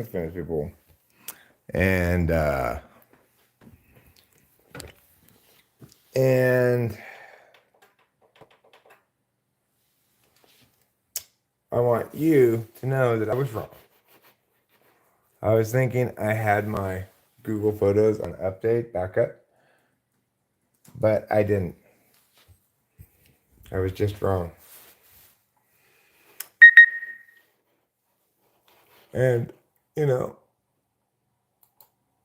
famous people. And I want you to know that I was wrong. I was thinking I had my Google Photos on update backup, but I didn't. I was just wrong. And, you know,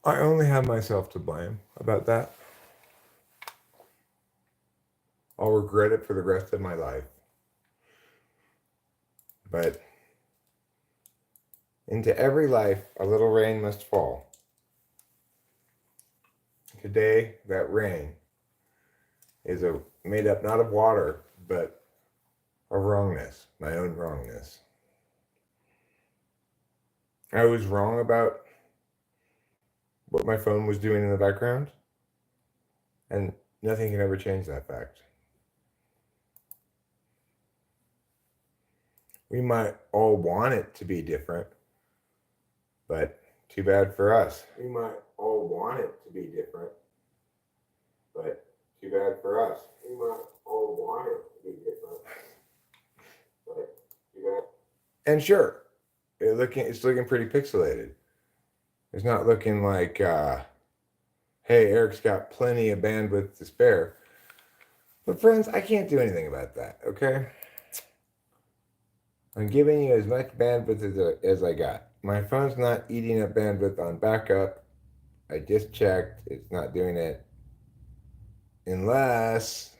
I only have myself to blame about that. I'll regret it for the rest of my life. But into every life, a little rain must fall. Today, that rain is made up not of water, but of wrongness, my own wrongness. I was wrong about what my phone was doing in the background, and nothing can ever change that fact. We might all want it to be different, but too bad for us. We might all want it to be different, but too bad for us. We might all want it to be different, but too bad. And sure, it's looking pretty pixelated. It's not looking like, hey, Eric's got plenty of bandwidth to spare. But friends, I can't do anything about that, okay? I'm giving you as much bandwidth as I got. My phone's not eating up bandwidth on backup. I just checked. It's not doing it. Unless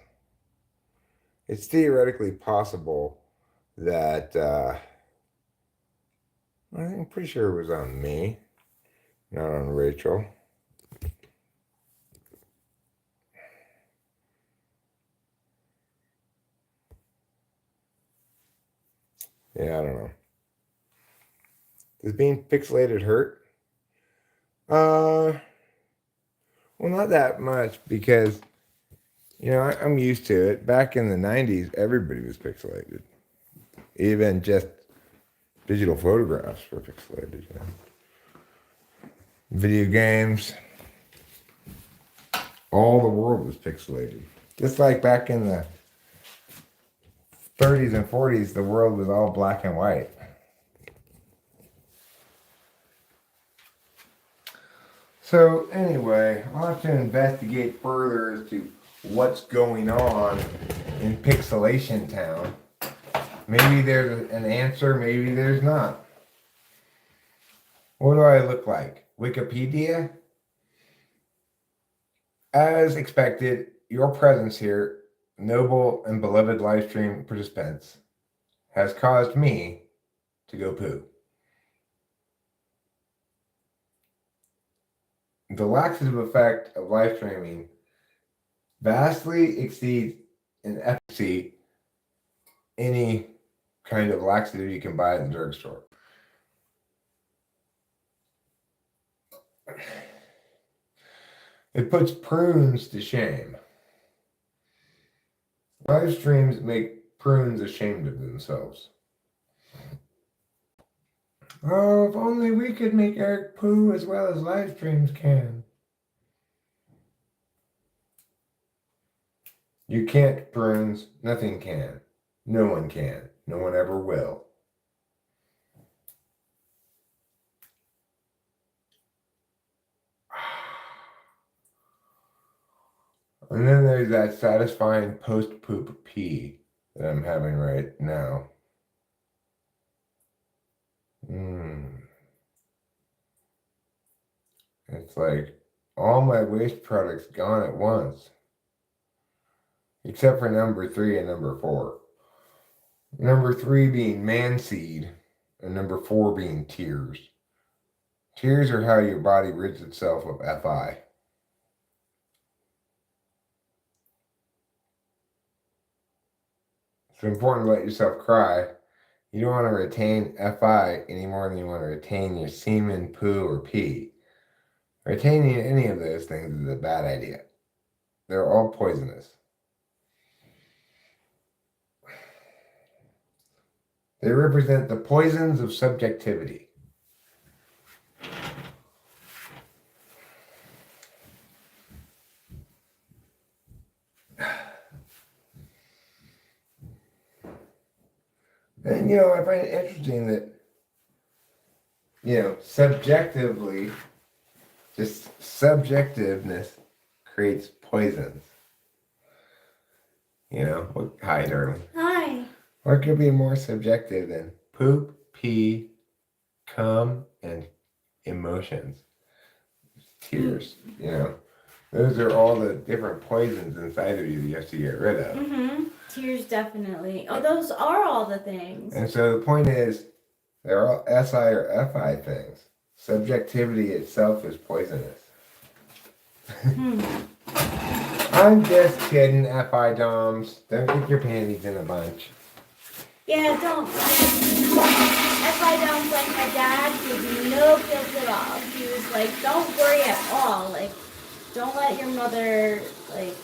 it's theoretically possible that, I'm pretty sure it was on me, not on Rachel. Yeah, I don't know. Does being pixelated hurt? Well, not that much because, I'm used to it. Back in the 90s, everybody was pixelated. Even just digital photographs were pixelated. Video games. All the world was pixelated. Just like back in the 30s and 40s, the world was all black and white. So anyway, I'll have to investigate further as to what's going on in Pixelation Town. Maybe there's an answer, maybe there's not. What do I look like? Wikipedia? As expected, your presence here, noble and beloved live stream participants, has caused me to go poo. The laxative effect of live streaming vastly exceeds in efficacy any kind of laxative you can buy at the drugstore. It puts prunes to shame. Live streams make prunes ashamed of themselves. Oh, if only we could make Eric poo as well as live streams can. You can't, prunes. Nothing can. No one can. No one ever will. And then there's that satisfying post-poop pee that I'm having right now. It's like all my waste products gone at once. Except for number 3 and number 4. Number 3 being manseed, and number 4 being tears. Tears are how your body rids itself of FI. It's important to let yourself cry. You don't want to retain FI any more than you want to retain your semen, poo, or pee. Retaining any of those things is a bad idea. They're all poisonous. They represent the poisons of subjectivity. And, I find it interesting that, subjectively, just subjectiveness creates poisons. Hi, Nerly. Hi. What could be more subjective than poop, pee, cum, and emotions? Tears, Those are all the different poisons inside of you that you have to get rid of. Mm-hmm. Tears, definitely. Oh, those are all the things. And so the point is, they're all SI or FI things. Subjectivity itself is poisonous. I'm just kidding, FI Doms. Don't get your panties in a bunch. Yeah, don't. If I don't, like my dad, gave me no guilt at all. He was like, don't worry at all. Like, don't let your mother, like...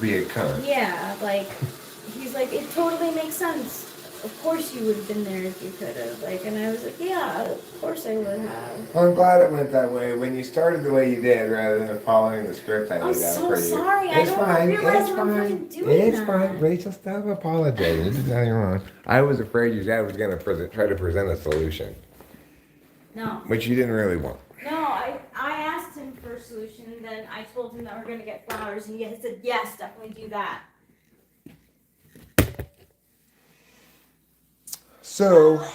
Be a cunt. Yeah, like, he's like, it totally makes sense. Of course you would have been there if you could have. Like, and I was like, yeah, of course I would have. Well, I'm glad it went that way. When you started the way you did, rather than following the script I laid out for you. I'm so sorry. It's I fine. don't realize It's I'm fine. doing that. It's fine. Rachel, stop apologizing. You did nothing wrong. I was afraid your dad was going to try to present a solution. No. Which you didn't really want. No, I asked him for a solution, and then I told him that we're going to get flowers, and he said, yes, definitely do that. So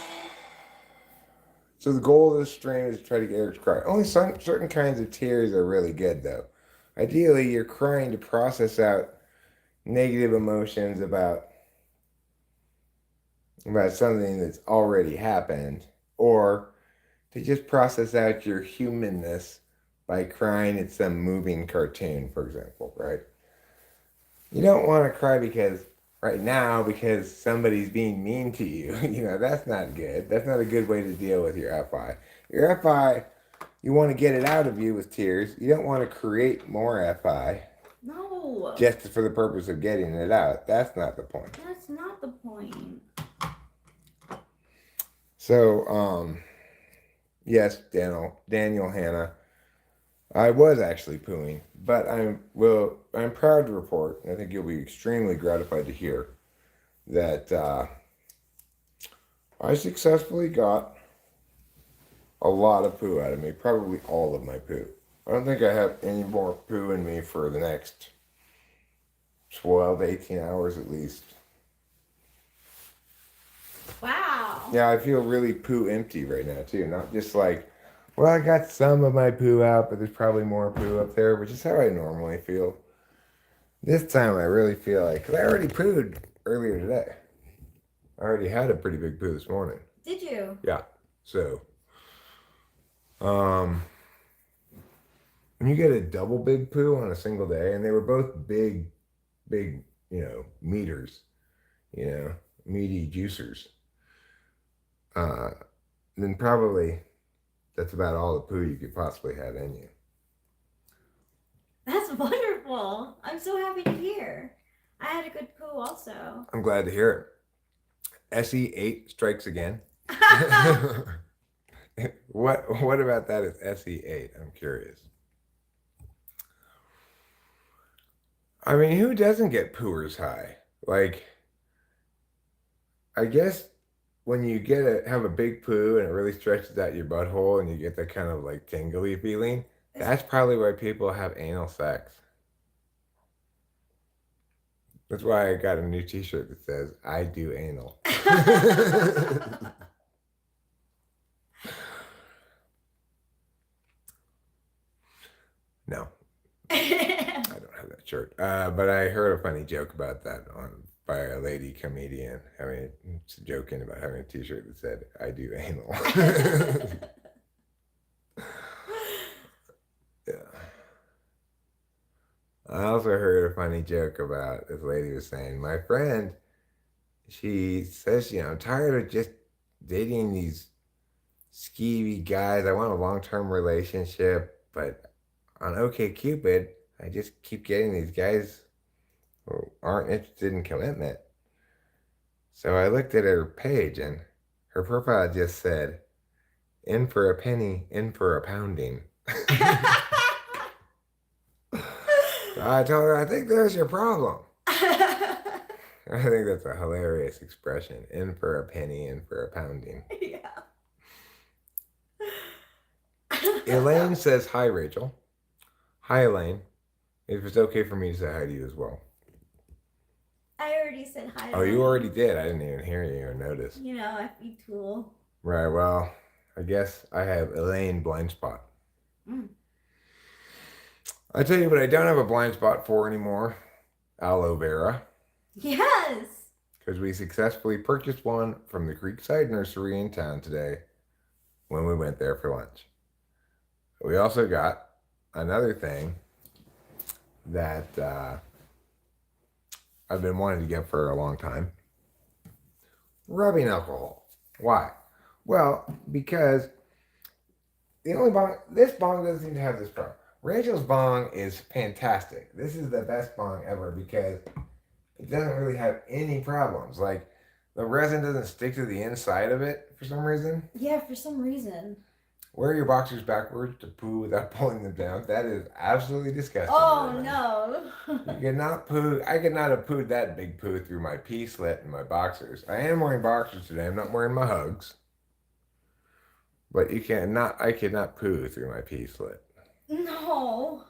the goal of this stream is to try to get Eric to cry. Only certain kinds of tears are really good, though. Ideally, you're crying to process out negative emotions about something that's already happened, or to just process out your humanness by crying at some moving cartoon, for example, right? You don't want to cry because somebody's being mean to you. That's not good. That's not a good way to deal with your FI. Your FI, you want to get it out of you with tears. You don't want to create more FI. No. Just for the purpose of getting it out. That's not the point. That's not the point. So, yes, Daniel Hannah, I was actually pooing, but I'm proud to report, and I think you'll be extremely gratified to hear, that I successfully got a lot of poo out of me, probably all of my poo. I don't think I have any more poo in me for the next 12, 18 hours at least. Wow. Yeah, I feel really poo empty right now, too. Not just like, well, I got some of my poo out, but there's probably more poo up there, which is how I normally feel. This time I really feel like, because I already pooed earlier today. I already had a pretty big poo this morning. Did you? Yeah. So, when you get a double big poo on a single day, and they were both big, meters, meaty juicers, then probably that's about all the poo you could possibly have in you. That's wonderful. I'm so happy to hear. I had a good poo also. I'm glad to hear it. SE8 strikes again. What about that is SE8? I'm curious. I mean, who doesn't get pooers high? Like, I guess when you have a big poo and it really stretches out your butthole and you get that kind of like tingly feeling, that's probably why people have anal sex. That's why I got a new t-shirt that says, I do anal. No. I don't have that shirt. But I heard a funny joke about that by a lady comedian joking about having a t-shirt that said, I do anal. Yeah. I also heard a funny joke about this lady was saying, my friend, she says, I'm tired of just dating these skeevy guys. I want a long-term relationship, but on OkCupid, I just keep getting these guys who aren't interested in commitment. So I looked at her page and her profile just said, in for a penny, in for a pounding. I told her, I think there's your problem. I think that's a hilarious expression. In for a penny, in for a pounding. Yeah. Elaine says, hi, Rachel. Hi, Elaine. If it's okay for me to say hi to you as well. I already said hi. Oh, you already did. I didn't even hear you or notice. You know, FB tool. Right, well, I guess I have Elaine blind spot. I tell you what I don't have a blind spot for anymore. Aloe vera. Yes. Because we successfully purchased one from the Creekside Nursery in town today when we went there for lunch. We also got another thing that I've been wanting to get for a long time. Rubbing alcohol. Why? Well, because the only bong, this bong doesn't seem to have this problem. Rachel's bong is fantastic. This is the best bong ever because it doesn't really have any problems. Like, the resin doesn't stick to the inside of it for some reason. Yeah, for some reason. Wear your boxers backwards to poo without pulling them down. That is absolutely disgusting. Oh, no. You cannot poo. I could not have pooed that big poo through my pee slit in my boxers. I am wearing boxers today. I'm not wearing my Hugs. But you cannot. I cannot poo through my pee slit. No.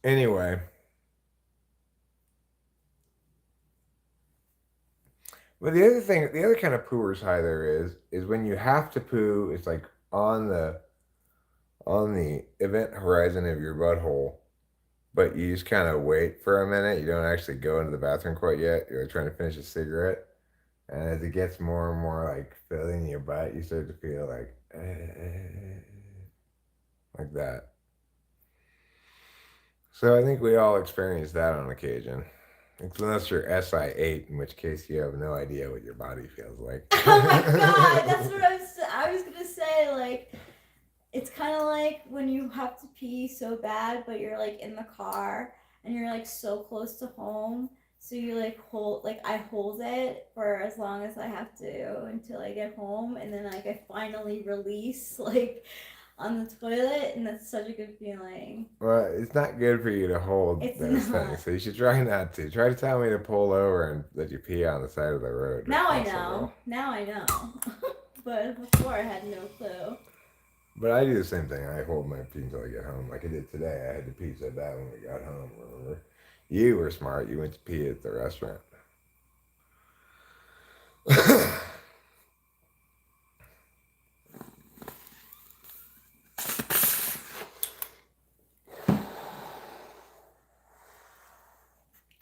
Anyway. But the other kind of pooer's high there is when you have to poo, it's like on the event horizon of your butthole, but you just kind of wait for a minute. You don't actually go into the bathroom quite yet. You're trying to finish a cigarette. And as it gets more and more like filling your butt, you start to feel like that. So I think we all experience that on occasion. Unless you're SI8, in which case you have no idea what your body feels like. Oh my god, that's what I was gonna say. Like, it's kind of like when you have to pee so bad, but you're like in the car and you're like so close to home. So you like I hold it for as long as I have to until I get home, and then like I finally release like on the toilet, and that's such a good feeling. Well, it's not good for you to hold those things, so you should try not to. Try to tell me to pull over and let you pee on the side of the road. Now I know. Now I know. But before I had no clue. But I do the same thing. I hold my pee until I get home. Like I did today. I had to pee so bad when we got home, remember? You were smart. You went to pee at the restaurant.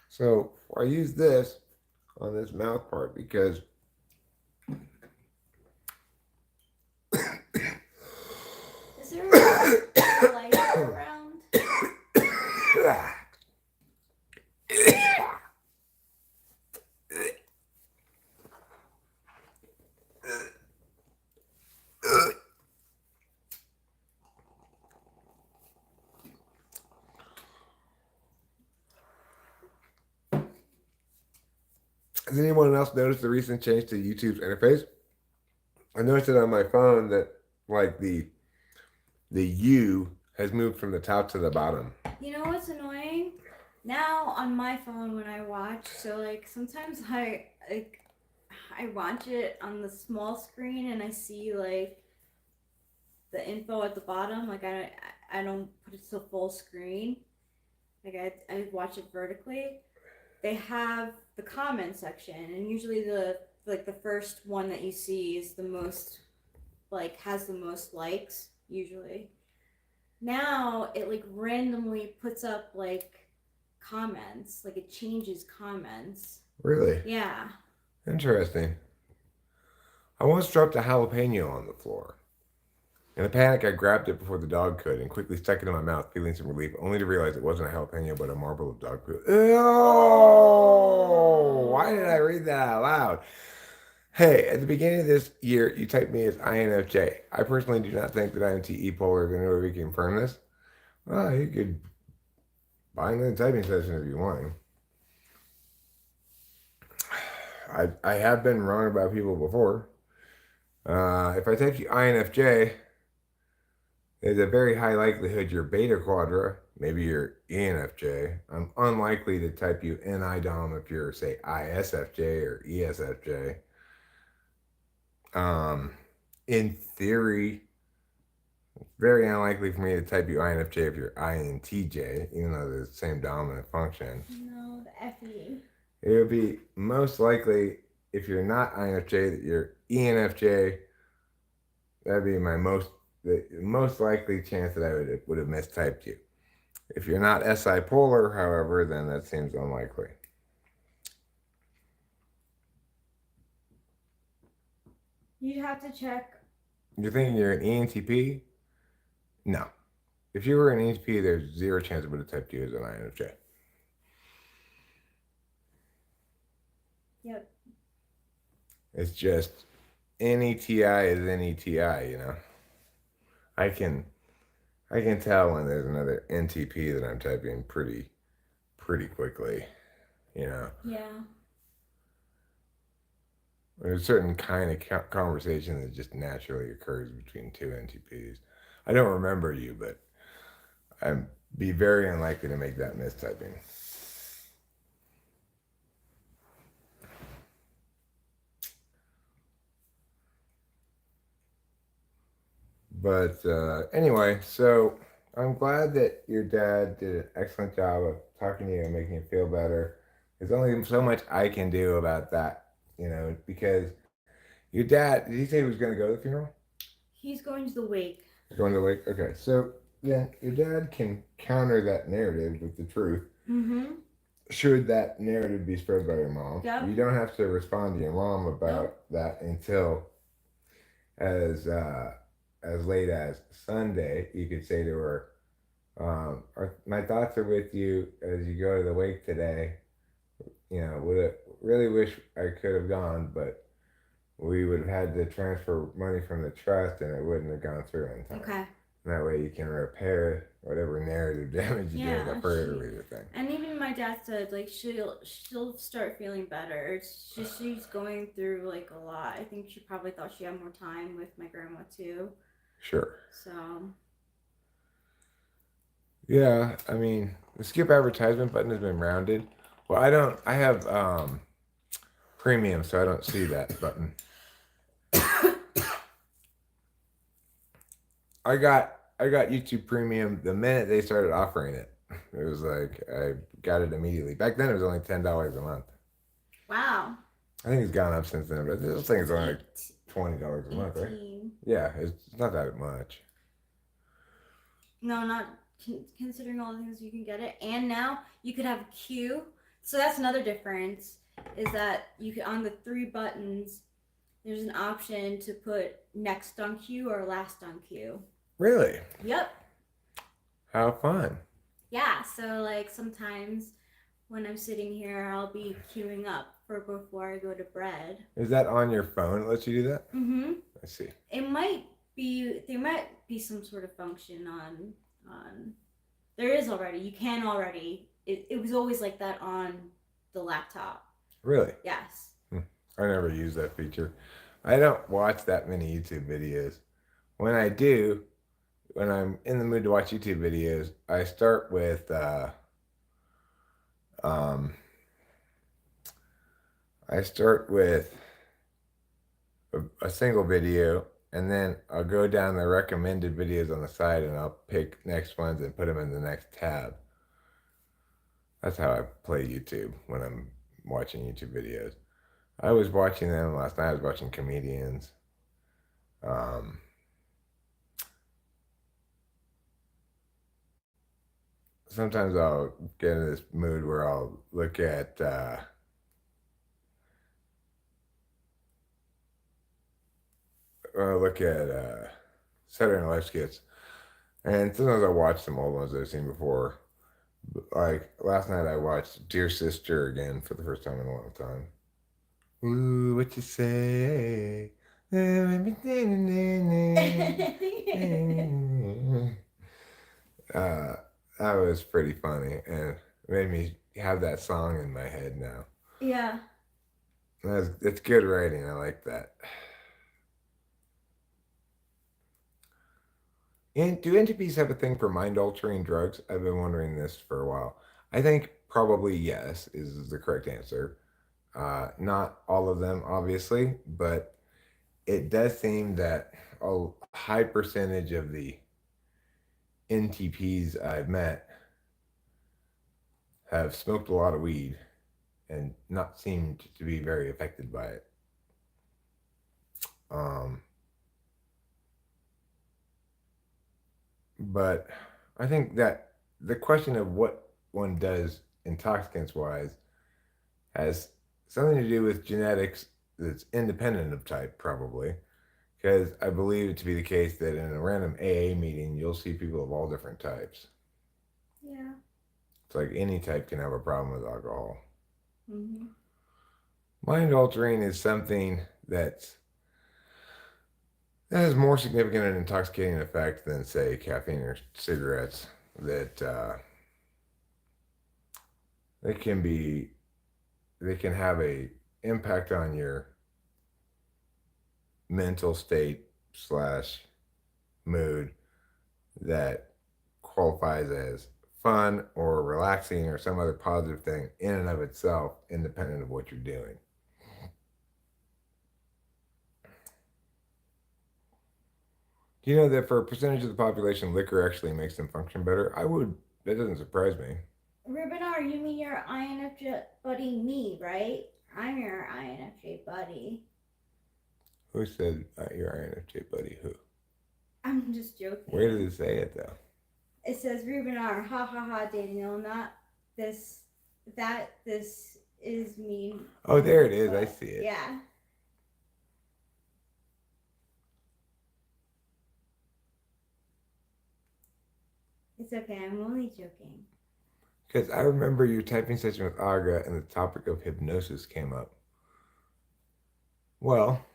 So I use this on this mouth part because is there a light around? Has anyone else noticed the recent change to YouTube's interface? I noticed it on my phone that like the U has moved from the top to the bottom. You know what's annoying? Now on my phone when I watch, so like sometimes I watch it on the small screen and I see like the info at the bottom. Like I don't put it to full screen. Like I watch it vertically. They have the comment section, and usually the first one that you see is the most has the most likes usually. Now it like randomly puts up like comments, like it changes comments. Really? Yeah. Interesting. I once dropped a jalapeno on the floor. In a panic, I grabbed it before the dog could and quickly stuck it in my mouth, feeling some relief, only to realize it wasn't a jalapeno but a marble of dog poo. Oh! Why did I read that out loud? Hey, at the beginning of this year, you typed me as INFJ. I personally do not think that I am TE polar. If anyway we can confirm this, well, you could buy another typing session if you want. I have been wrong about people before. If I type you INFJ, there's a very high likelihood you're beta quadra, maybe you're ENFJ. I'm unlikely to type you NIDOM if you're, say, ISFJ or ESFJ. In theory, very unlikely for me to type you INFJ if you're INTJ, even though they're the same dominant function. No, the FE. It would be most likely if you're not INFJ that you're ENFJ. That'd be the most likely chance that I would have mistyped you. If you're not SI polar, however, then that seems unlikely. You'd have to check. You're thinking you're an ENTP? No. If you were an ENTP, there's zero chance I would have typed you as an INFJ. Yep. It's just NETI is NETI, you know. I can tell when there's another NTP that I'm typing pretty quickly, you know. Yeah. There's a certain kind of conversation that just naturally occurs between two NTPs. I don't remember you, but I'd be very unlikely to make that mistyping. But anyway, so I'm glad that your dad did an excellent job of talking to you and making you feel better. There's only so much I can do about that, you know, because your dad, did he say he was going to go to the funeral? He's going to the wake. Going to the wake? Okay, so yeah, your dad can counter that narrative with the truth. Mm-hmm. Should that narrative be spread by your mom? Yep. You don't have to respond to your mom about that until as late as Sunday. You could say to her, my thoughts are with you as you go to the wake today. You know, really wish I could have gone, but we would have had to transfer money from the trust and it wouldn't have gone through in time. Okay. And that way you can repair whatever narrative damage you did up earlier thing. And even my dad said, like, she'll start feeling better. It's just she's going through, like, a lot. I think she probably thought she had more time with my grandma, too. Sure. So. Yeah, I mean, the skip advertisement button has been rounded. Well, I have premium, so I don't see that button. I got YouTube Premium the minute they started offering it. It was like I got it immediately. Back then it was only $10 a month. Wow. I think it's gone up since then, but this thing is only like $20 a month, right? Yeah, it's not that much. No, not considering all the things you can get it, and now you could have a queue. So that's another difference. Is that you can, on the 3 buttons, there's an option to put next on queue or last on queue. Really? Yep. How fun. Yeah, so like sometimes when I'm sitting here, I'll be queuing up for before I go to bed. Is that on your phone? It lets you do that? Mm-hmm. I see. There might be some sort of function on there is already. You can already. It was always like that on the laptop. Really? Yes. I never use that feature. I don't watch that many YouTube videos. When I do, when I'm in the mood to watch YouTube videos, I start with a single video, and then I'll go down the recommended videos on the side and I'll pick next ones and put them in the next tab. That's how I play YouTube when I'm watching YouTube videos. I was watching them last night. I was watching comedians. Sometimes I'll get in this mood where I'll look at Saturday Night Live skits, and sometimes I'll watch some old ones that I've seen before. Like last night, I watched Dear Sister again for the first time in a long time. Ooh, what you say? That was pretty funny, and made me have that song in my head now. Yeah. It's good writing. I like that. And do NTPs have a thing for mind-altering drugs? I've been wondering this for a while. I think probably yes is the correct answer. Not all of them, obviously, but it does seem that a high percentage of the NTPs I've met have smoked a lot of weed and not seemed to be very affected by it. Um, but I think that the question of what one does intoxicants wise has something to do with genetics that's independent of type, probably. Because I believe it to be the case that in a random AA meeting, you'll see people of all different types. Yeah. It's like any type can have a problem with alcohol. Mm-hmm. Mind altering is something that has more significant and intoxicating effect than, say, caffeine or cigarettes. That they can be, they can have a impact on your mental state slash mood that qualifies as fun or relaxing or some other positive thing in and of itself, independent of what you're doing. Do you know that for a percentage of the population, liquor actually makes them function better? That doesn't surprise me. Rubenar, you mean your INFJ buddy me, right? I'm your INFJ buddy. Who said your INFJ buddy? Who? I'm just joking. Where did it say it though? It says Rubenar, ha ha ha, Daniel, not this, this is me. Oh, there it is. I see it. Yeah. It's okay, I'm only joking. Because I remember your typing session with Aga and the topic of hypnosis came up. Well,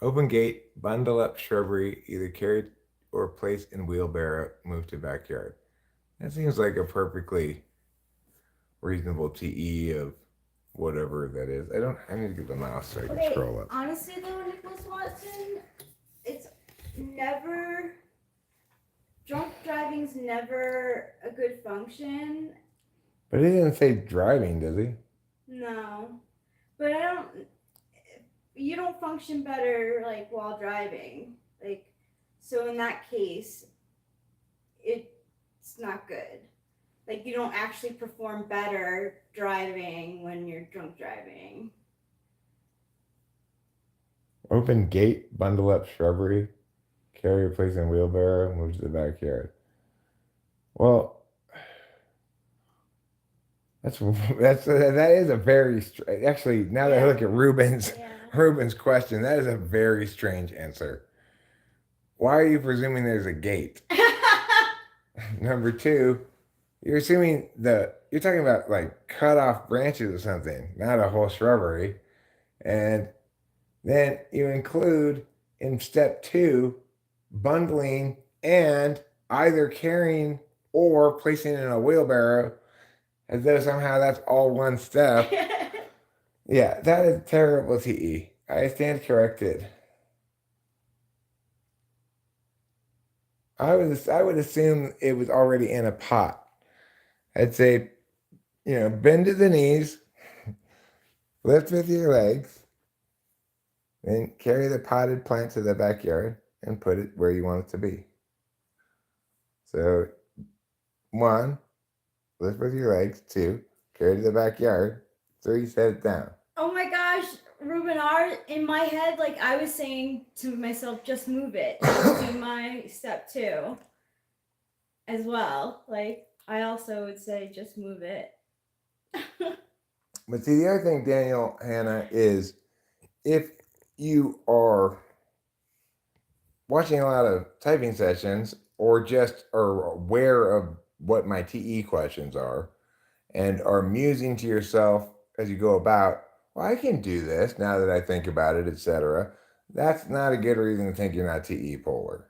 open gate, bundle up shrubbery, either carried or placed in wheelbarrow, move to backyard. That seems like a perfectly reasonable TE of whatever that is. I need to get the mouse so I can scroll up. Honestly though, Nicholas Watson, it's never, drunk driving's never a good function. But he didn't say driving, does he? No. But you don't function better like while driving. Like, so in that case, it's not good. Like, you don't actually perform better driving when you're drunk driving. Open gate, bundle up shrubbery, carry or place in wheelbarrow, move to the backyard. Well, that is a very actually. Now that I look at Ruben's question, that is a very strange answer. Why are you presuming there's a gate? Number two, you're assuming you're talking about like cut off branches or something, not a whole shrubbery, and then you include in step two bundling and either carrying or placing in a wheelbarrow as though somehow that's all one step. Yeah, that is terrible, TE. I stand corrected. I would assume it was already in a pot. I'd say, bend to the knees, lift with your legs, then carry the potted plant to the backyard and put it where you want it to be. So, 1, lift with your legs. 2, carry to the backyard. 3, set it down. Oh my gosh, Ruben R. In my head, like I was saying to myself, just move it. Just do my step 2 as well. Like I also would say, just move it. But see, the other thing, Daniel, Hannah, is if you are watching a lot of typing sessions or just are aware of what my TE questions are and are musing to yourself as you go about, well, I can do this now that I think about it, etc. That's not a good reason to think you're not TE polar.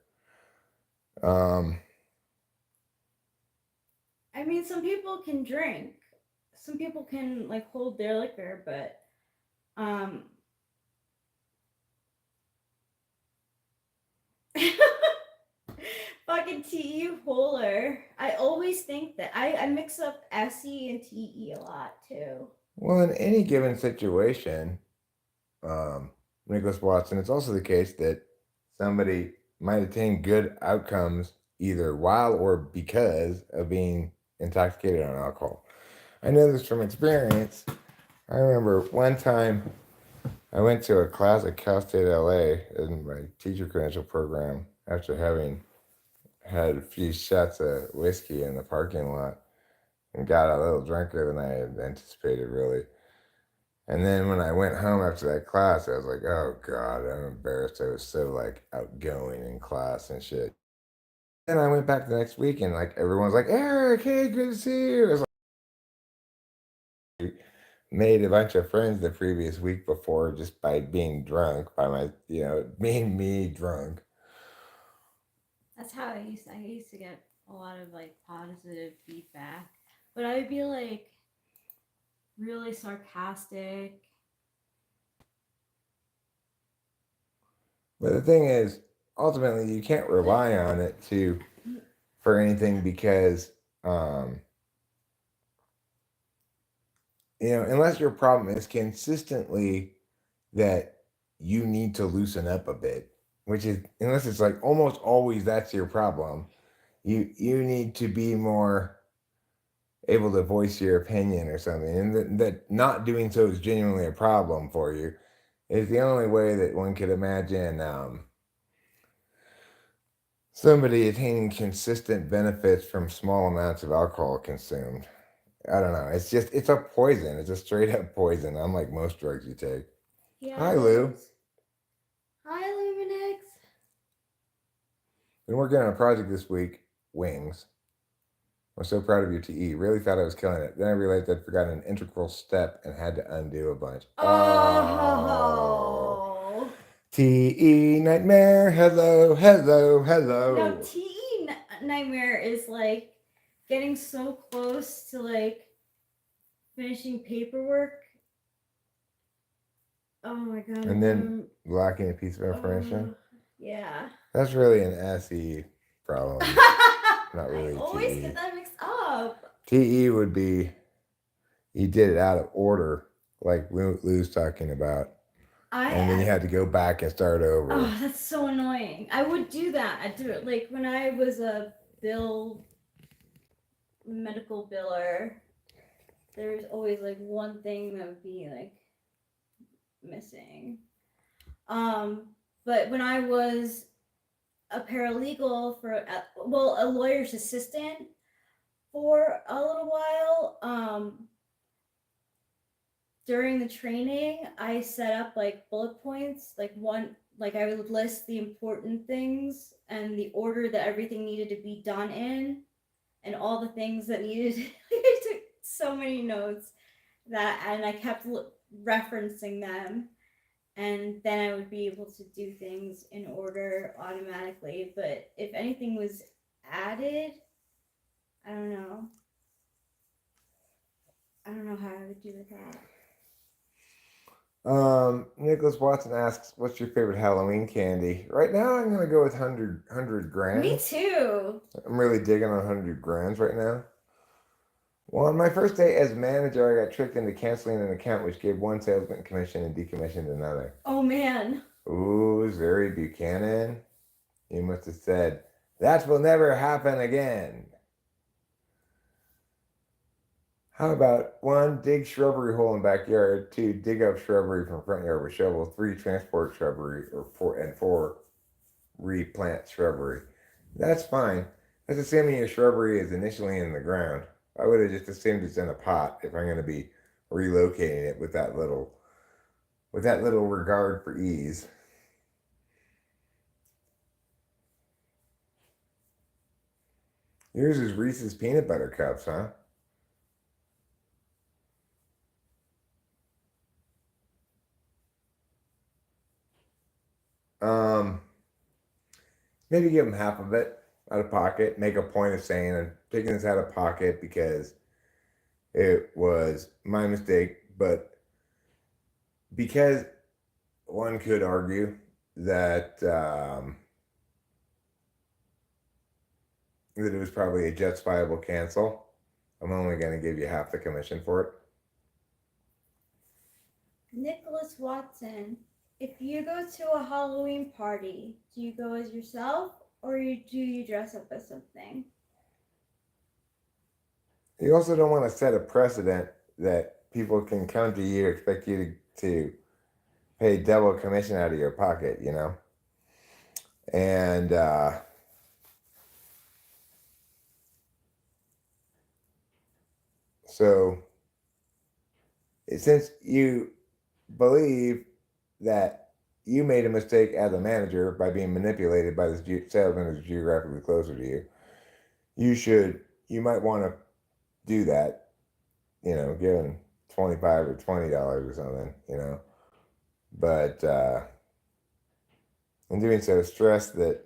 I mean, some people can drink. Some people can like hold their liquor, but fucking TE Polar. I always think that. I mix up SE and TE a lot too. Well, in any given situation, Nicholas Watson, it's also the case that somebody might attain good outcomes either while or because of being intoxicated on alcohol. I know this from experience. I remember one time I went to a class at Cal State LA in my teacher credential program after having had a few shots of whiskey in the parking lot and got a little drunker than I had anticipated, really. And then when I went home after that class, I was like, oh God, I'm embarrassed. I was so like outgoing in class and shit. Then I went back the next week and like everyone's like, Eric, hey, good to see you. It was like, made a bunch of friends the previous week before just by being drunk, by my, being me drunk. That's how I used to get a lot of like positive feedback. But I would be like really sarcastic. But the thing is, ultimately, you can't rely on it for anything because, unless your problem is consistently that you need to loosen up a bit, which is unless it's like almost always that's your problem. You need to be more able to voice your opinion or something, and that not doing so is genuinely a problem for you. Is the only way that one could imagine somebody attaining consistent benefits from small amounts of alcohol consumed. I don't know. It's a poison. It's a straight up poison, unlike most drugs you take. Yeah. Hi, Lou. Hi, Luminix. Been working on a project this week, Wings. I'm so proud of you, TE. Really thought I was killing it. Then I realized I'd forgotten an integral step and had to undo a bunch. Oh. TE Nightmare. Hello, hello, hello. No, TE Nightmare is like getting so close to like finishing paperwork. Oh my god. And then lacking a piece of information. Yeah. That's really an SE problem. Not really I always TE. get that mixed up. TE would be you did it out of order, like Lou's talking about. And then you had to go back and start over. Oh, that's so annoying. I would do that. I'd do it like when I was a medical biller. There's always like one thing that would be like missing. But when I was a paralegal a lawyer's assistant for a little while, during the training, I set up like bullet points, like I would list the important things and the order that everything needed to be done in, and all the things that needed. I took so many notes and I kept referencing them, and then I would be able to do things in order automatically. But if anything was added, I don't know. I don't know how I would do with that. Nicholas Watson asks, what's your favorite Halloween candy? Right now, I'm going to go with 100 grams. Me too. I'm really digging on 100 grams right now. Well, on my first day as manager, I got tricked into canceling an account which gave one salesman commission and decommissioned another. Oh, man. Ooh, Zuri Buchanan. You must have said, that will never happen again. How about 1, dig shrubbery hole in backyard, 2, dig up shrubbery from front yard with shovel, 3, transport shrubbery, or 4, replant shrubbery. That's fine. That's assuming your shrubbery is initially in the ground. I would have just assumed it's in a pot if I'm going to be relocating it with that little regard for ease. Yours is Reese's peanut butter cups, huh? Maybe give them half of it out of pocket. Make a point of saying I'm taking this out of pocket because it was my mistake. But because one could argue that that it was probably a justifiable cancel. I'm only going to give you half the commission for it. Nicholas Watson, if you go to a Halloween party, do you go as yourself or do you dress up as something? You also don't want to set a precedent that people can come to you, expect you to pay double commission out of your pocket, you know? And so, since you believe that you made a mistake as a manager by being manipulated by this salesman who's geographically closer to you, you might want to do that, you know, give him $25 or $20 or something, you know. But in doing so, stress that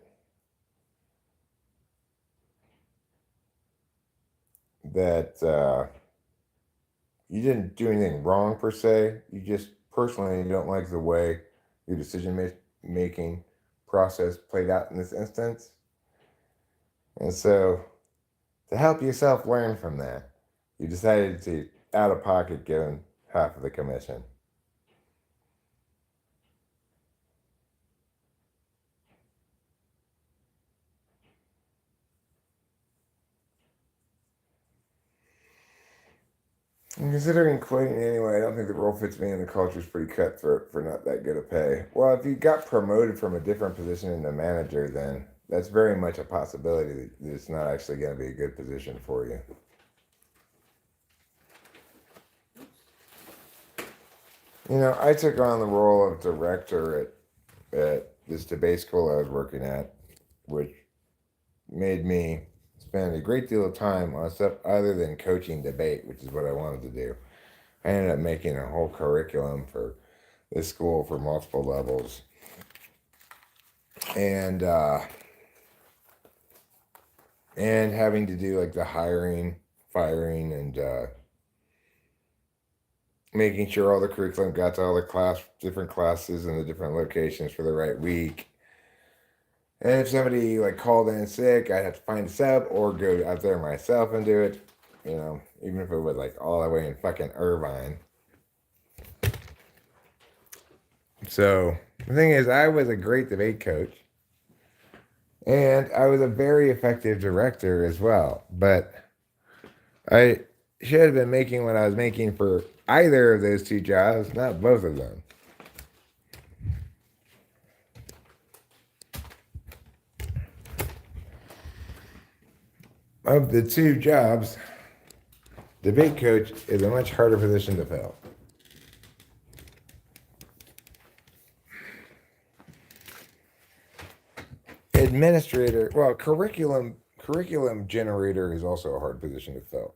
you didn't do anything wrong per se. You just personally don't like the way your decision making process played out in this instance. And so, to help yourself learn from that, you decided to out of pocket give him half of the commission. And considering quitting anyway, I don't think the role fits me and the culture is pretty cutthroat for not that good a pay. Well, if you got promoted from a different position into manager, then that's very much a possibility that it's not actually going to be a good position for you. You know, I took on the role of director at this debate school I was working at, which made me spend a great deal of time on stuff other than coaching debate, which is what I wanted to do. I ended up making a whole curriculum for this school for multiple levels. And having to do like the hiring, firing, and making sure all the curriculum got to all the different classes and the different locations for the right week. And if somebody like called in sick, I'd have to find a sub or go out there myself and do it. You know, even if it was like all the way in fucking Irvine. So the thing is, I was a great debate coach. And I was a very effective director as well. But I should have been making what I was making for either of those two jobs, not both of them. Of the two jobs, debate coach is a much harder position to fill. Administrator, well, curriculum generator is also a hard position to fill.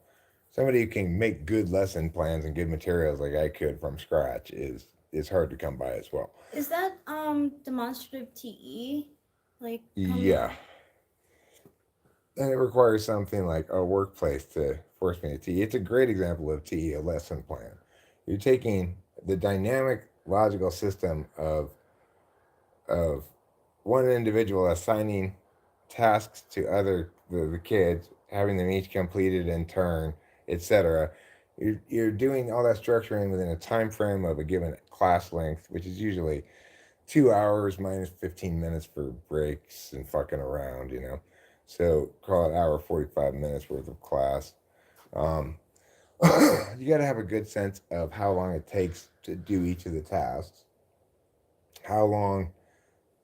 Somebody who can make good lesson plans and good materials like I could from scratch is hard to come by as well. Is that demonstrative TE? Like yeah. And it requires something like a workplace to force me to TE. It's a great example of TE, a lesson plan. You're taking the dynamic logical system of one individual assigning tasks to the kids, having them each completed in turn, etc. You're doing all that structuring within a time frame of a given class length, which is usually 2 hours minus 15 minutes for breaks and fucking around, you know. So call it hour 45 minutes worth of class. You got to have a good sense of how long it takes to do each of the tasks, how long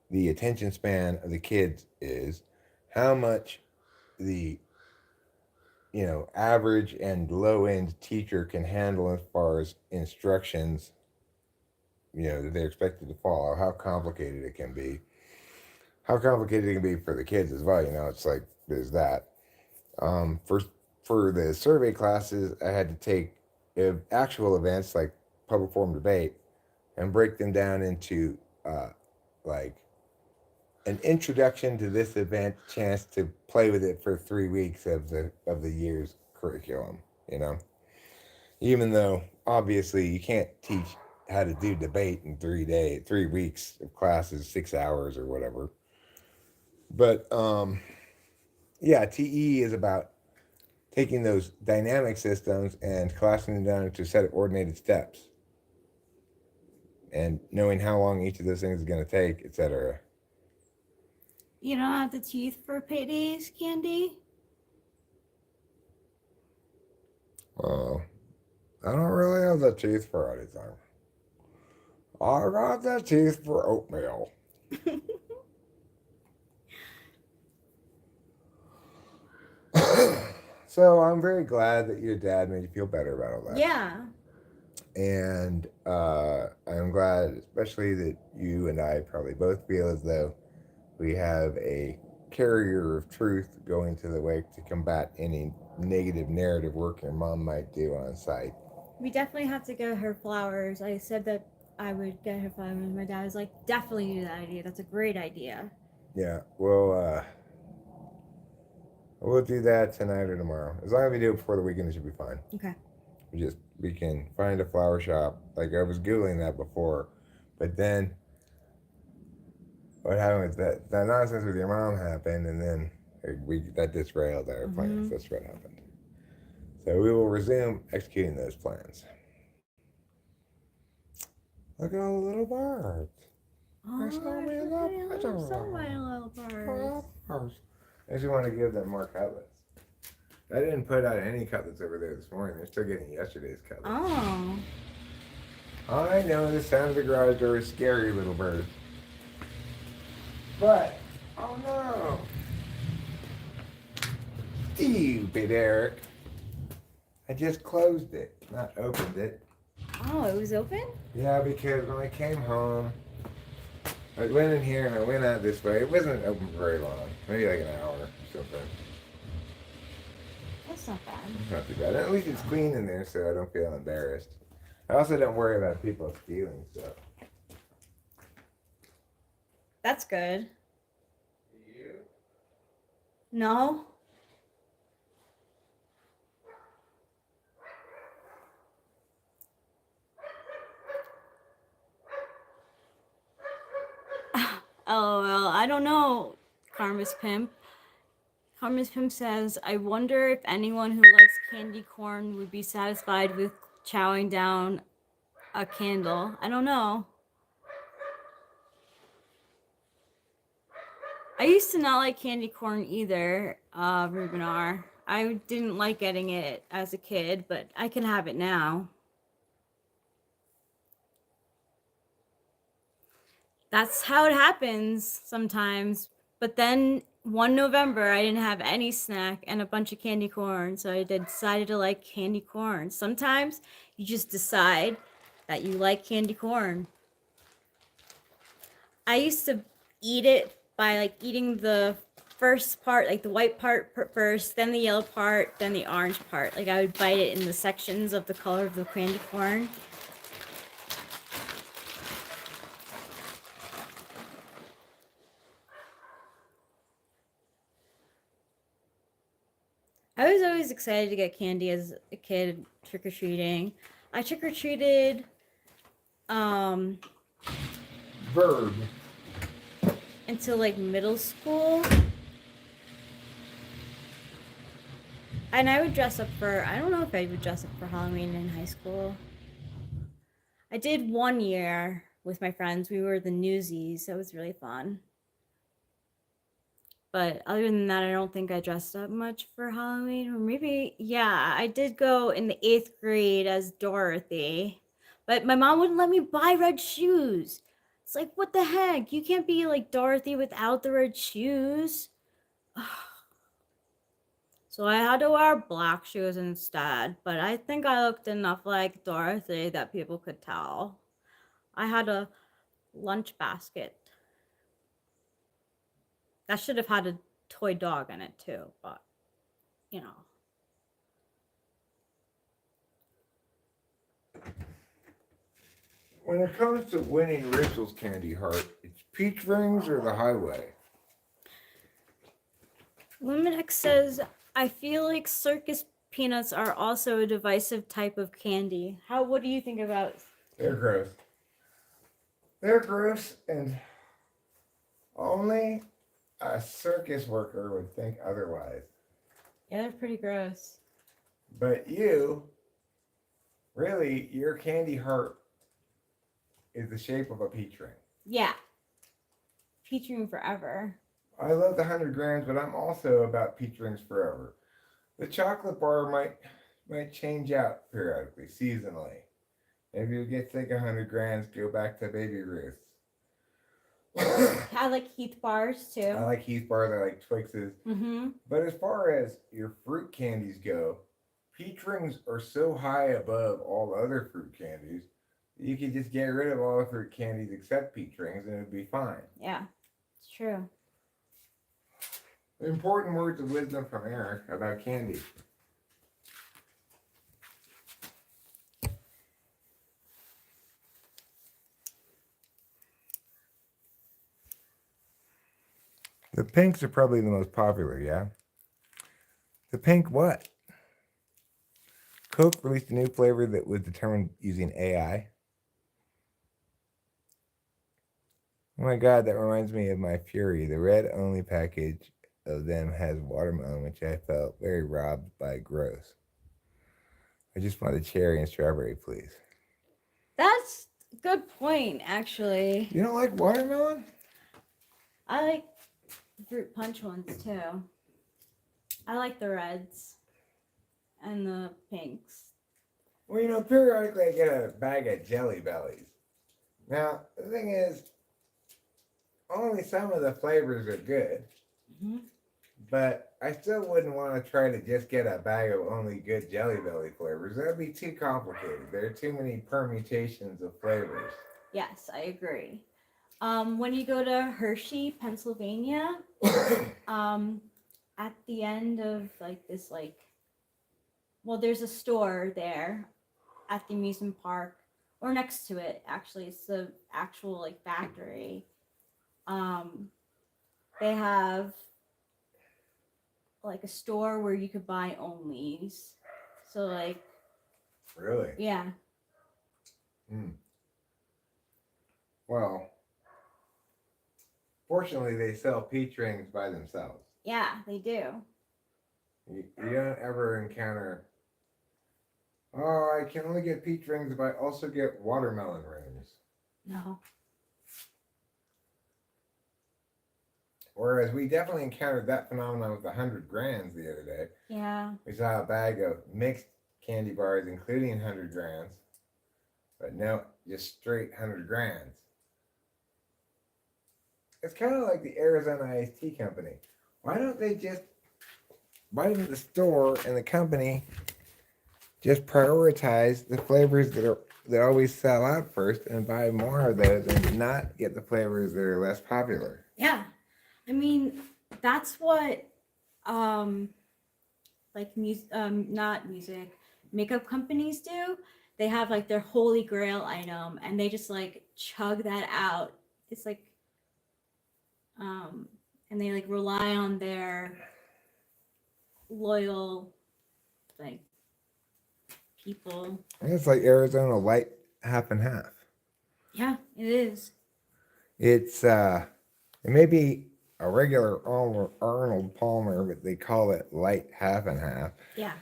the attention span of the kids is, how much the average and low end teacher can handle as far as instructions that they're expected to follow, how complicated it can be for the kids as well. It's like there's that. For the survey classes, I had to take actual events like public forum debate and break them down into like an introduction to this event, chance to play with it for 3 weeks of the year's curriculum. Even though obviously you can't teach how to do debate in 3 weeks of classes, 6 hours or whatever. But Yeah, TE is about taking those dynamic systems and collapsing them down into a set of ordinated steps and knowing how long each of those things is going to take, etc. You don't have the teeth for paydays, Candy? I don't really have the teeth for anything. I got the teeth for oatmeal. So I'm very glad that your dad made you feel better about all that. Yeah. And I'm glad, especially that you and I probably both feel as though we have a carrier of truth going to the wake to combat any negative narrative work your mom might do on site. We definitely have to get her flowers. I said that I would get her flowers. My dad was like, definitely do that idea. That's a great idea. Yeah, we'll do that tonight or tomorrow. As long as we do it before the weekend, it should be fine. Okay. We can find a flower shop. Like I was googling that before, but then what happened with that nonsense with your mom happened, and then that disrailed our plans. That's what happened. So we will resume executing those plans. Look at all the little birds. Oh, so many little birds. I just want to give them more cutlets. I didn't put out any cutlets over there this morning. They're still getting yesterday's cutlets. Oh. I know the sound of the garage door is scary, little bird. But, oh no. Stupid Eric. I just closed it, not opened it. Oh, it was open? Yeah, because when I came home, I went in here and I went out this way. It wasn't open for very long, maybe like an hour or something. That's not bad. It's not too bad. At least it's clean in there, so I don't feel embarrassed. I also don't worry about people stealing stuff. That's good. You? No? LOL. I don't know, Karma's Pimp. Karma's Pimp says, I wonder if anyone who likes candy corn would be satisfied with chowing down a candle. I don't know. I used to not like candy corn either, Rubenar. I didn't like getting it as a kid, but I can have it now. That's how it happens sometimes. But then one November, I didn't have any snack and a bunch of candy corn, so I decided to like candy corn. Sometimes you just decide that you like candy corn. I used to eat it by like eating the first part, like the white part first, then the yellow part, then the orange part. Like I would bite it in the sections of the color of the candy corn. I was always excited to get candy as a kid trick-or-treating. I trick-or-treated Verb. until like middle school. And I would dress up for, I don't know if I would dress up for Halloween in high school. I did one year with my friends. We were the Newsies. That was really fun. But other than that, I don't think I dressed up much for Halloween. Or maybe, yeah, I did go in the 8th grade as Dorothy. But my mom wouldn't let me buy red shoes. It's like, what the heck? You can't be like Dorothy without the red shoes. So I had to wear black shoes instead. But I think I looked enough like Dorothy that people could tell. I had a lunch basket. That should have had a toy dog in it too, but you know. When it comes to winning Rachel's candy heart, it's peach rings or the highway. Luminix says, I feel like circus peanuts are also a divisive type of candy. What do you think about? They're gross. They're gross, and only a circus worker would think otherwise. Yeah, they're pretty gross. But you, really, your candy heart is the shape of a peach ring. Yeah. Peach ring forever. I love the 100 grams, but I'm also about peach rings forever. The chocolate bar might change out periodically, seasonally. Maybe you get sick of 100 grams, go back to Baby Ruth's. I like Heath bars too. I like Heath bars, I like Twixes. Mm-hmm. But as far as your fruit candies go, peach rings are so high above all other fruit candies, you could just get rid of all the fruit candies except peach rings and it'd be fine. Yeah, it's true. Important words of wisdom from Eric about candy. The pinks are probably the most popular, yeah? The pink what? Coke released a new flavor that was determined using AI. Oh my god, that reminds me of my Fury. The red only package of them has watermelon, which I felt very robbed by gross. I just want a cherry and strawberry, please. That's a good point, actually. You don't like watermelon? I like the fruit punch ones too. I like the reds and the pinks. Well, you know, periodically I get a bag of Jelly Bellies. Now, the thing is, only some of the flavors are good, Mm-hmm. but I still wouldn't want to try to just get a bag of only good Jelly Belly flavors. That'd be too complicated. There are too many permutations of flavors. Yes, I agree. When you go to Hershey, Pennsylvania, at the end of there's a store there at the amusement park, or next to it. Actually, it's the actual factory. They have a store where you could buy onlys. So Really? yeah. Well, fortunately, they sell peach rings by themselves. Yeah, they do. You don't ever encounter, oh, I can only get peach rings if I also get watermelon rings. No. Whereas we definitely encountered that phenomenon with the 100 grams the other day. Yeah. We saw a bag of mixed candy bars, including 100 grams, but no, just straight 100 grams. It's kind of like the Arizona Iced Tea Company. Why don't the store and the company just prioritize the flavors that always sell out first and buy more of those and not get the flavors that are less popular? Yeah. I mean, that's what not music, makeup companies do. They have their holy grail item and they just chug that out. It's and they rely on their loyal people. And it's like Arizona Light half and half. Yeah, it is. It's it may be a regular Arnold Palmer, but they call it light half and half. Yeah.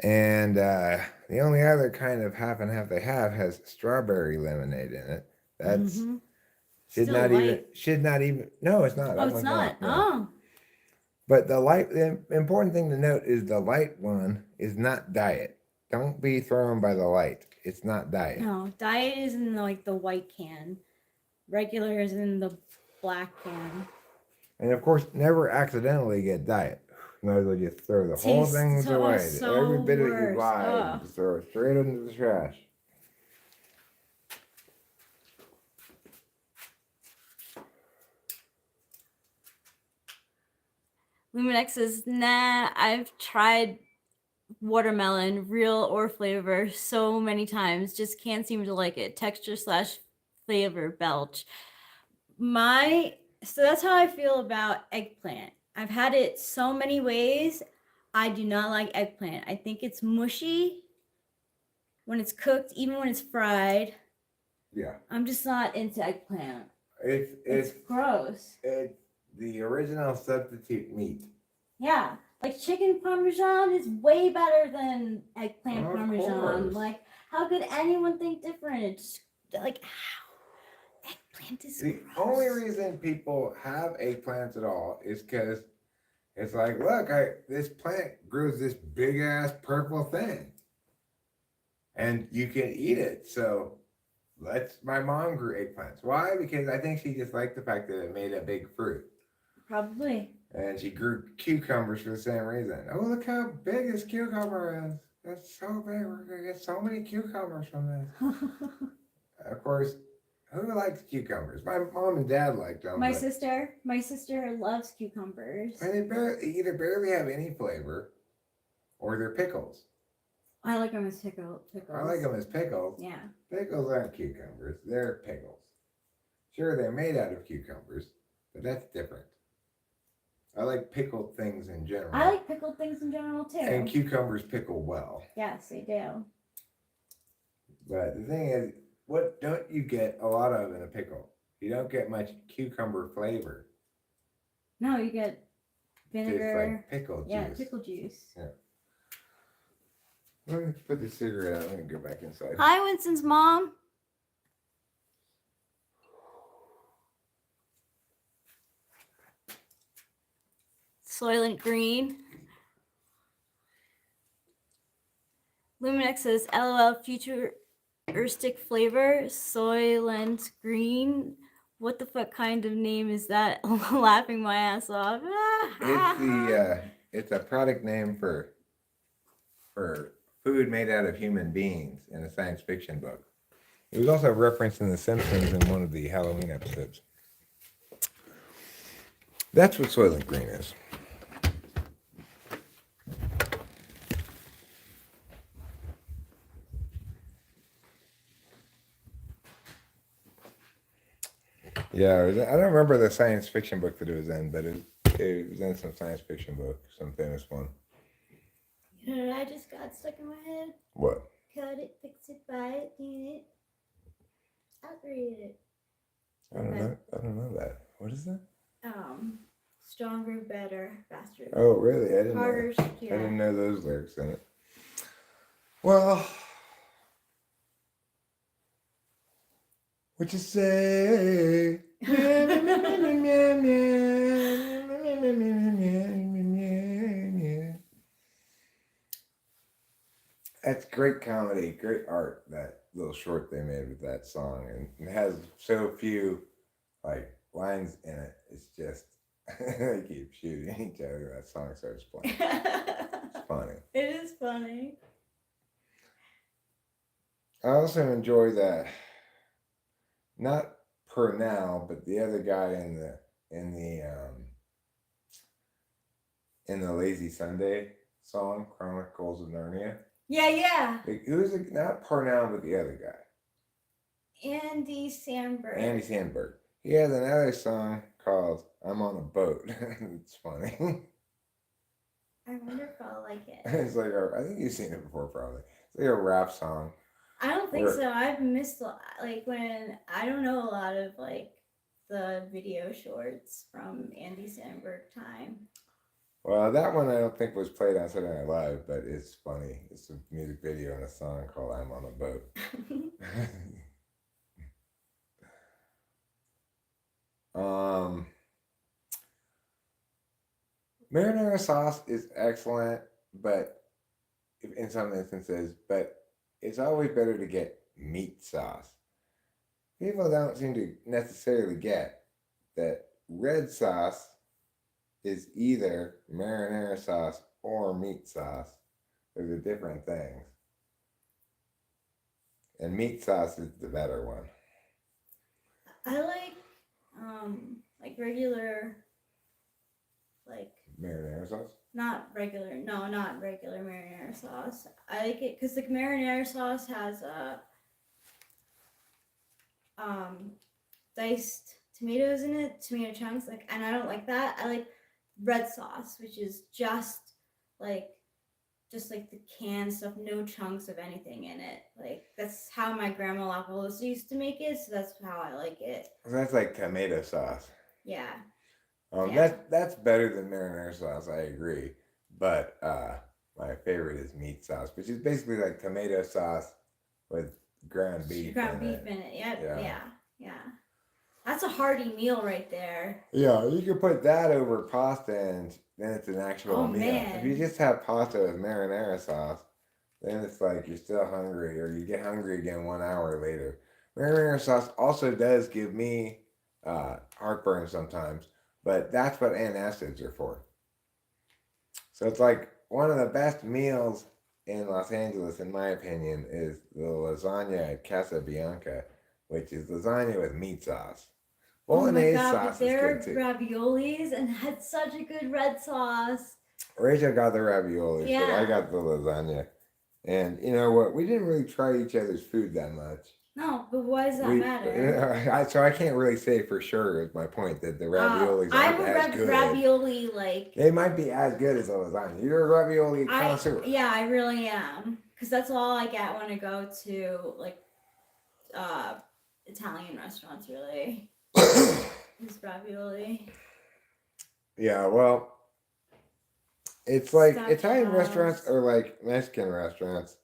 And the only other kind of half and half they have has strawberry lemonade in it. That's should not even. No, it's not. Oh, it's not. No. Oh. But the important thing to note is the light one is not diet. Don't be thrown by the light. It's not diet. No, diet is in the white can. Regular is in the black can. And of course, never accidentally get diet. Might as well just throw the whole thing away. Every bit of you buy, just throw it straight into the trash. Luminex says, nah, I've tried watermelon, real or flavor, so many times. Just can't seem to like it. Texture / flavor belch. So that's how I feel about eggplant. I've had it so many ways. I do not like eggplant. I think it's mushy when it's cooked, even when it's fried. Yeah. I'm just not into eggplant. It's gross. the original substitute meat. Yeah, like chicken parmesan is way better than eggplant Of parmesan. course. Like, how could anyone think different? It's like, how? Eggplant is The gross. only reason people have eggplants at all is because it's like, look, this plant grows this big ass purple thing, and you can eat it. So my mom grew eggplants. Why? Because I think she just liked the fact that it made a big fruit. Probably. And she grew cucumbers for the same reason. Oh, look how big this cucumber is. It's so big. We're going to get so many cucumbers from this. Of course, who likes cucumbers? My mom and dad liked them. My sister loves cucumbers. And they either barely have any flavor or they're pickles. I like them as pickles. I like them as pickles. Yeah. Pickles aren't cucumbers. They're pickles. Sure, they're made out of cucumbers, but that's different. I like pickled things in general. I like pickled things in general too. And cucumbers pickle well. Yes, they do. But the thing is, what don't you get a lot of in a pickle? You don't get much cucumber flavor. No, you get vinegar. It's like pickle juice. Yeah, pickle juice. Yeah. Let me put the cigarette out. Let me go back inside. Hi, Winston's mom. Soylent Green. Luminex says, LOL, futuristic flavor, Soylent Green. What the fuck kind of name is that? Laughing my ass off. It's a product name for food made out of human beings in a science fiction book. It was also referenced in The Simpsons in one of the Halloween episodes. That's what Soylent Green is. Yeah, I don't remember the science fiction book that it was in, but it was in some science fiction book, some famous one. You know what I just got stuck in my head? What? Cut it, fix it, buy it, clean it, upgrade it. I don't know that. What is that? Stronger, better, faster. Oh, really? I didn't Harder, know. secure. I didn't know those lyrics in it. Well, what you say? That's great comedy, great art, that little short they made with that song. And it has so few like lines in it. It's just they keep shooting each other. That song starts playing. It's funny. It is funny. I also enjoy that. Not Purnell, but the other guy in the Lazy Sunday song, Chronicles of Narnia. Yeah. Like, who's not Purnell, but the other guy? Andy Samberg. Andy Samberg. He has another song called "I'm on a Boat." It's funny. I wonder if I'll like it. It's like I think you've seen it before, probably. It's like a rap song. I don't think so. I've missed when I don't know a lot of like the video shorts from Andy Samberg time. Well, that one I don't think was played on Saturday Night Live, but it's funny. It's a music video and a song called "I'm on a Boat." Marinara sauce is excellent, but in some instances, but it's always better to get meat sauce. People don't seem to necessarily get that red sauce is either marinara sauce or meat sauce. Those are different things. And meat sauce is the better one. I like regular, like marinara sauce? not regular marinara sauce. I like it because the marinara sauce has diced tomatoes in it, tomato chunks, and I don't like that. I like red sauce, which is just like the canned stuff, no chunks of anything in it. Like that's how my grandma La Pelosi used to make it, so that's how I like it. That's like tomato sauce. Yeah. Yeah. That's better than marinara sauce. I agree, but my favorite is meat sauce, which is basically like tomato sauce with ground beef Ground in beef it. in it. Yep. Yeah. Yeah. Yeah. That's a hearty meal right there. Yeah, you can put that over pasta and then it's an actual Oh meal. If you man. just have pasta with marinara sauce, then it's like you're still hungry or you get hungry again 1 hour later. Marinara sauce also does give me heartburn sometimes, but that's what antacids are for. So it's like one of the best meals in Los Angeles, in my opinion, is the lasagna at Casa Bianca, which is lasagna with meat sauce. Oh my Bolognese god, but sauce is good their too. raviolis and had such a good red sauce. Rachel got the raviolis, but I Yeah. got the lasagna. And you know what? We didn't really try each other's food that much. No, but why does that matter? So I can't really say for sure. Is my point that the raviolis aren't I'm a as good. ravioli like. They might be as good as the lasagna. You're a ravioli connoisseur. I really am, because that's all I get when I go to like uh Italian restaurants. Really, is ravioli. Yeah, well, it's like Stuffed Italian restaurants house. or like Mexican restaurants.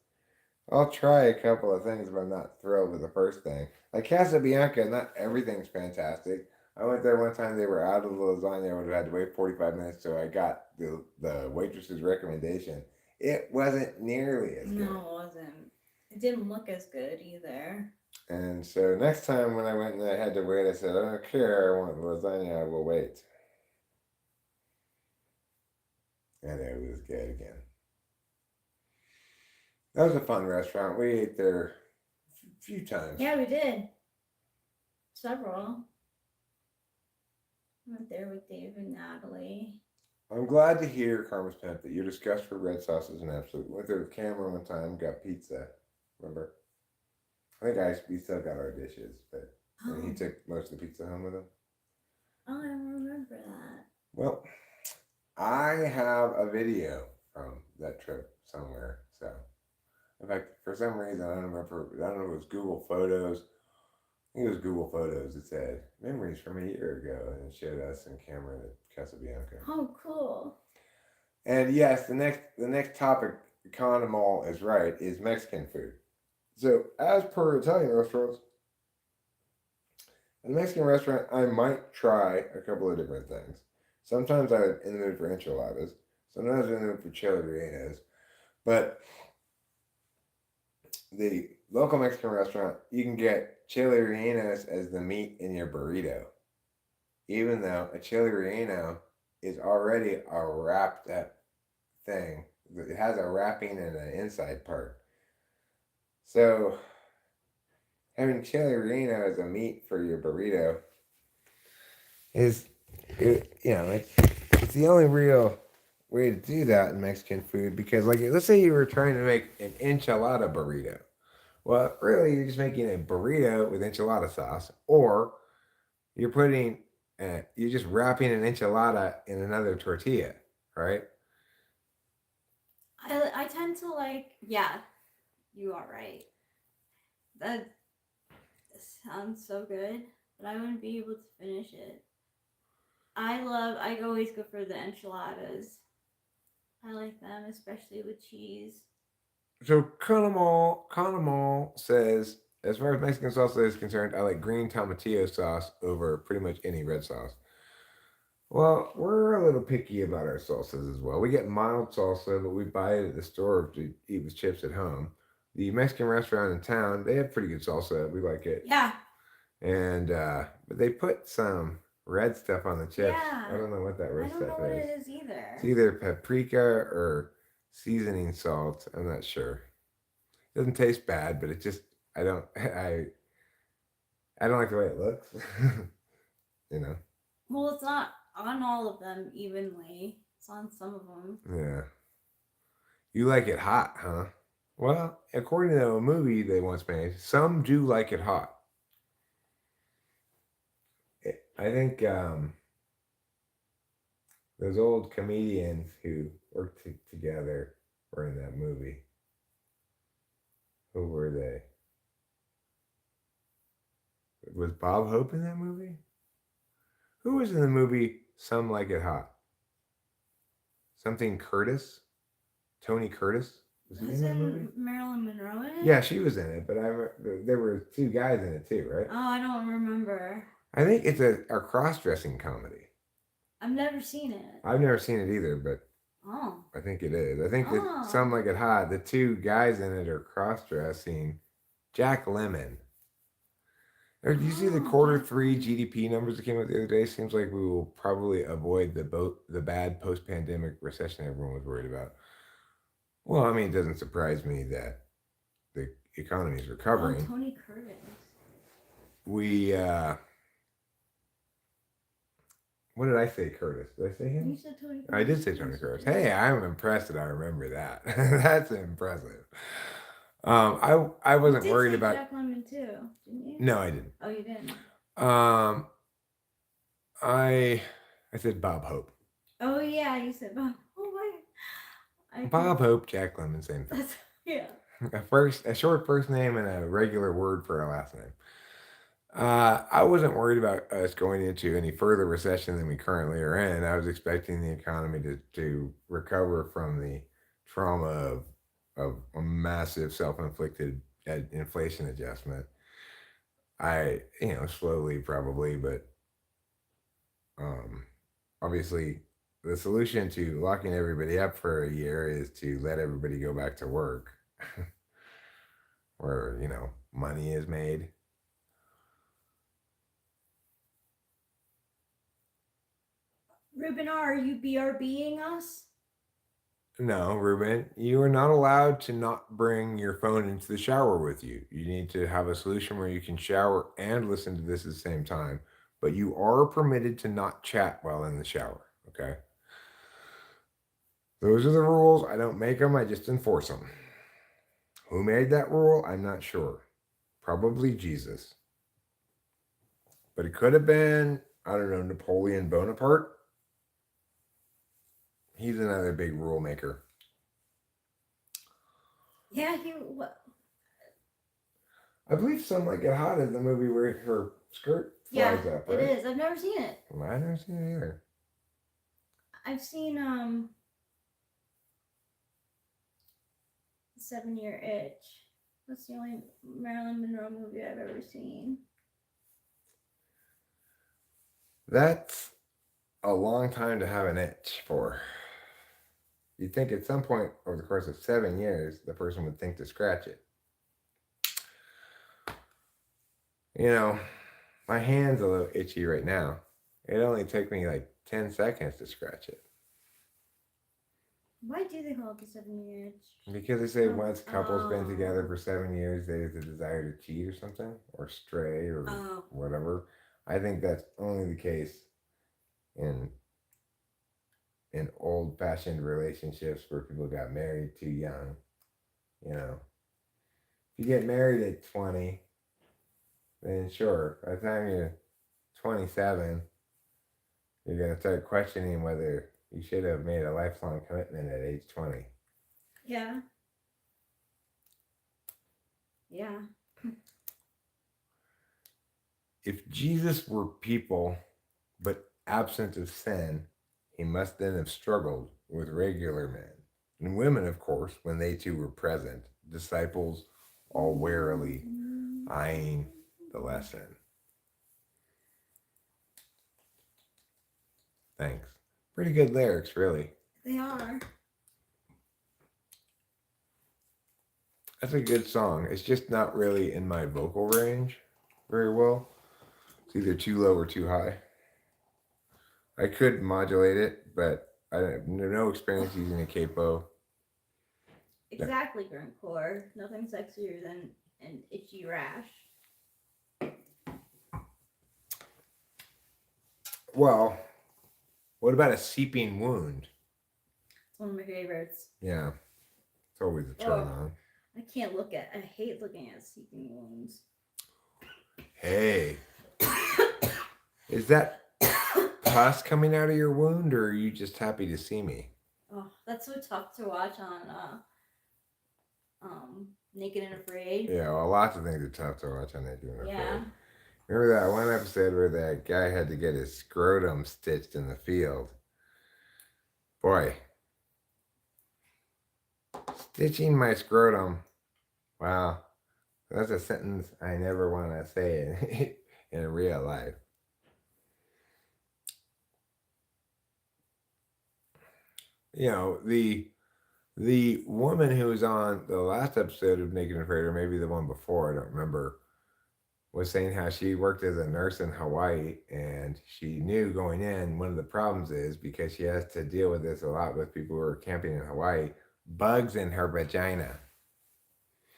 I'll try a couple of things, but I'm not thrilled with the first thing. Like Casa Bianca, not everything's fantastic. I went there one time; they were out of the lasagna. I would have had to wait 45 minutes, so I got the waitress's recommendation. It wasn't nearly as good. No, it wasn't. It didn't look as good either. And so next time when I went and I had to wait, I said, I don't care. I want lasagna. I will wait. And it was good again. That was a fun restaurant. We ate there a few times. Yeah, we did. Several. I went there with Dave and Natalie. I'm glad to hear, Karma's Pimp, that your disgust for red sauce is an absolute. Went there with Cameron one time, got pizza. Remember? I think we still got our dishes, but and he took most of the pizza home with him. Oh, I don't remember that. Well, I have a video from that trip somewhere. So, in fact, for some reason, I don't remember. I don't know if it was Google Photos. I think it was Google Photos. It said memories from a year ago, and it showed us and Cameron at Casabianca. Oh, cool. And yes, the next topic, Economol is right, is Mexican food. So, as per Italian restaurants, at a Mexican restaurant, I might try a couple of different things. Sometimes I'm in the mood for enchiladas. Sometimes I'm in the mood for chili rellenos. But the local Mexican restaurant, you can get chili rellenos as the meat in your burrito. Even though a chili relleno is already a wrapped up thing. It has a wrapping and an inside part. So having chili relleno as a meat for your burrito is, it's the only real way to do that in Mexican food because, like, let's say you were trying to make an enchilada burrito. Well, really, you're just making a burrito with enchilada sauce, or you're just wrapping an enchilada in another tortilla, right? I tend to like, yeah, you are right. That sounds so good, but I wouldn't be able to finish it. I always go for the enchiladas. I like them, especially with cheese. So Conamol says, as far as Mexican salsa is concerned, I like green tomatillo sauce over pretty much any red sauce. Well, we're a little picky about our salsas as well. We get mild salsa, but we buy it at the store to eat with chips at home. The Mexican restaurant in town, they have pretty good salsa. We like it. Yeah. And but they put some red stuff on the chips. Yeah. I don't know what that red stuff is. I don't know what it is either. It's either paprika or seasoning salt. I'm not sure. It doesn't taste bad, but it just I don't like the way it looks. You know. Well, it's not on all of them evenly. It's on some of them. Yeah. You like it hot, huh? Well, according to a movie they once made, some do like it hot. I think those old comedians who worked together were in that movie. Who were they? Was Bob Hope in that movie? Who was in the movie Some Like It Hot. Something Curtis? Tony Curtis? Was he in that movie? Marilyn Monroe in it? Yeah, she was in it, but there were two guys in it too, right? Oh, I don't remember. I think it's a cross-dressing comedy. I've never seen it. I've never seen it either, but I think it is. I think that Some Like It Hot, the two guys in it are cross-dressing. Jack Lemmon. Or do you see the Q3 GDP numbers that came out the other day? Seems like we will probably avoid the bad post-pandemic recession everyone was worried about. Well, I mean, it doesn't surprise me that the economy is recovering. Oh, Tony Curtis. What did I say, Curtis? Did I say him? You said Tony Curtis. I did say Tony Curtis. Hey, I'm impressed that I remember that. That's impressive. I wasn't worried about Jack Lemmon too, didn't you? No, I didn't. Oh, you didn't. I said Bob Hope. Oh yeah, you said Bob. Oh my. Bob Hope, Jack Lemmon, same thing. Yeah. A short first name and a regular word for a last name. I wasn't worried about us going into any further recession than we currently are in. I was expecting the economy to recover from the trauma of a massive self-inflicted inflation adjustment. Slowly probably, but obviously the solution to locking everybody up for a year is to let everybody go back to work where, money is made. Ruben, are you BRBing us? No, Ruben, you are not allowed to not bring your phone into the shower with you. You need to have a solution where you can shower and listen to this at the same time, but you are permitted to not chat while in the shower, okay? Those are the rules. I don't make them, I just enforce them. Who made that rule? I'm not sure. Probably Jesus. But it could have been, I don't know, Napoleon Bonaparte. He's another big rule maker. Yeah, I believe Some Like It Hot is the movie where her skirt flies up, right? It is. I've never seen it. Well, I've never seen it either. I've seen 7 Year Itch. That's the only Marilyn Monroe movie I've ever seen. That's a long time to have an itch for. You'd think at some point over the course of 7 years, the person would think to scratch it. My hand's a little itchy right now. It only took me like 10 seconds to scratch it. Why do they call it the 7 Year Itch? Because they say once couples been together for 7 years, there's a desire to cheat or something, or stray, or whatever. I think that's only the case in old-fashioned relationships where people got married too young. If you get married at 20, then sure, by the time you're 27, you're going to start questioning whether you should have made a lifelong commitment at age 20. Yeah. Yeah. If Jesus were people, but absent of sin, he must then have struggled with regular men. And women, of course, when they too were present, disciples all warily eyeing the lesson. Thanks. Pretty good lyrics, really. They are. That's a good song. It's just not really in my vocal range very well. It's either too low or too high. I could modulate it, but I have no experience using a capo. Exactly, Gruntcore. Nothing sexier than an itchy rash. Well, what about a seeping wound? It's one of my favorites. Yeah. It's always a turn on. I hate looking at seeping wounds. Hey. Is that pus coming out of your wound, or are you just happy to see me? Oh, that's so tough to watch on Naked and Afraid. Yeah, well, lots of things are tough to watch on Naked and Afraid. Remember that one episode where that guy had to get his scrotum stitched in the field? Boy, stitching my scrotum. Wow, that's a sentence I never want to say in real life. You know, the woman who was on the last episode of Naked and Afraid, or maybe the one before, I don't remember, was saying how she worked as a nurse in Hawaii, and she knew going in one of the problems is because she has to deal with this a lot with people who are camping in Hawaii, bugs in her vagina.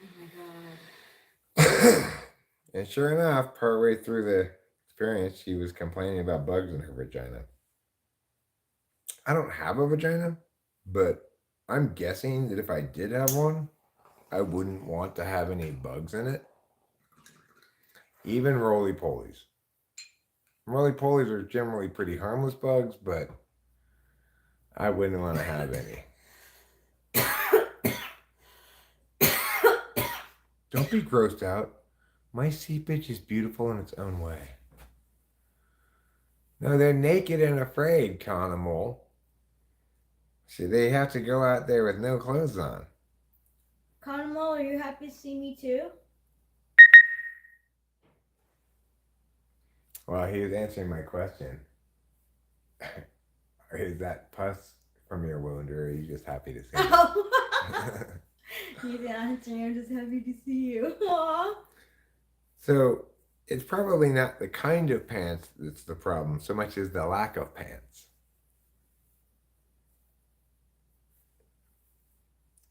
Oh my god. And sure enough, partway through the experience, she was complaining about bugs in her vagina. I don't have a vagina, but I'm guessing that if I did have one, I wouldn't want to have any bugs in it. Even roly-polies. Roly-polies are generally pretty harmless bugs, but I wouldn't want to have any. Don't be grossed out. My seepage is beautiful in its own way. No, they're naked and afraid, Conamole. See, they have to go out there with no clothes on. Conamole, are you happy to see me too? Well, he was answering my question. Is that pus from your wound, or are you just happy to see me? Oh. He's answering, I'm just happy to see you. Aww. So, it's probably not the kind of pants that's the problem, so much as the lack of pants.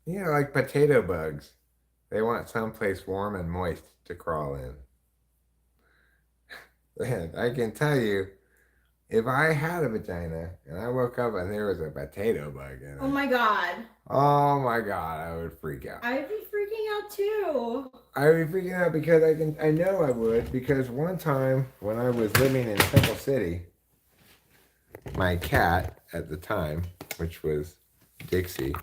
You know, like potato bugs. They want someplace warm and moist to crawl in. And I can tell you, if I had a vagina and I woke up and there was a potato bug in it, Oh my god. oh my god, I would freak out. I'd be freaking out too. I would be freaking out because I know I would, because one time when I was living in Temple City, my cat at the time, which was Dixie,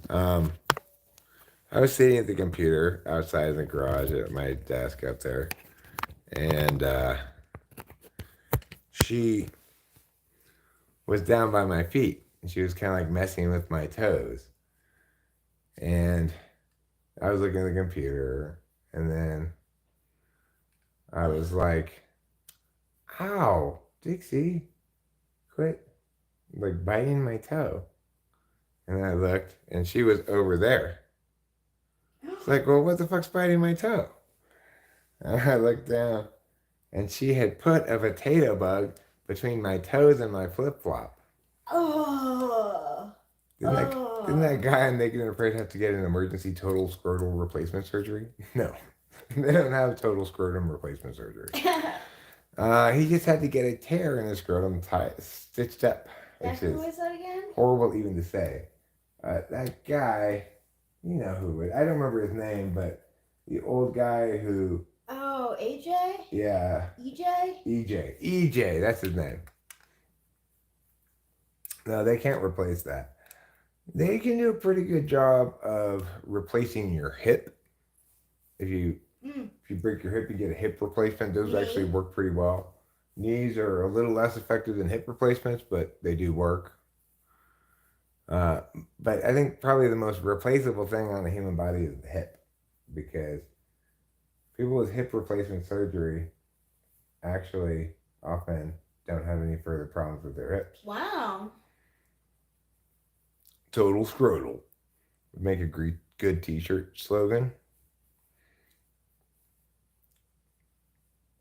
I was sitting at the computer outside in the garage at my desk up there, and she was down by my feet, and she was kind of like messing with my toes. And I was looking at the computer, and then I was like, ow, Dixie, quit like biting my toe. And I looked, and she was over there. It's like, well, what the fuck's biting my toe? And I looked down, and she had put a potato bug between my toes and my flip-flop. Oh. Didn't that guy on Naked and Afraid have to get an emergency total scrotal replacement surgery? No. They don't have total scrotum replacement surgery. He just had to get a tear in his scrotum stitched up. Which Who is that again? Horrible even to say. That guy, you know who it is. I don't remember his name, but the old guy who... Oh, AJ? Yeah. EJ? EJ, that's his name. No, they can't replace that. They can do a pretty good job of replacing your hip. If you break your hip, you get a hip replacement. Those actually work pretty well. Knees are a little less effective than hip replacements, but they do work. But I think probably the most replaceable thing on the human body is the hip, because people with hip replacement surgery actually often don't have any further problems with their hips. Wow. Total scrotal would make a good t-shirt slogan,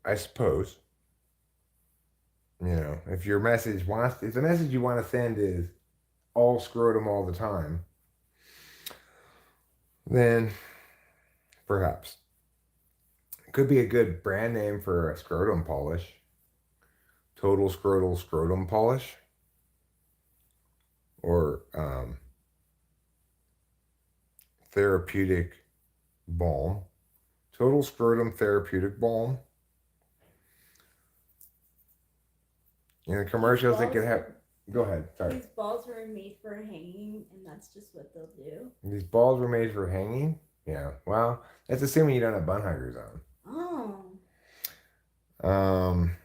I suppose. You know, if the message you want to send is all scrotum all the time, then perhaps it could be a good brand name for a scrotum polish. Total scrotal scrotum polish, or therapeutic balm. Total scrotum therapeutic balm. In the commercials, they could have. Go ahead. Sorry. These balls were made for hanging, and that's just what they'll do. These balls were made for hanging? Yeah. Well, that's assuming you don't have bun huggers on. Oh. Um,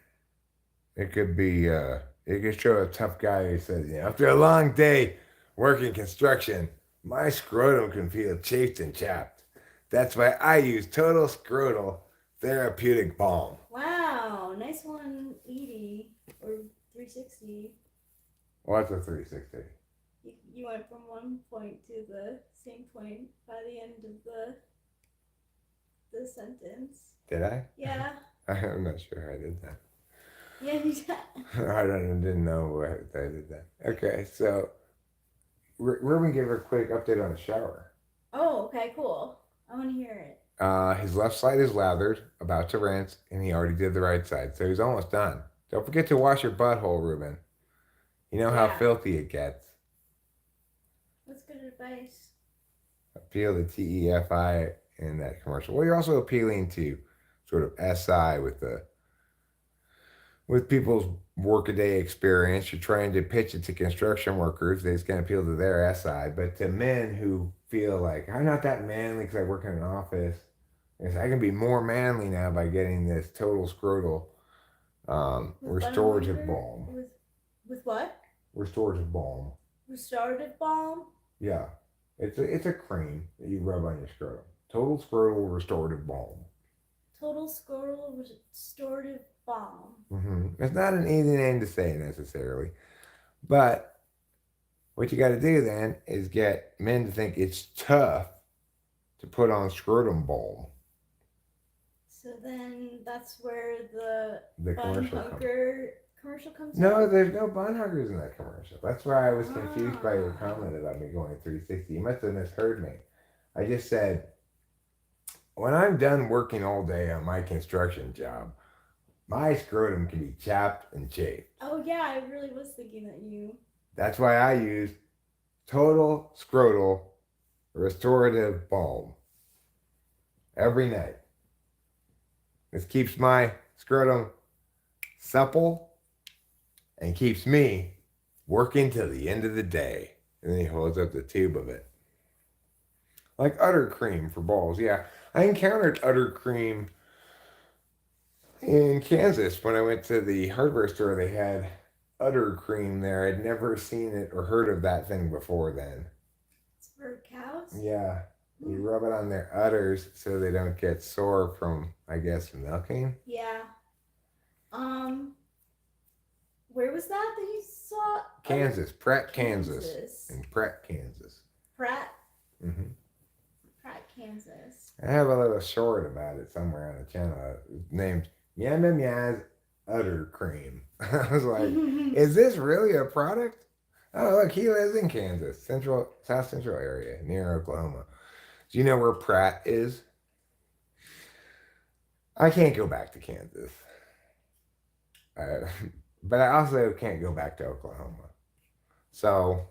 it could be, it could show a tough guy who says, after a long day working construction, my scrotum can feel chafed and chapped. That's why I use total scrotal therapeutic balm. Wow, nice 180 or 360. What's a 360? You went from one point to the same point by the end of the sentence. Did I? Yeah. I'm not sure how I did that. Yeah, you did. Didn't know I did that. Okay, so we're going to give her a quick update on the shower. Oh, okay, cool. I want to hear it. His left side is lathered, about to rinse, and he already did the right side, so he's almost done. Don't forget to wash your butthole, Ruben. You know how filthy it gets. That's good advice. Appeal to TEFI in that commercial. Well, you're also appealing to sort of SI with people's workaday experience. You're trying to pitch it to construction workers. It's going to appeal to their SI, but to men who feel like I'm not that manly because I work in an office. I can be more manly now by getting this total scrotal restorative balm. With what? Restorative balm. Restorative balm? Yeah. It's a cream that you rub on your scrotum. Total scrotal restorative balm. Total scrotal restorative balm. Mm-hmm. It's not an easy name to say necessarily, but what you got to do then is get men to think it's tough to put on scrotum balm. So then that's where the commercial comes No, in? there's no bun huggers in that commercial. That's why I was confused by your comment about me going 360. You must have misheard me. I just said, when I'm done working all day on my construction job, my scrotum can be chapped and chafed. Oh yeah, I really was thinking that you... That's why I use total scrotal restorative balm every night. This keeps my scrotum supple and keeps me working till the end of the day. And then he holds up the tube of it. Like udder cream for balls. Yeah, I encountered udder cream in Kansas when I went to the hardware store. They had udder cream there. I'd never seen it or heard of that thing before then. It's for cows? Yeah. You rub it on their udders so they don't get sore from, I guess, milking. Yeah. Where was that you saw? Kansas. Pratt, Kansas. In Pratt, Kansas. Pratt? Mm-hmm. Pratt, Kansas. I have a little short about it somewhere on the channel named Yam Yam Yaz Udder Cream. I was like, is this really a product? Oh, look, he lives in Kansas, South Central area, near Oklahoma. Do you know where Pratt is? I can't go back to Kansas. But I also can't go back to Oklahoma. So,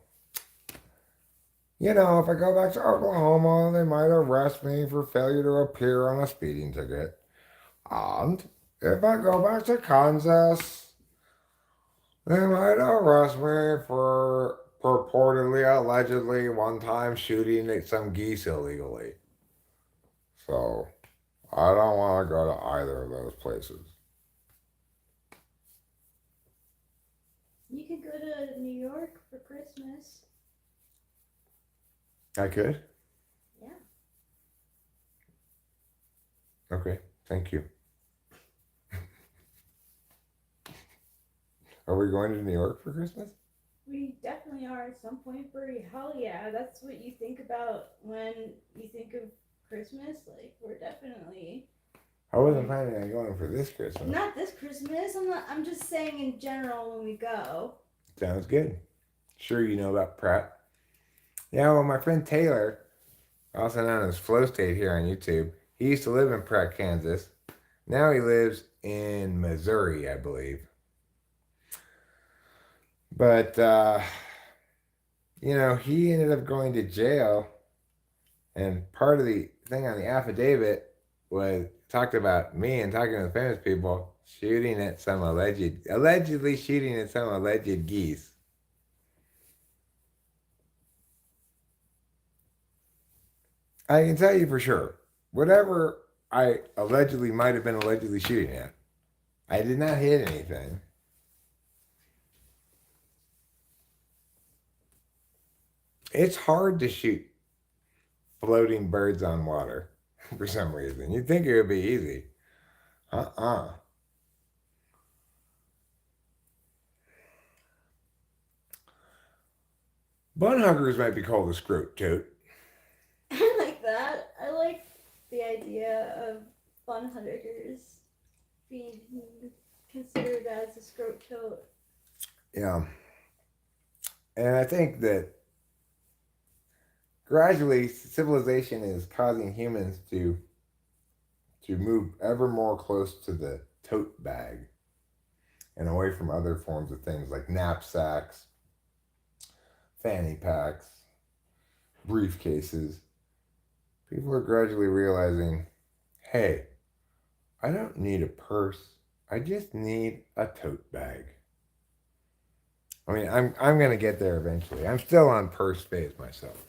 if I go back to Oklahoma, they might arrest me for failure to appear on a speeding ticket. And if I go back to Kansas, they might arrest me for purportedly, allegedly, one time shooting at some geese illegally. So, I don't want to go to either of those places. You could go to New York for Christmas. I could? Yeah. Okay, thank you. Are we going to New York for Christmas? We definitely are at some point, Brie. Hell yeah. That's what you think about when you think of Christmas. Like, we're definitely... I wasn't planning on going for this Christmas. Not this Christmas. I'm just saying in general when we go. Sounds good. Sure you know about Pratt. Yeah, well, my friend Taylor, also known as Flow State here on YouTube, he used to live in Pratt, Kansas. Now he lives in Missouri, I believe. But, he ended up going to jail. And part of the thing on the affidavit was talked about me and talking to the famous people shooting at some allegedly shooting at some alleged geese. I can tell you for sure, whatever I allegedly might have been allegedly shooting at, I did not hit anything. It's hard to shoot floating birds on water for some reason. You'd think it would be easy. Uh-uh. Bun huggers might be called a scrote tote. I like that. I like the idea of fun huggers being considered as a scrote tote. Yeah. And I think that gradually civilization is causing humans to move ever more close to the tote bag and away from other forms of things like knapsacks, fanny packs, briefcases. People are gradually realizing, hey, I don't need a purse. I just need a tote bag. I mean, I'm gonna get there eventually. I'm still on purse phase myself.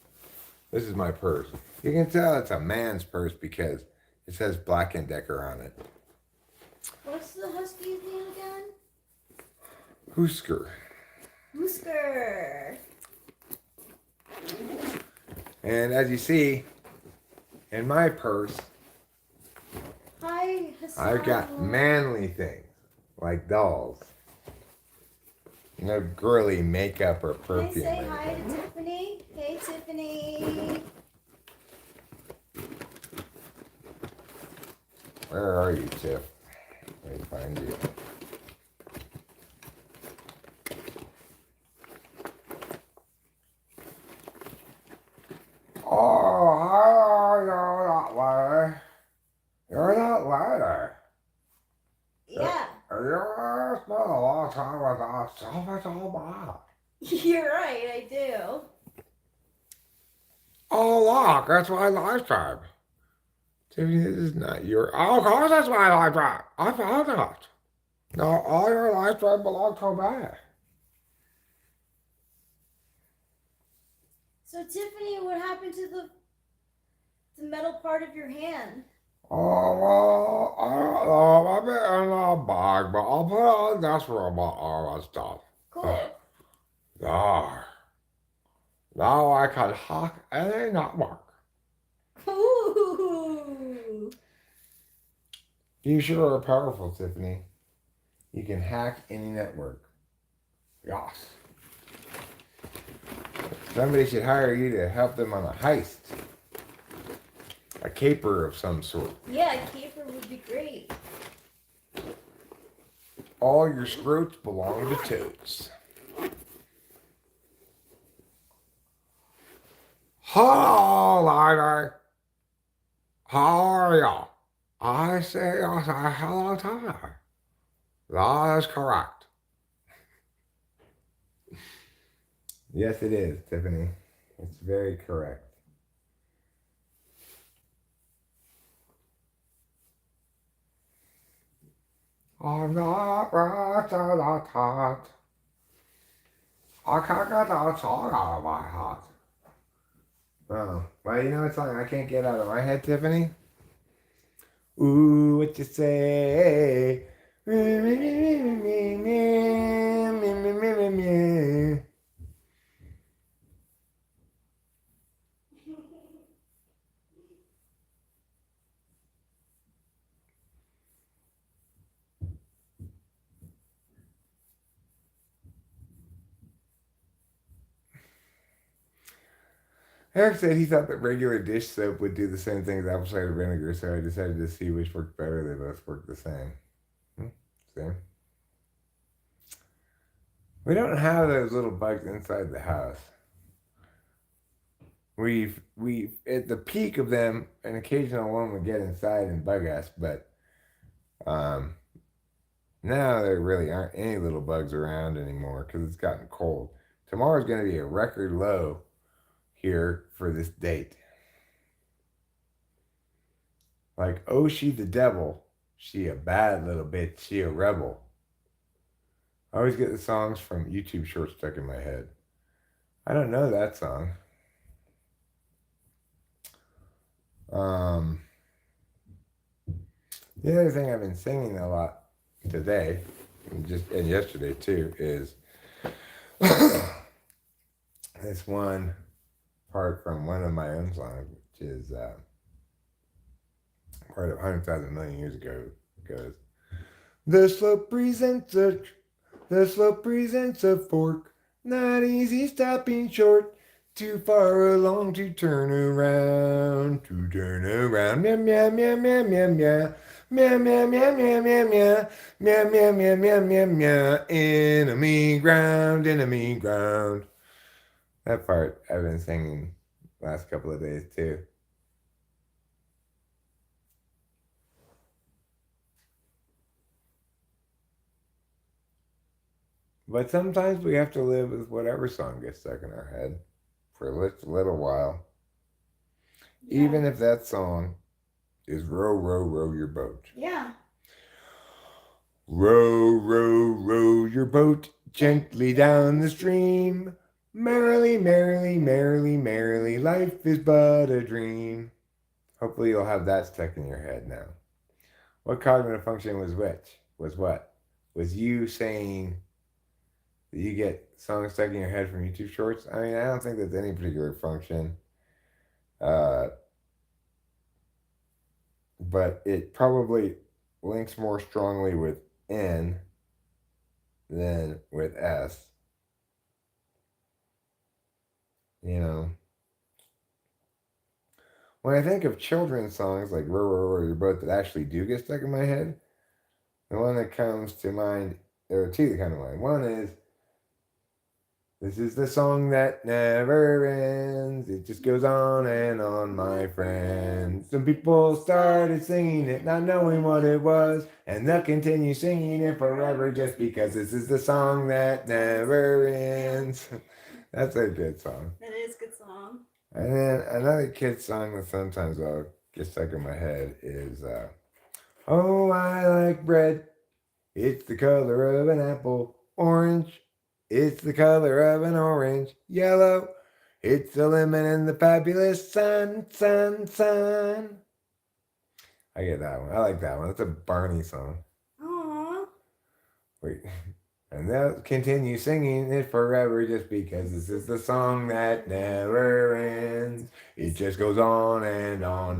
This is my purse. You can tell it's a man's purse because it says Black & Decker on it. What's the husky's name again? Husker. Husker. And as you see, in my purse, Hi, Hassan. I've got manly things like dolls. No girly makeup or perfume. Can I say hi to Tiffany? Hey, Tiffany. Where are you, Tiff? Let me find you. Oh, you're not later. You're not later. Yeah. You're spent a long time with us. So much. You're right, I do. Oh, look, that's my lifetime. Tiffany, this is not your. Oh, of course, that's my lifetime. I found it. No, all your lifetime belongs to me. So, Tiffany, what happened to the metal part of your hand? Oh, well, I don't know. Maybe in a bag, but I'll put it on this room all that stuff. Cool. There. Now I can hack any network. Ooh. You sure are powerful, Tiffany. You can hack any network. Yes. Somebody should hire you to help them on a heist. A caper of some sort. Yeah, a caper would be great. All your scrotes belong to totes. Hello, lady. How are you? I say you say hello to me. That is correct. Yes, it is, Tiffany. It's very correct. I'm not right to the top. I can't get that song out of my head. Oh, well, you know what song I can't get out of my head, Tiffany? Ooh, what you say? Me, me, me, me, me, me, me, me, me, me. Eric said he thought that regular dish soap would do the same thing as apple cider vinegar, so I decided to see which worked better. They both work the same. Same. We don't have those little bugs inside the house. We at the peak of them, an occasional one would get inside and bug us, but now there really aren't any little bugs around anymore because it's gotten cold. Tomorrow's going to be a record low here for this date. Like, oh, she the devil. She a bad little bitch. She a rebel. I always get the songs from YouTube shorts stuck in my head. I don't know that song. The other thing I've been singing a lot today, and yesterday too, is this one part from one of my own songs, which is part of 100,000 million years ago. Goes, the slope presents a fork, not easy stopping short. Too far along to turn around, Meow, meow, meow, meow, meow, meow. Meow, meow, meow, meow, meow, meow. Meow, meow, meow, meow, meow, meow. Enemy ground, enemy ground. That part I've been singing last couple of days too. But sometimes we have to live with whatever song gets stuck in our head for a little while. Yeah. Even if that song is row, row, row your boat. Yeah. Row, row, row your boat gently down the stream. Merrily, merrily, merrily, merrily, life is but a dream. Hopefully you'll have that stuck in your head now. What cognitive function was which? Was what? Was you saying that you get songs stuck in your head from YouTube shorts? I mean, I don't think that's any particular function. But it probably links more strongly with N than with S. You know, when I think of children's songs like Row, Row, Row Your Boat that actually do get stuck in my head, the one that comes to mind, there are two that come to mind. One is, this is the song that never ends. It just goes on, my friend. Some people started singing it, not knowing what it was, and they'll continue singing it forever just because this is the song that never ends. That's a good song. That is a good song. And then another kid's song that sometimes I'll get stuck in my head is, oh, I like bread. It's the color of an apple. Orange. It's the color of an orange. Yellow. It's the lemon and the fabulous sun, sun, sun. I get that one. I like that one. It's a Barney song. Aww. Wait. And they'll continue singing it forever just because this is the song that never ends. It just goes on,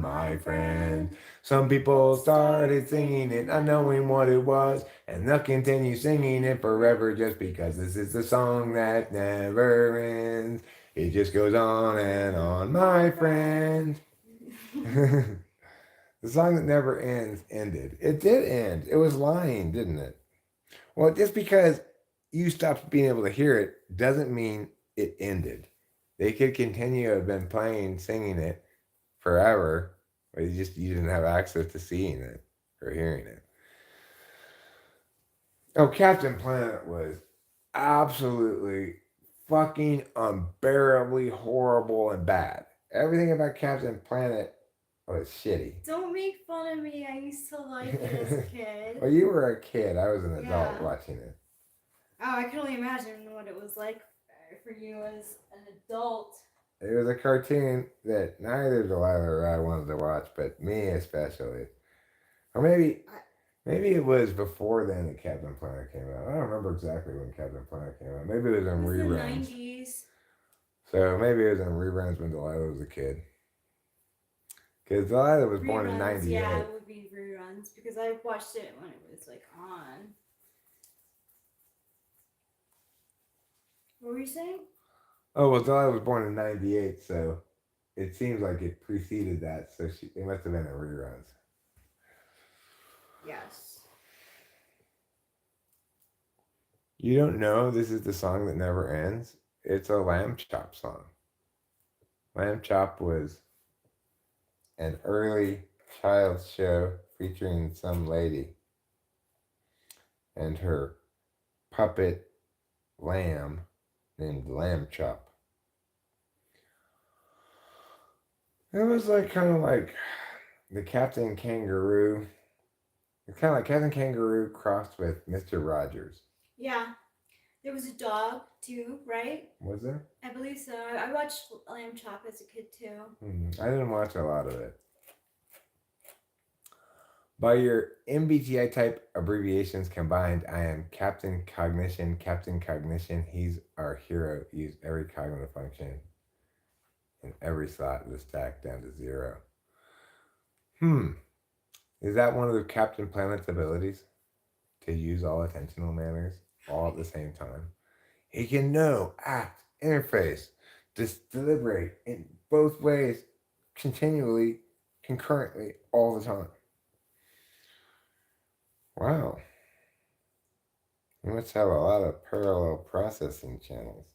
my friend. Some people started singing it, not knowing what it was, and they'll continue singing it forever just because this is the song that never ends. It just goes on, my friend. The song that never ends ended. It did end. It was lying, didn't it? Well, just because you stopped being able to hear it doesn't mean it ended. They could continue to have been playing, singing it forever, but you didn't have access to seeing it or hearing it. Oh, Captain Planet was absolutely fucking unbearably horrible and bad. Everything about Captain Planet was shitty. Don't make fun of me. I used to like it as a kid. Well, you were a kid. I was an adult watching it. Oh, I can only imagine what it was like for you as an adult. It was a cartoon that neither Delilah or I wanted to watch, but me especially. Or maybe it was before then that Captain Planet came out. I don't remember exactly when Captain Planet came out. Maybe it was in reruns. The 90s. So maybe it was in reruns when Delilah was a kid. Because Delilah was born in 98. Yeah, it would be reruns because I watched it when it was like on. What were you saying? Oh, well, Delilah was born in 98, so it seems like it preceded that, so it must have been in reruns. Yes. You don't know this is the song that never ends? It's a Lamb Chop song. Lamb Chop was an early child's show featuring some lady and her puppet lamb named Lamb Chop. It was like kind of like the Captain Kangaroo. It's kind of like Captain Kangaroo crossed with Mr. Rogers. Yeah. There was a dog too, right? Was there? I believe so. I watched Lamb Chop as a kid too. I didn't watch a lot of it. By your MBTI type abbreviations combined, I am Captain Cognition. Captain Cognition, he's our hero. Use every cognitive function in every slot of the stack down to 0. Is that one of the Captain Planet's abilities? To use all attentional manners all at the same time? He can know, act, interface, deliberate in both ways, continually, concurrently, all the time. Wow. You must have a lot of parallel processing channels.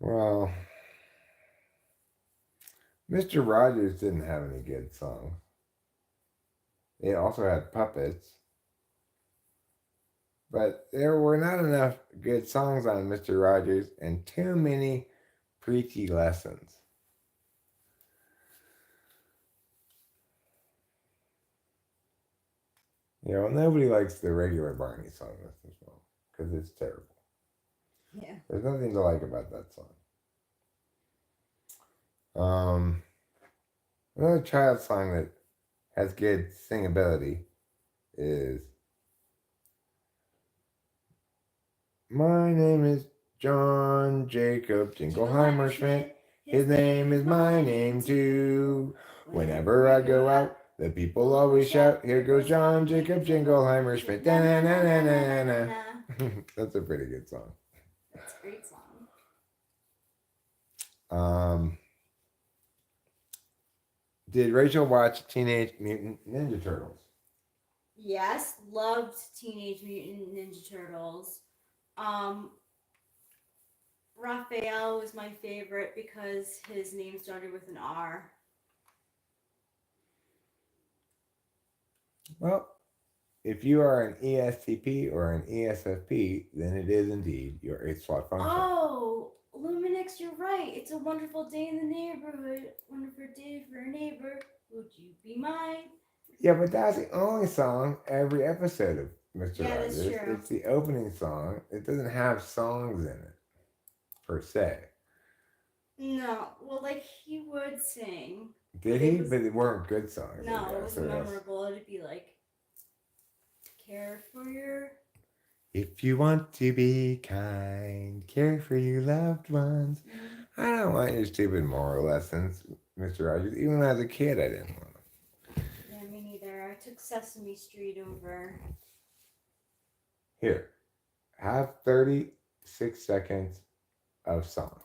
Well, Mr. Rogers didn't have any good songs. He also had puppets. But there were not enough good songs on Mr. Rogers and too many preachy lessons. Nobody likes the regular Barney song as well because it's terrible. Yeah. There's nothing to like about that song. Another child song that has good singability is My name is John Jacob Jingleheimer Schmidt. His name is my name too. Whenever I go out, the people always shout, Here goes John Jacob Jingleheimer Schmidt. That's a pretty good song. That's a great song. Did Rachel watch Teenage Mutant Ninja Turtles? Yes, loved Teenage Mutant Ninja Turtles. Raphael was my favorite because his name started with an R. Well, if you are an ESTP or an ESFP, then it is indeed your 8-slot function. Oh, Luminix, you're right. It's a wonderful day in the neighborhood. Wonderful day for a neighbor. Would you be mine? Yeah, but that's the only song every episode of Mr. Yeah, Rogers. that's true. It's the opening song. It doesn't have songs in it, per se. No, well, like he would sing. Did he? But they weren't good songs. No, it was memorable. It'd be like, care for your... If you want to be kind, care for your loved ones. Mm-hmm. I don't want your stupid moral lessons, Mr. Rogers. Even as a kid, I didn't want them. Yeah, me neither. I took Sesame Street over. Here, have 36 seconds of song.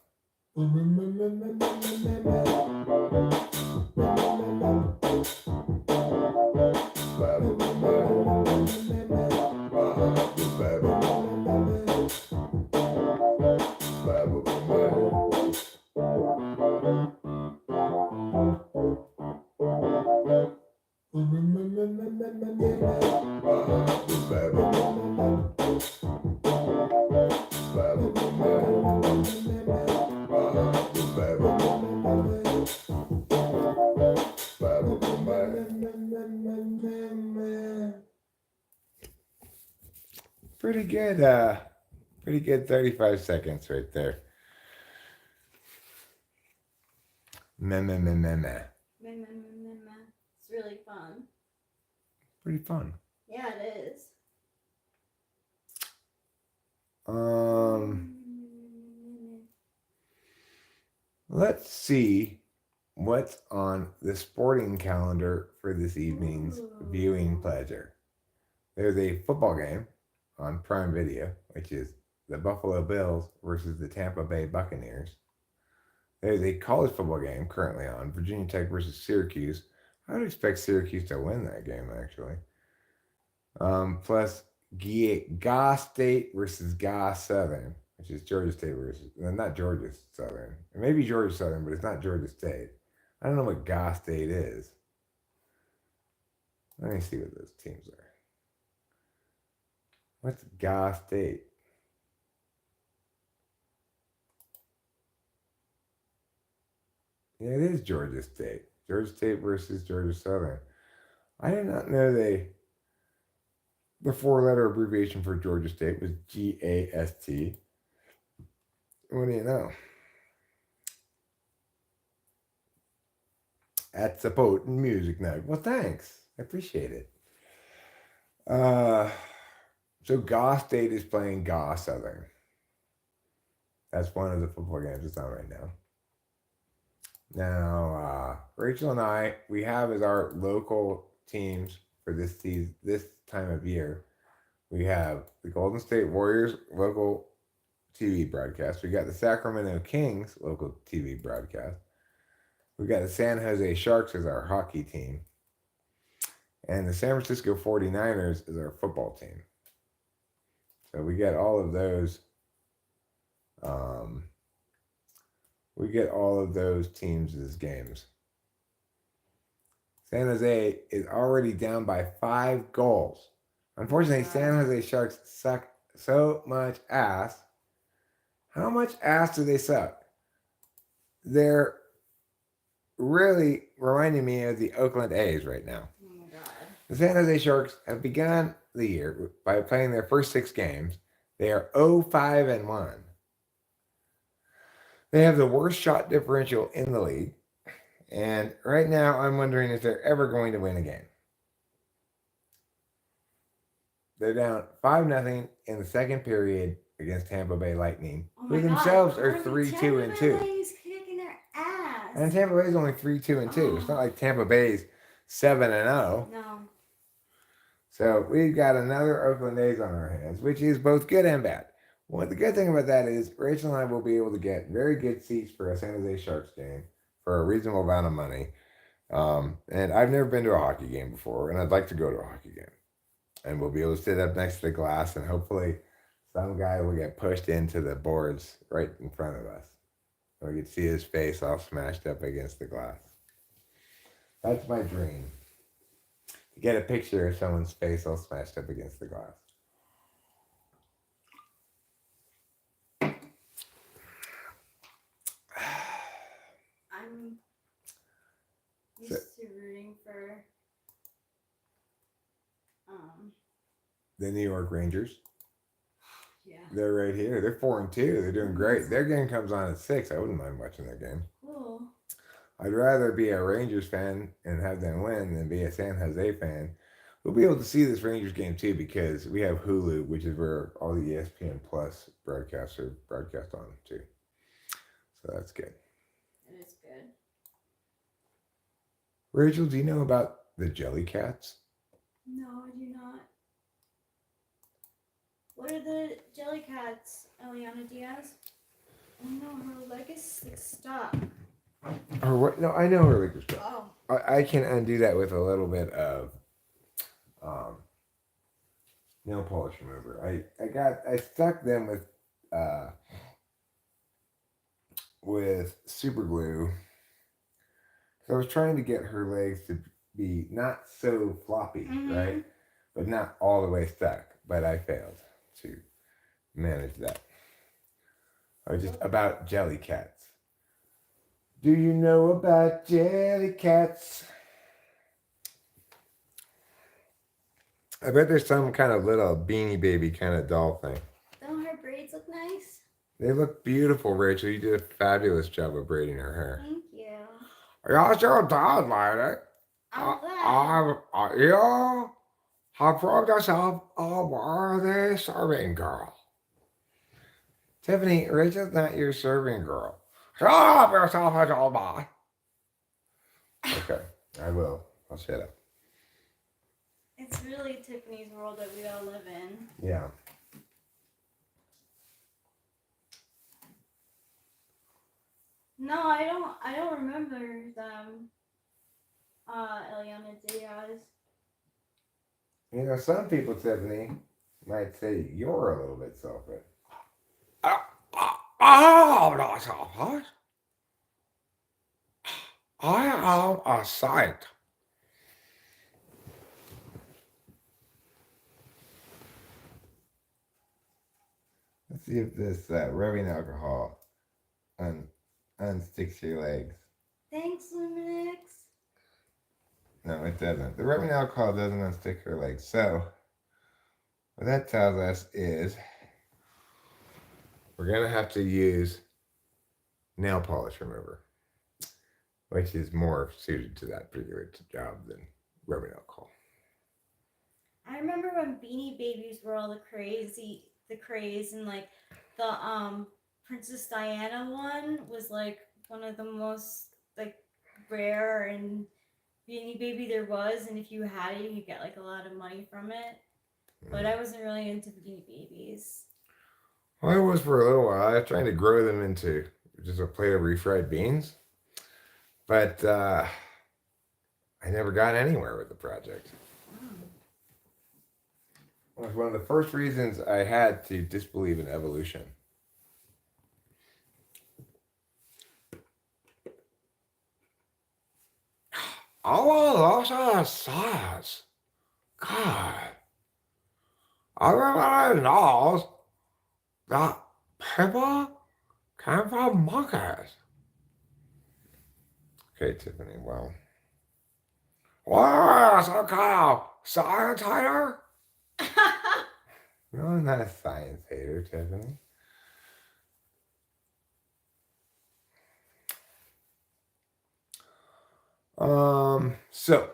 Pretty good 35 seconds right there. Meh. It's really fun. Pretty fun. Yeah, it is. Let's see what's on the sporting calendar for this evening's viewing pleasure. There's a football game on Prime Video, which is the Buffalo Bills versus the Tampa Bay Buccaneers. There's a college football game currently on, Virginia Tech versus Syracuse. I would expect Syracuse to win that game, actually. Plus, Ga State versus Ga Southern, which is Georgia State versus, not Georgia Southern. It may be Georgia Southern, but it's not Georgia State. I don't know what Ga State is. Let me see what those teams are. What's Ga State? Yeah, it is Georgia State. Georgia State versus Georgia Southern. I did not know The 4-letter abbreviation for Georgia State was GAST. What do you know? That's a potent music night. Well, thanks. I appreciate it. So Goss State is playing Goss Southern. That's one of the football games that's on right now. Now, Rachel and I, we have as our local teams for this season, this time of year, we have the Golden State Warriors local TV broadcast. We got the Sacramento Kings local TV broadcast. We got the San Jose Sharks as our hockey team. And the San Francisco 49ers is our football team. So we get all of those. We get all of those teams as games. San Jose is already down by 5 goals. Unfortunately, San Jose Sharks suck so much ass. How much ass do they suck? They're really reminding me of the Oakland A's right now. Oh my God. The San Jose Sharks have begun the year by playing their first 6 games. They are 0-5-1. They have the worst shot differential in the league. And right now, I'm wondering if they're ever going to win a game. They're down 5-0 in the second period against Tampa Bay Lightning, who themselves are 3-2-2. Kicking their ass. And Tampa Bay's only 3-2-2. It's not like Tampa Bay's 7-0. No. So we've got another Oakland A's on our hands, which is both good and bad. Well, the good thing about that is Rachel and I will be able to get very good seats for a San Jose Sharks game for a reasonable amount of money. And I've never been to a hockey game before, and I'd like to go to a hockey game. And we'll be able to sit up next to the glass, and hopefully some guy will get pushed into the boards right in front of us. And we can see his face all smashed up against the glass. That's my dream. To get a picture of someone's face all smashed up against the glass. I'm used to rooting for the New York Rangers. Yeah. They're right here. They're 4-2. They're doing great. Their game comes on at 6. I wouldn't mind watching their game. Cool. I'd rather be a Rangers fan and have them win than be a San Jose fan. We'll be able to see this Rangers game too because we have Hulu, which is where all the ESPN Plus broadcasts are broadcast on too. So that's good. It is good. Rachel, do you know about the Jellycats? No, I do not. What are the Jellycats, Eliana Diaz? Oh no, her leg is stuck. Or what? No, I know her leg is stuck. Oh. I can undo that with a little bit of nail polish remover. I stuck them with super glue. So I was trying to get her legs to be not so floppy, right? But not all the way stuck. But I failed to manage that. I was just about Jellycats. Do you know about Jellycats? I bet there's some kind of little Beanie Baby kind of doll thing. Don't her braids look nice? They look beautiful, Rachel. You did a fabulous job of braiding her hair. Thank you. You're so done, lady. I'm glad. You have proved yourself a worthy serving girl. Tiffany, Rachel's not your serving girl. Shut up yourself as all by. Okay, I will. I'll shut up. It's really Tiffany's world that we all live in. Yeah. No, I don't remember them. Eliana Diaz. You know, some people, Tiffany, might say you're a little bit selfish. I'm not selfish. I am a saint. Let's see if this rubbing alcohol unsticks your legs. Thanks, Luminix. No, it doesn't. The rubbing alcohol doesn't unstick her legs. So, What that tells us is we're going to have to use nail polish remover, which is more suited to that particular job than rubbing alcohol. I remember when Beanie Babies were all the craze, and like the Princess Diana one was like one of the most like rare and Beanie Baby there was, and if you had it, you get like a lot of money from it. But I wasn't really into Beanie Babies. Well, I was for a little while. I was trying to grow them into just a plate of refried beans, but I never got anywhere with the project. It was one of the first reasons I had to disbelieve in evolution. Oh, those are size. God. Everybody knows that people came from monkeys. Okay, Tiffany, well. What is a cow? Science hater? No, I'm not a science hater, Tiffany. So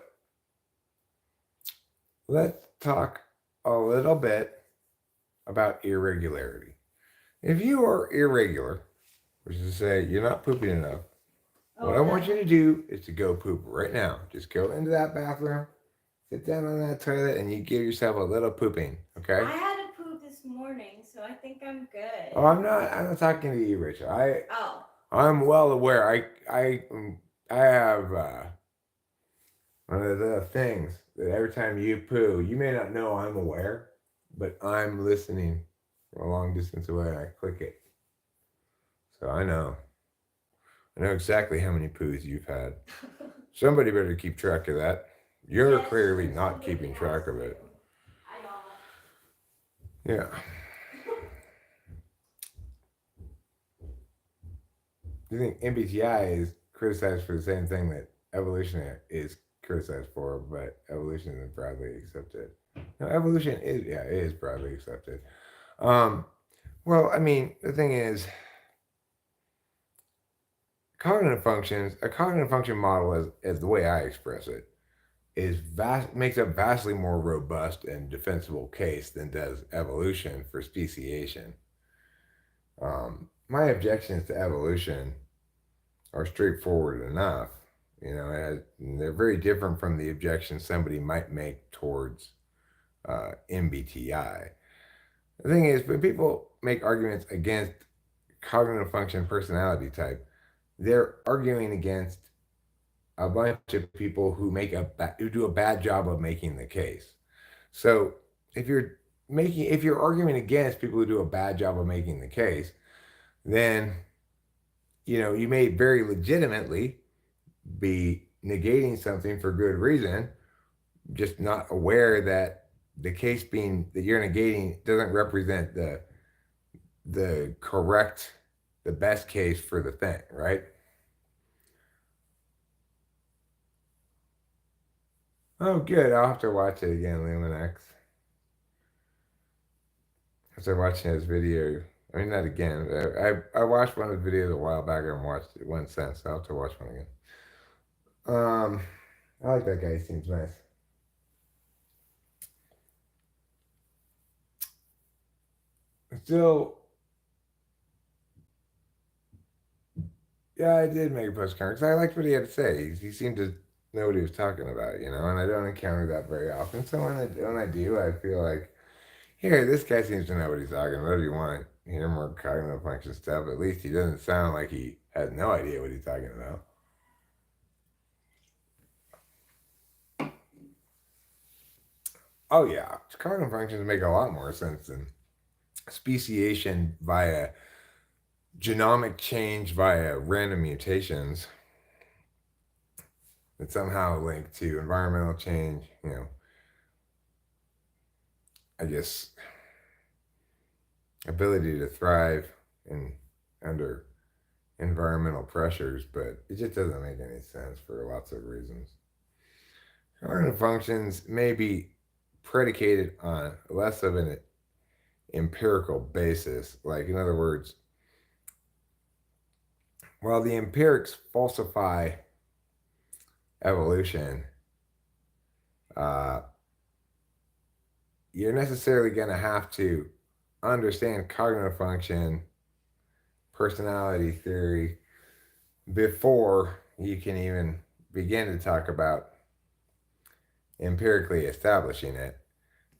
let's talk a little bit about irregularity. If you are irregular, which is to say you're not pooping enough, what I want you to do is to go poop right now. Just go into that bathroom, sit down on that toilet, and you give yourself a little pooping, okay? I had a poop this morning, so I think I'm good. Oh, I'm not talking to you, Rachel. Oh. I'm well aware. I have one of the things that every time you poo, you may not know I'm aware, but I'm listening from a long distance away and I click it. So I know. I know exactly how many poos you've had. Somebody better keep track of that. You're clearly not keeping track of it. Yeah. Do you think MBTI is criticized for the same thing that evolution is criticized for, but evolution isn't broadly accepted? No, evolution is, yeah, it is broadly accepted. Well, I mean, the thing is, a cognitive function model, as the way I express it, makes a vastly more robust and defensible case than does evolution for speciation. My objections to evolution are straightforward enough. You know, and they're very different from the objections somebody might make towards MBTI. The thing is, when people make arguments against cognitive function personality type, they're arguing against a bunch of people who who do a bad job of making the case. So if you're arguing against people who do a bad job of making the case, then you may very legitimately be negating something for good reason, just not aware that the case that you're negating doesn't represent the correct, the best case for the thing, right? Oh, good. I'll have to watch it again, Luminex. After watching his video, I mean, not again. I watched one of his videos a while back and watched it one since. So I'll have to watch one again. I like that guy. He seems nice. Still, yeah, I did make a postcard because I liked what he had to say. He seemed to know what he was talking about, and I don't encounter that very often. So when I do, I feel like, here, this guy seems to know what he's talking about. If you want to hear more cognitive function stuff, at least he doesn't sound like he has no idea what he's talking about. Oh yeah, cognitive functions make a lot more sense than speciation via genomic change via random mutations that somehow link to environmental change, I guess ability to thrive under environmental pressures, but it just doesn't make any sense for lots of reasons. Cognitive functions may be predicated on less of an empirical basis. Like, in other words, while the empirics falsify evolution, uh, you're necessarily going to have to understand cognitive function, personality theory, before you can even begin to talk about empirically establishing it,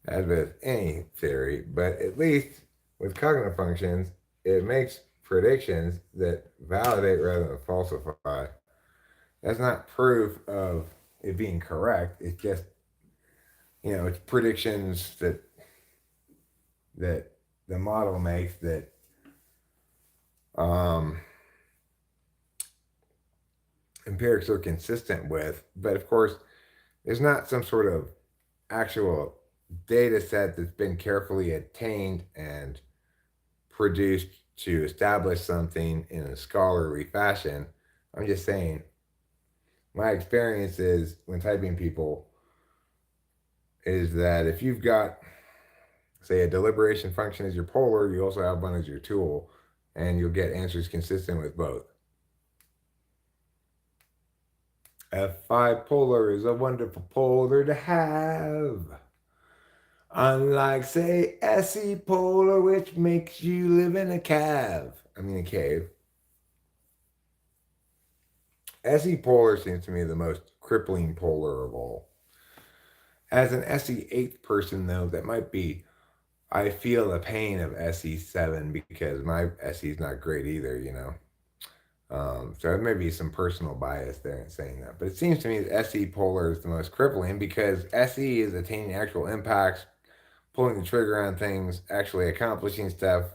as with any theory. But at least with cognitive functions, it makes predictions that validate rather than falsify. That's not proof of it being correct. It's just, it's predictions that the model makes that empirics are consistent with. But of course, there's not some sort of actual data set that's been carefully attained and produced to establish something in a scholarly fashion. I'm just saying, my experience is when typing people is that if you've got, say, a deliberation function as your polar, you also have one as your tool, and you'll get answers consistent with both. F5 polar is a wonderful polar to have. Unlike, say, SE polar, which makes you live in a cave. SE polar seems to me the most crippling polar of all. As an SE 8th person, though, that might be, I feel the pain of SE 7 because my SE is not great either, So there may be some personal bias there in saying that. But it seems to me that SE polar is the most crippling because SE is attaining actual impacts, pulling the trigger on things, actually accomplishing stuff,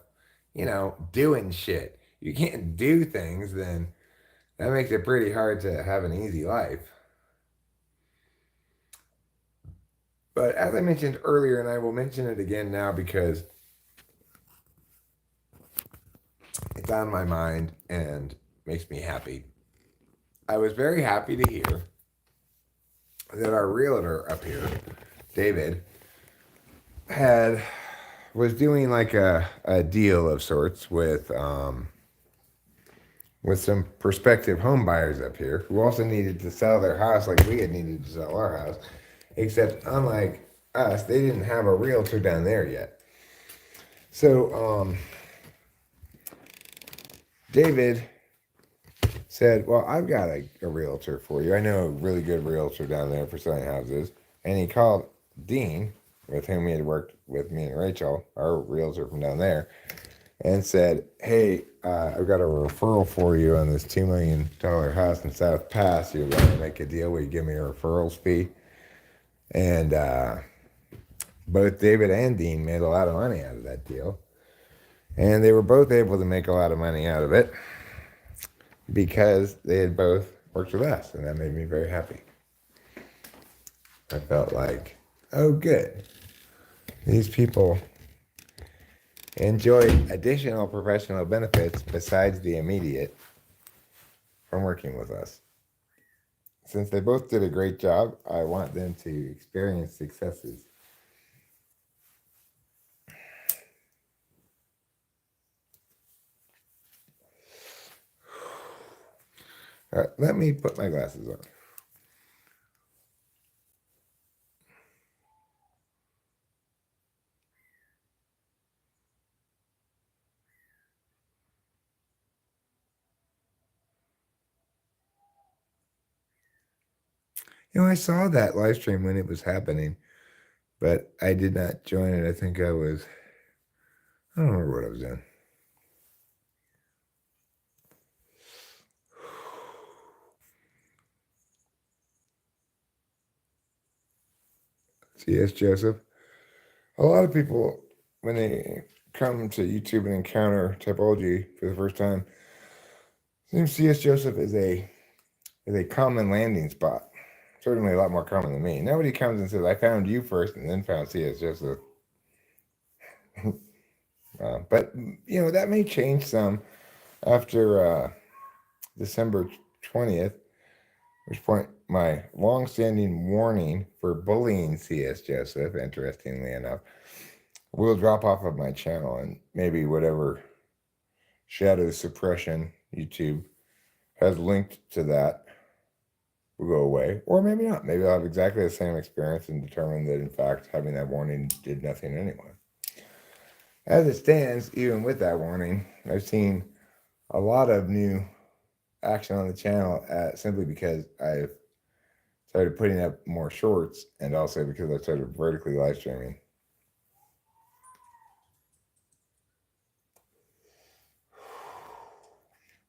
doing shit. You can't do things, then that makes it pretty hard to have an easy life. But as I mentioned earlier, and I will mention it again now because it's on my mind and makes me happy. I was very happy to hear that our realtor up here, David, was doing like a deal of sorts with some prospective home buyers up here who also needed to sell their house like we had needed to sell our house, except unlike us, they didn't have a realtor down there yet. So David said, well, I've got a realtor for you. I know a really good realtor down there for selling houses. And he called Dean, with whom he had worked with me and Rachel, our realtor from down there, and said, hey, I've got a referral for you on this $2 million house in South Pass. You're going to make a deal where you give me a referrals fee. And both David and Dean made a lot of money out of that deal. And they were both able to make a lot of money out of it because they had both worked with us. And that made me very happy. I felt like, oh, good. These people enjoy additional professional benefits besides the immediate from working with us. Since they both did a great job, I want them to experience successes. All right, let me put my glasses on. I saw that live stream when it was happening, but I did not join it. I think I don't remember what I was doing. C.S. Joseph. A lot of people, when they come to YouTube and encounter typology for the first time, seems C.S. Joseph is a common landing spot. Certainly a lot more common than me. Nobody comes and says, I found you first and then found C.S. Joseph. But, that may change some after December 20th, at which point my long-standing warning for bullying C.S. Joseph, interestingly enough, will drop off of my channel, and maybe whatever shadow suppression YouTube has linked to that will go away, or maybe not. Maybe I'll have exactly the same experience and determine that, in fact, having that warning did nothing anyway. As it stands, even with that warning, I've seen a lot of new action on the channel simply because I've started putting up more shorts, and also because I've started vertically live streaming.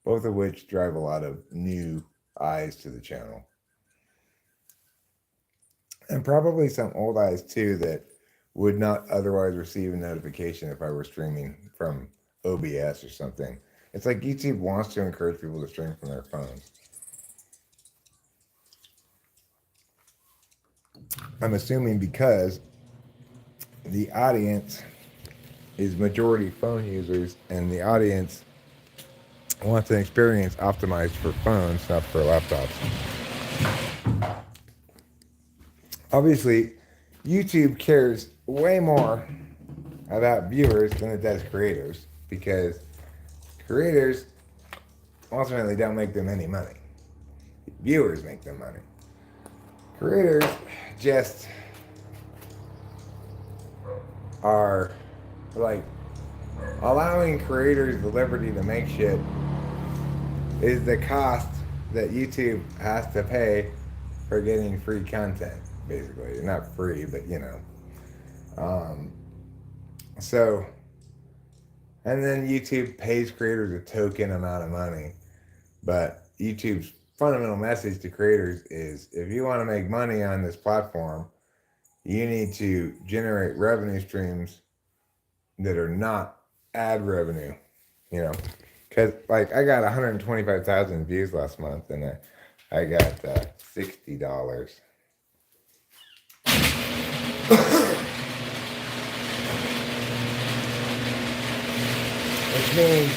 Both of which drive a lot of new eyes to the channel. And probably some old eyes too that would not otherwise receive a notification if I were streaming from OBS or something. It's like YouTube wants to encourage people to stream from their phones. I'm assuming because the audience is majority phone users, and the audience wants an experience optimized for phones, not for laptops. Obviously, YouTube cares way more about viewers than it does creators, because creators ultimately don't make them any money. Viewers make them money. Creators just are like allowing creators the liberty to make shit is the cost that YouTube has to pay for getting free content, basically. Not free, but you know. And then YouTube pays creators a token amount of money. But YouTube's fundamental message to creators is, if you want to make money on this platform, you need to generate revenue streams that are not ad revenue, you know. Because, like, I got 125,000 views last month, and I got $60. Which means,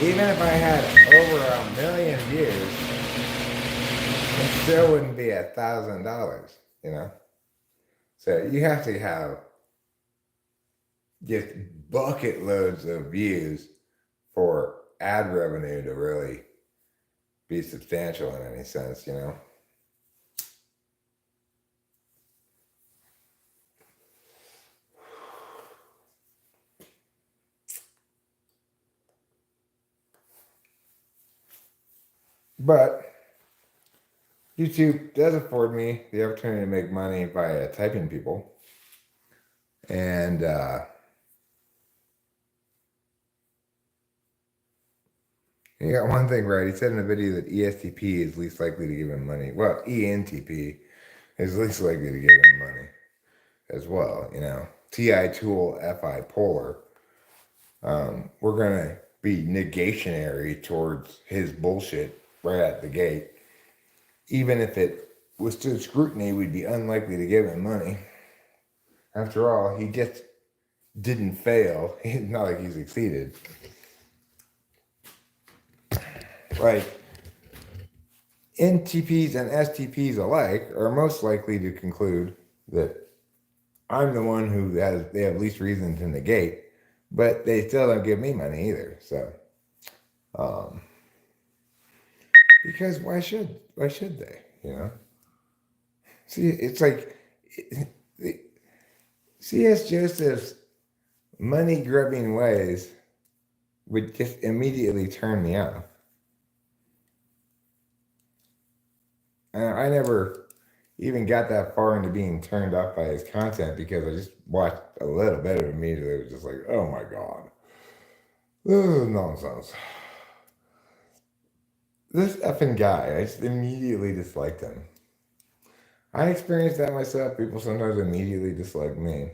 even if I had over 1 million views, it still wouldn't be $1,000, you know? So you have to have just bucket loads of views for ad revenue to really be substantial in any sense, you know? But YouTube does afford me the opportunity to make money by typing people. And he got one thing right. He said in a video that ESTP is least likely to give him money. Well, ENTP is least likely to give him money as well, you know. TI tool FI polar. We're going to be negationary towards his bullshit right at the gate. Even if it withstood scrutiny, we'd be unlikely to give him money. After all, he just didn't fail. It's not like he succeeded. Like, NTPs and STPs alike are most likely to conclude that I'm the one who they have least reason to negate, but they still don't give me money either. So, because why should they? You know. See, it's like C.S. Joseph's money grubbing ways would just immediately turn me off. And I never even got that far into being turned off by his content, because I just watched a little bit of it immediately. It was just like, oh my God, this is nonsense. This effing guy, I just immediately disliked him. I experienced that myself. People sometimes immediately dislike me.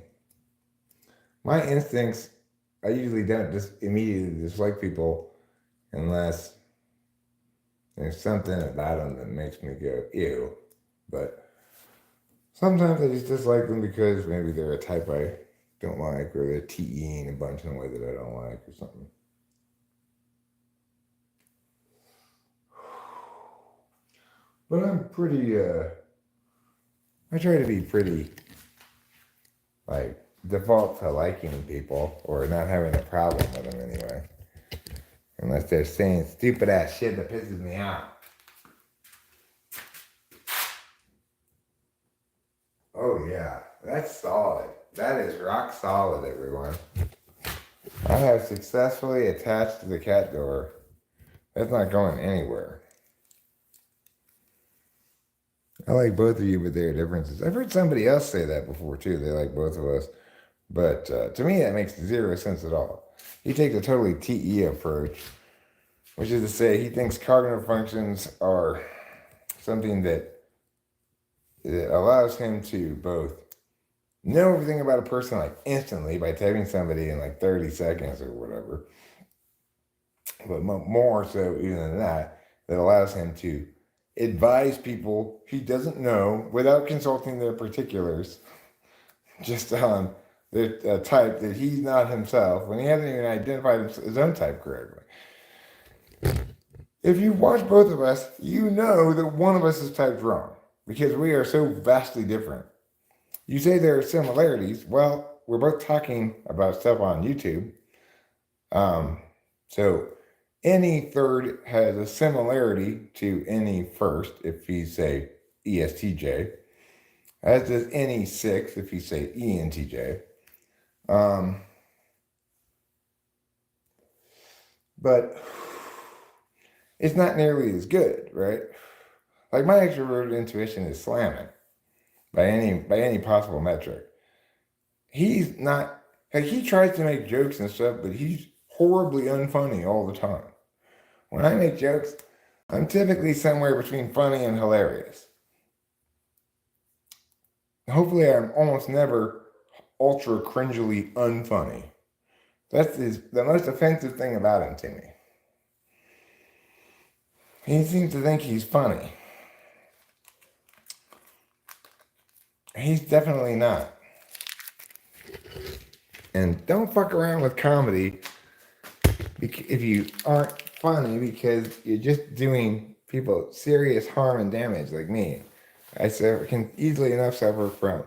My instincts, I usually don't just immediately dislike people unless there's something about them that makes me go, ew. But sometimes I just dislike them because maybe they're a type I don't like, or they're TEing a bunch in a way that I don't like, or something. But I'm pretty, I try to be pretty, like, default to liking people or not having a problem with them anyway. Unless they're saying stupid ass shit that pisses me off. Oh yeah, that's solid. That is rock solid, everyone. I have successfully attached the cat door. That's not going anywhere. I like both of you, but there are differences. I've heard somebody else say that before too. They like both of us. But to me, that makes zero sense at all. He takes a totally TE approach, which is to say he thinks cognitive functions are something that allows him to both know everything about a person like instantly by typing somebody in like 30 seconds or whatever. But more so even than that, that allows him to advise people he doesn't know without consulting their particulars, just on the type that he's not himself when he hasn't even identified his own type correctly. If you watch both of us, you know that one of us is typed wrong because we are so vastly different. You say there are similarities. Well, we're both talking about stuff on YouTube. So any third has a similarity to any first if you say ESTJ, as does any sixth if you say ENTJ. But it's not nearly as good, right? Like my extroverted intuition is slamming by any possible metric. He's not, like, he tries to make jokes and stuff, but he's horribly unfunny all the time. When I make jokes, I'm typically somewhere between funny and hilarious. Hopefully, I'm almost never ultra cringily unfunny. That's the most offensive thing about him to me. He seems to think he's funny. He's definitely not. And don't fuck around with comedy if you aren't funny, because you're just doing people serious harm and damage like me. I can easily enough suffer from,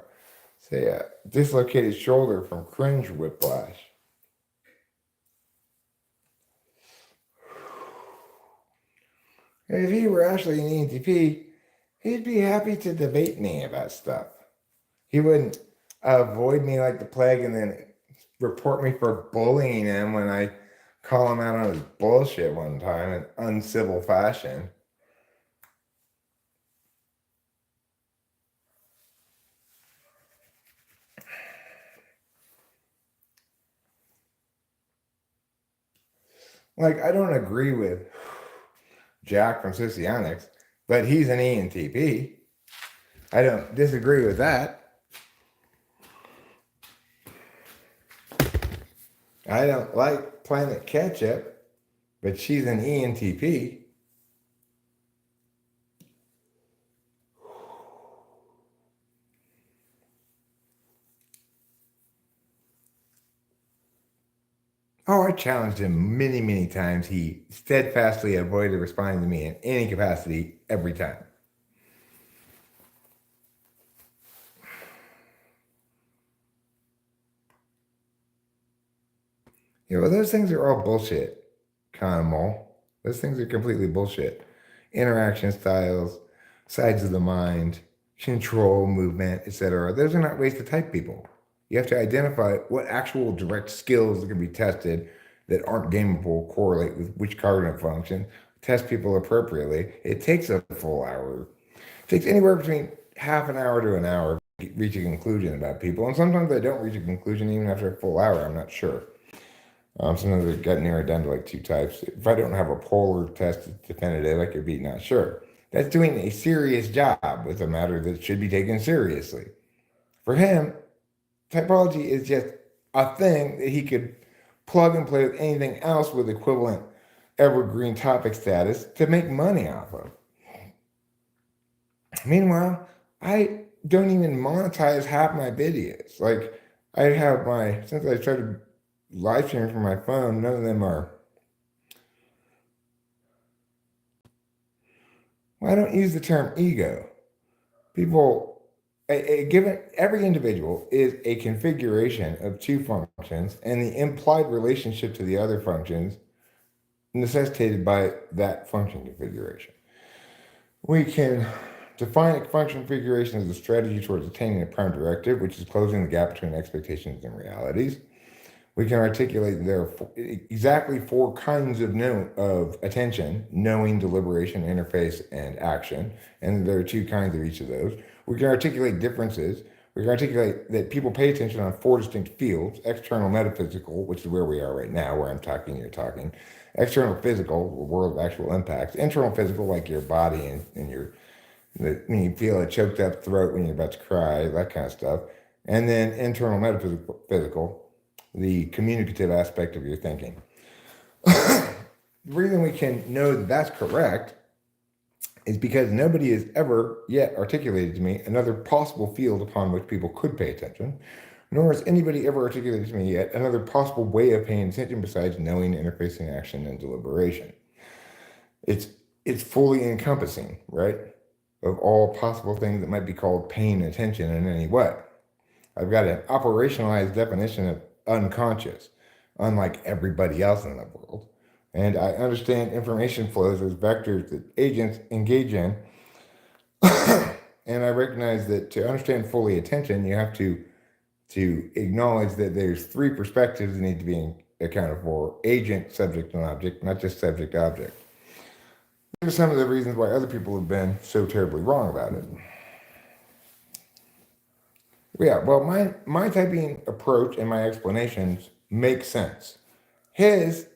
say, a dislocated shoulder from cringe whiplash. If he were actually an ENTP, he'd be happy to debate me about stuff. He wouldn't avoid me like the plague and then report me for bullying him when I call him out on his bullshit one time in uncivil fashion. Like, I don't agree with Jack from Socionics, but he's an ENTP. I don't disagree with that. I don't like Planet Ketchup, but she's an ENTP. Oh, I challenged him many, many times. He steadfastly avoided responding to me in any capacity every time. Yeah, well, those things are all bullshit, Conmol. Those things are completely bullshit. Interaction styles, sides of the mind, control, movement, etc. Those are not ways to type people. You have to identify what actual direct skills that can be tested that aren't gameable, correlate with which cognitive function, test people appropriately. It takes a full hour. It takes anywhere between half an hour to an hour to reach a conclusion about people. And sometimes I don't reach a conclusion even after a full hour. I'm not sure. Sometimes it got narrowed down to like 2 types. If I don't have a polar test that's definitive, I could be not sure. That's doing a serious job with a matter that should be taken seriously. For him, typology is just a thing that he could plug and play with anything else with equivalent evergreen topic status to make money off of. Meanwhile, I don't even monetize half my videos. Like, I have since I started live streaming from my phone, none of them are, Well, I don't use the term ego. People, given every individual is a configuration of two functions, and the implied relationship to the other functions necessitated by that function configuration. We can define a function configuration as a strategy towards attaining a prime directive, which is closing the gap between expectations and realities. We can articulate there are exactly four kinds of attention: knowing, deliberation, interface, and action. And there are two kinds of each of those. We can articulate differences. We can articulate that people pay attention on four distinct fields: external metaphysical, which is where we are right now, where I'm talking, you're talking; external physical, the world of actual impacts; internal physical, like your body and when you feel a choked up throat when you're about to cry, that kind of stuff; and then internal metaphysical, the communicative aspect of your thinking. The reason we can know that that's correct is because nobody has ever yet articulated to me another possible field upon which people could pay attention, nor has anybody ever articulated to me yet another possible way of paying attention besides knowing, interfacing, action, and deliberation. It's fully encompassing, right, of all possible things that might be called paying attention in any way. I've got an operationalized definition of unconscious, unlike everybody else in the world. And I understand information flows as vectors that agents engage in. And I recognize that to understand fully attention, you have to acknowledge that there's three perspectives that need to be accounted for: agent, subject, and object, not just subject, object. These are some of the reasons why other people have been so terribly wrong about it. Yeah, well, my typing approach and my explanations make sense. His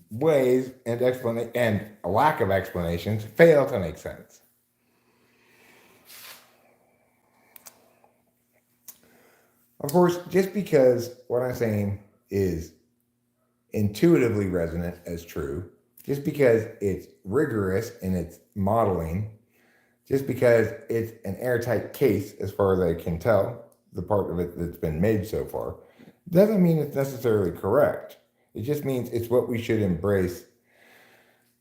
ways and a lack of explanations fail to make sense. Of course, just because what I'm saying is intuitively resonant as true, just because it's rigorous in its modeling, just because it's an airtight case as far as I can tell, the part of it that's been made so far, doesn't mean it's necessarily correct. It just means it's what we should embrace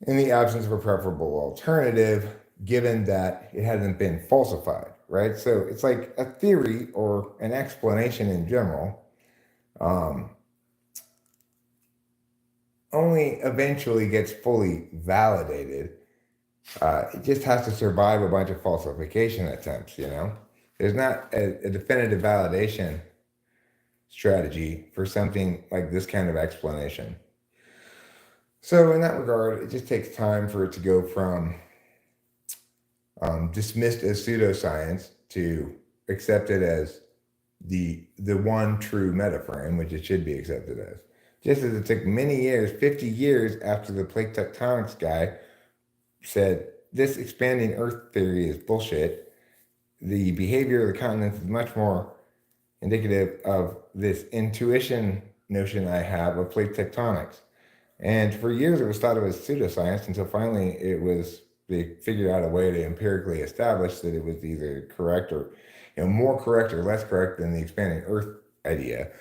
in the absence of a preferable alternative, given that it hasn't been falsified, right? So it's like a theory or an explanation in general only eventually gets fully validated. It just has to survive a bunch of falsification attempts, you know? There's not a definitive validation strategy for something like this kind of explanation. So in that regard, it just takes time for it to go from dismissed as pseudoscience to accepted as the one true metaframe, which it should be accepted as. Just as it took many years, 50 years after the plate tectonics guy said, this expanding Earth theory is bullshit, the behavior of the continents is much more indicative of this intuition notion I have of plate tectonics. And for years it was thought of as pseudoscience until finally they figured out a way to empirically establish that it was either correct or more correct or less correct than the expanding Earth idea.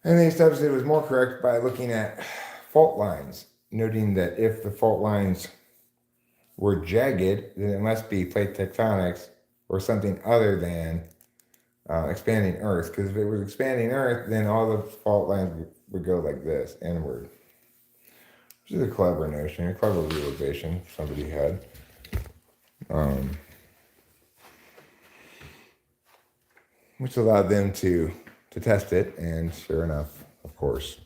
And they established it was more correct by looking at fault lines, noting that if the fault lines were jagged, then it must be plate tectonics or something other than expanding Earth. Because if it was expanding Earth, then all the fault lines would go like this, inward. Which is a clever notion, a clever realization somebody had. Which allowed them to test it, and sure enough, of course,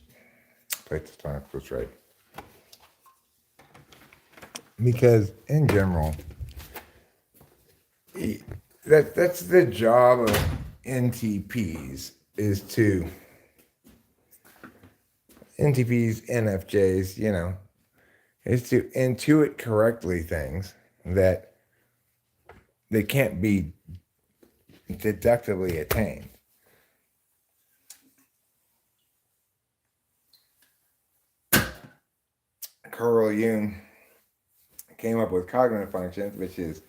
plate tectonics was right. Because in general, that's the job of NTPs, NFJs, is to intuit correctly things that they can't be deductively attained. Carl Jung came up with cognitive functions, which is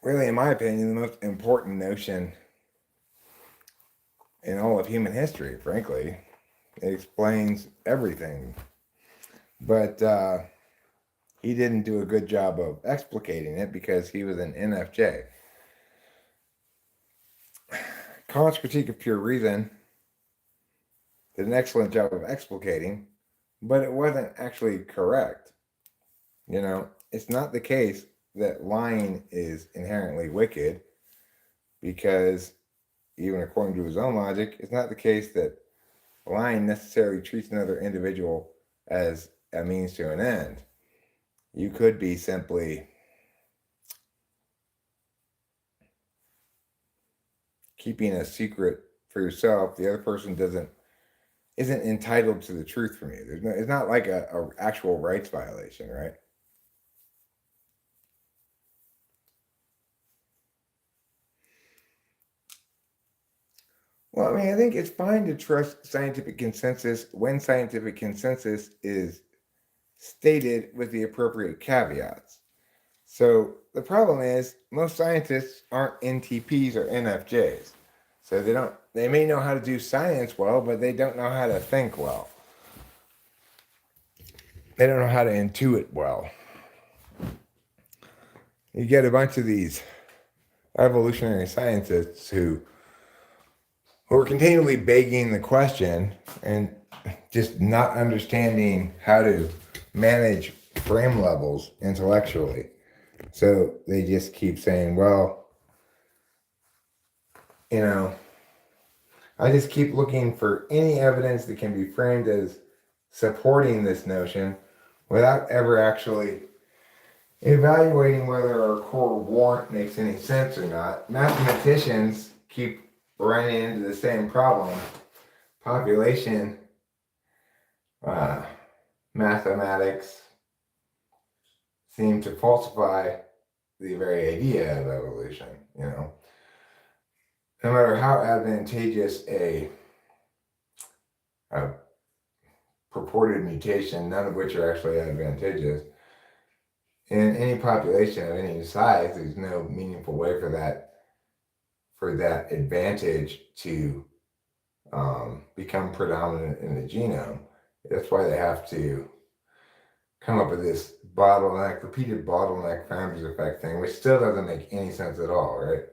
really, in my opinion, the most important notion in all of human history, frankly. It explains everything. But he didn't do a good job of explicating it because he was an NFJ. Kant's Critique of Pure Reason did an excellent job of explicating, but it wasn't actually correct. It's not the case that lying is inherently wicked, because even according to his own logic, it's not the case that lying necessarily treats another individual as a means to an end. You could be simply keeping a secret for yourself. The other person isn't entitled to the truth from you. It's not like a actual rights violation, right? Well, I think it's fine to trust scientific consensus when scientific consensus is stated with the appropriate caveats. So the problem is most scientists aren't NTPs or NFJs. So they may know how to do science well, but they don't know how to think well. They don't know how to intuit well. You get a bunch of these evolutionary scientists who are continually begging the question and just not understanding how to manage frame levels intellectually. So they just keep saying, well, I just keep looking for any evidence that can be framed as supporting this notion without ever actually evaluating whether our core warrant makes any sense or not. Mathematicians keep running into the same problem. Population mathematics seem to falsify the very idea of evolution. No matter how advantageous a purported mutation, none of which are actually advantageous, in any population of any size, there's no meaningful way for that advantage to become predominant in the genome. That's why they have to come up with this repeated bottleneck founders effect thing, which still doesn't make any sense at all, right?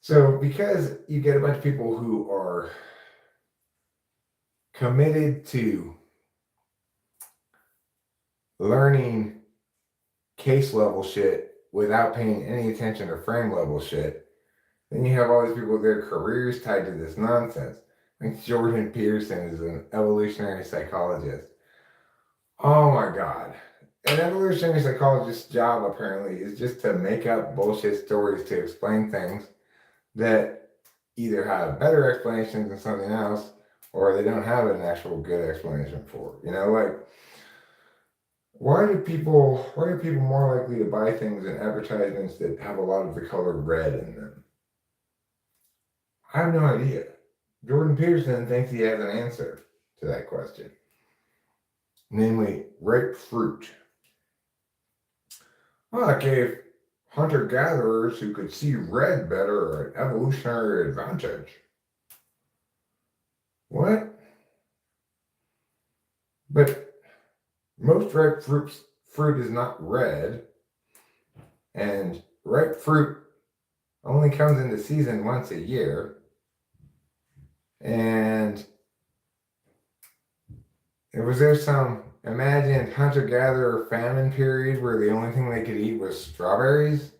So because you get a bunch of people who are committed to learning case level shit without paying any attention to frame level shit, then you have all these people with their careers tied to this nonsense. Like Jordan Peterson is an evolutionary psychologist. Oh my God. An evolutionary psychologist's job apparently is just to make up bullshit stories to explain things that either have better explanations than something else, or they don't have an actual good explanation for. Why are people more likely to buy things in advertisements that have a lot of the color red in them? I have no idea. Jordan Peterson thinks he has an answer to that question. Namely, ripe fruit. Well, that gave hunter-gatherers who could see red better an evolutionary advantage. What? But most ripe fruit is not red, and ripe fruit only comes into season once a year, and was there some imagined hunter-gatherer famine period where the only thing they could eat was strawberries?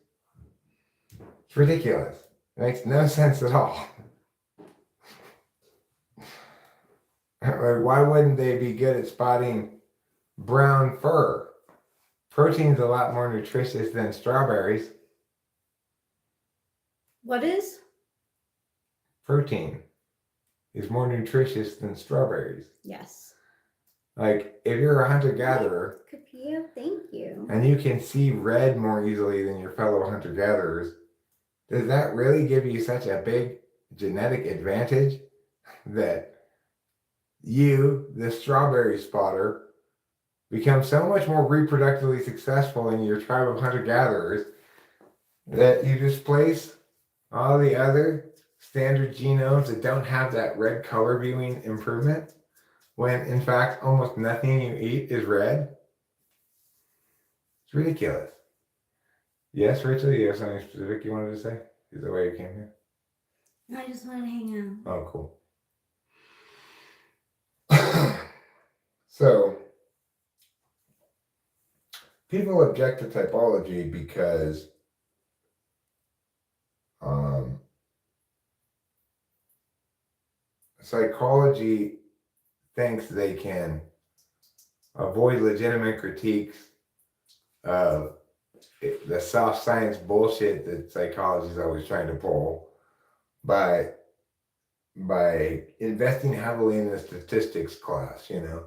It's ridiculous. It makes no sense at all. Why wouldn't they be good at spotting brown fur? Protein's a lot more nutritious than strawberries. What is? Protein is more nutritious than strawberries. Yes. Like, if you're a hunter-gatherer, Capio, thank you. And you can see red more easily than your fellow hunter-gatherers, does that really give you such a big genetic advantage that you, the strawberry spotter, become so much more reproductively successful in your tribe of hunter-gatherers that you displace all the other standard genomes that don't have that red color viewing improvement, when in fact almost nothing you eat is red? ridiculous. Yes, Rachel, you have something specific you wanted to say? Is that why you came here? No, I just want to hang out. Oh, cool. So, people object to typology because psychology thinks they can avoid legitimate critiques of the soft science bullshit that psychology is always trying to pull by investing heavily in the statistics class, you know.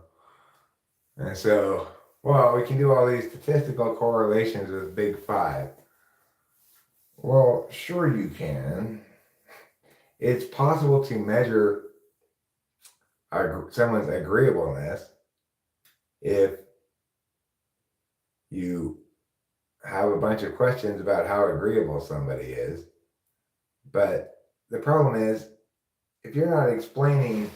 And so, well, we can do all these statistical correlations with big five. Well, sure you can. It's possible to measure someone's agreeableness if you have a bunch of questions about how agreeable somebody is. But the problem is, if you're not explaining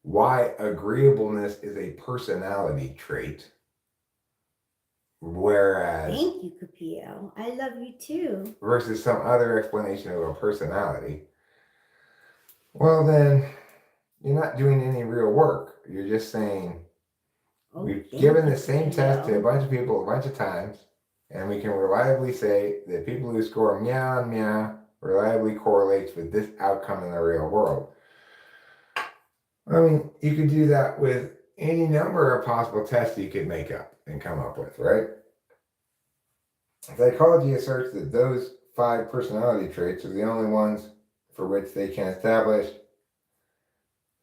why agreeableness is a personality trait, whereas... Thank you, Capio. I love you too. Versus some other explanation of a personality, well then, you're not doing any real work. You're just saying, we've given the same test to a bunch of people a bunch of times, and we can reliably say that people who score meow and meow reliably correlates with this outcome in the real world. I mean, you could do that with any number of possible tests you could make up and come up with, right? Psychology asserts that those 5 personality traits are the only ones for which they can establish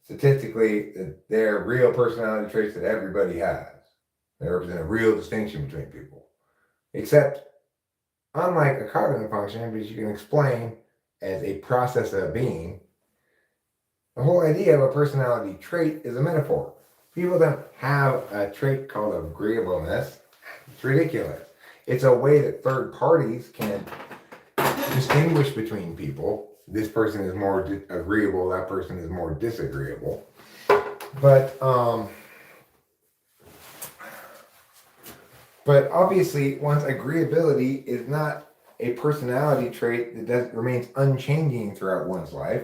statistically that they're real personality traits that everybody has. They represent a real distinction between people. Except, unlike a cognitive function, which you can explain as a process of being, the whole idea of a personality trait is a metaphor. People don't have a trait called agreeableness. It's ridiculous. It's a way that third parties can distinguish between people. This person is more agreeable, that person is more disagreeable. But obviously, one's agreeability is not a personality trait that remains unchanging throughout one's life.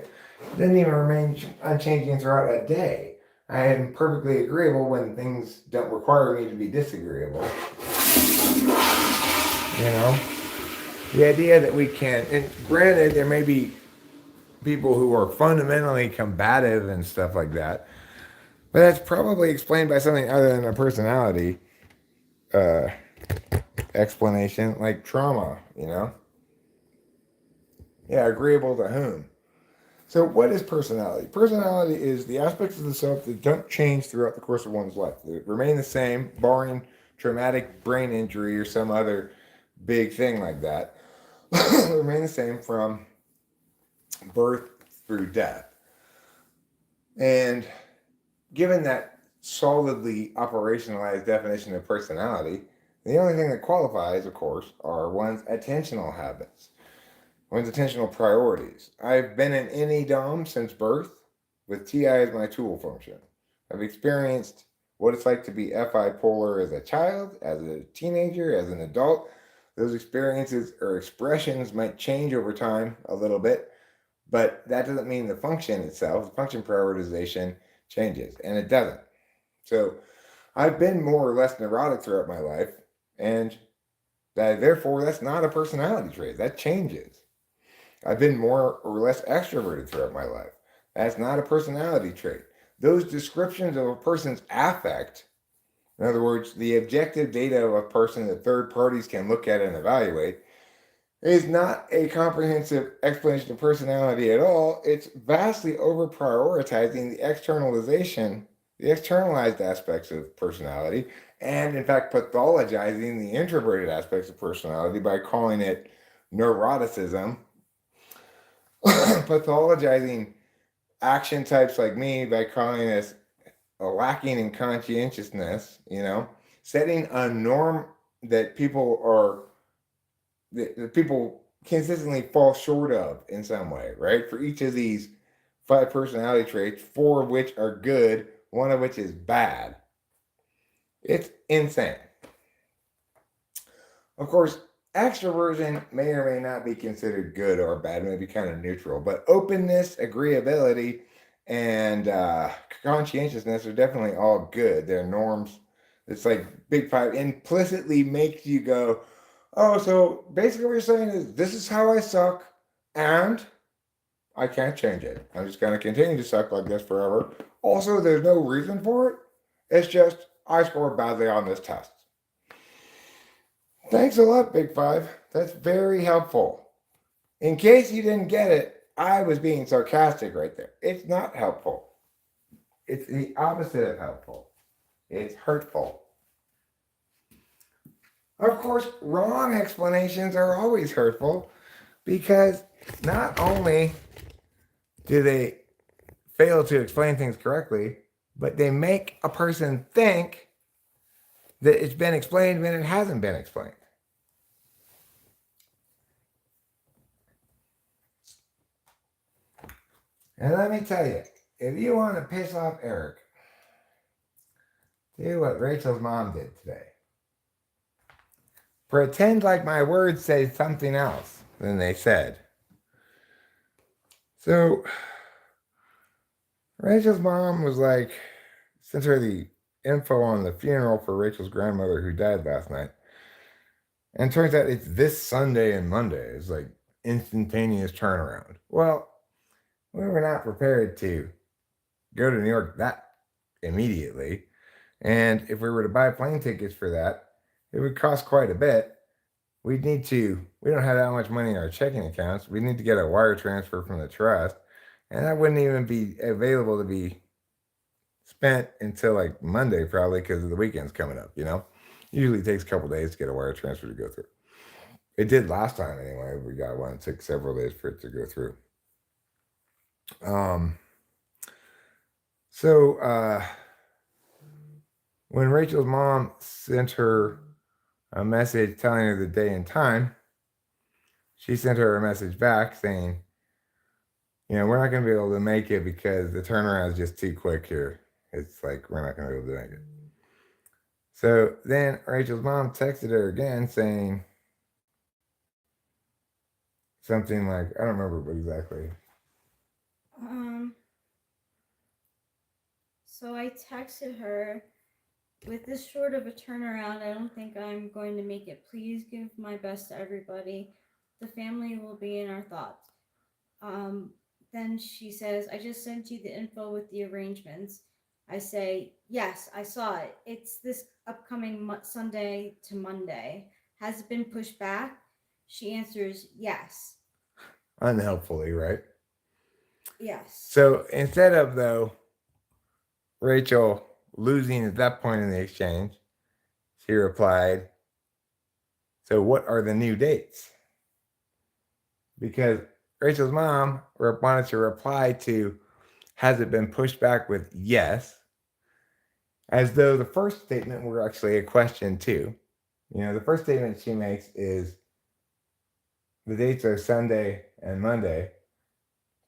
It doesn't even remain unchanging throughout a day. I am perfectly agreeable when things don't require me to be disagreeable. You know? The idea that we can, and granted, there may be people who are fundamentally combative and stuff like that, but that's probably explained by something other than a personality explanation, like trauma, you know? Yeah, agreeable to whom? So what is personality? Personality is the aspects of the self that don't change throughout the course of one's life. They remain the same, barring traumatic brain injury or some other big thing like that. They remain the same from birth through death. And given that solidly operationalized definition of personality, the only thing that qualifies, of course, are one's attentional habits, one's attentional priorities. I've been an NE-DOM since birth, with TI as my tool function. I've experienced what it's like to be FI polar as a child, as a teenager, as an adult. Those experiences or expressions might change over time a little bit, but that doesn't mean the function itself, the function prioritization changes, and it doesn't. So I've been more or less neurotic throughout my life, and therefore that's not a personality trait. That changes. I've been more or less extroverted throughout my life. That's not a personality trait. Those descriptions of a person's affect, in other words, the objective data of a person that third parties can look at and evaluate, is not a comprehensive explanation of personality at all. It's vastly over-prioritizing the externalized aspects of personality, and in fact pathologizing the introverted aspects of personality by calling it neuroticism, pathologizing action types like me by calling us a lacking in conscientiousness, you know, setting a norm that people consistently fall short of in some way, right? For each of these 5 personality traits, 4 of which are good, 1 of which is bad. It's insane. Of course, extroversion may or may not be considered good or bad, maybe kind of neutral, but openness, agreeability, and conscientiousness are definitely all good. They're norms. It's like Big Five implicitly makes you go, oh, so basically what you're saying is this is how I suck, and I can't change it. I'm just going to continue to suck like this forever. Also, there's no reason for it. It's just I scored badly on this test. Thanks a lot, Big Five. That's very helpful. In case you didn't get it, I was being sarcastic right there. It's not helpful. It's the opposite of helpful. It's hurtful. Of course, wrong explanations are always hurtful because not only do they fail to explain things correctly, but they make a person think that it's been explained when it hasn't been explained. And let me tell you, if you want to piss off Eric, do what Rachel's mom did today. Pretend like my words say something else than they said. So, Rachel's mom was like, sent her the info on the funeral for Rachel's grandmother who died last night. And it turns out it's this Sunday and Monday. It's like instantaneous turnaround. Well, we were not prepared to go to New York that immediately. And if we were to buy plane tickets for that, it would cost quite a bit. We don't have that much money in our checking accounts. We need to get a wire transfer from the trust. And that wouldn't even be available to be spent until like Monday, probably because the weekend's coming up, Usually it takes a couple days to get a wire transfer to go through. It did last time anyway. We got one. It took several days for it to go through. So when Rachel's mom sent her a message telling her the day and time, she sent her a message back saying, we're not going to be able to make it because the turnaround is just too quick here. It's like, we're not going to be able to make it. So then Rachel's mom texted her again saying something like, I don't remember exactly. So I texted her, with this short of a turnaround, I don't think I'm going to make it. Please give my best to everybody. The family will be in our thoughts. Then she says, I just sent you the info with the arrangements. I say, yes, I saw it. It's this upcoming Sunday to Monday. Has it been pushed back? She answers, yes. Unhelpfully, right? Yes. So instead of, though, Rachel losing at that point in the exchange, she replied, so what are the new dates? Because Rachel's mom wanted to reply to, has it been pushed back with yes, as though the first statement were actually a question too. The first statement she makes is, the dates are Sunday and Monday,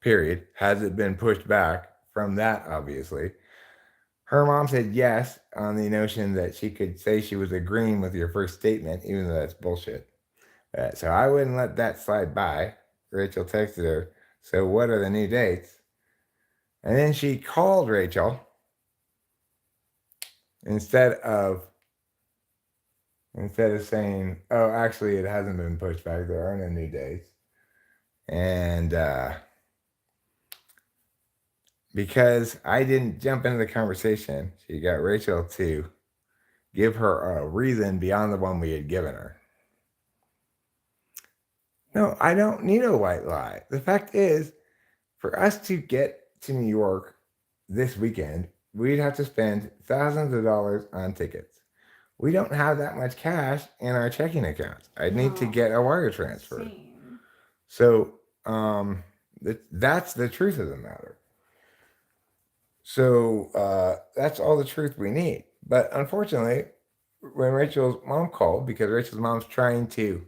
period. Has it been pushed back? From that, obviously. Her mom said yes on the notion that she could say she was agreeing with your first statement, even though that's bullshit. So I wouldn't let that slide by. Rachel texted her, so what are the new dates? And then she called Rachel instead of saying, oh, actually, it hasn't been pushed back. There are no new dates. And because I didn't jump into the conversation, she got Rachel to give her a reason beyond the one we had given her. No, I don't need a white lie. The fact is, for us to get to New York this weekend, we'd have to spend thousands of dollars on tickets. We don't have that much cash in our checking accounts. I'd need to get a wire transfer. Same. So that's the truth of the matter. So that's all the truth we need. But unfortunately, when Rachel's mom called, because Rachel's mom's trying to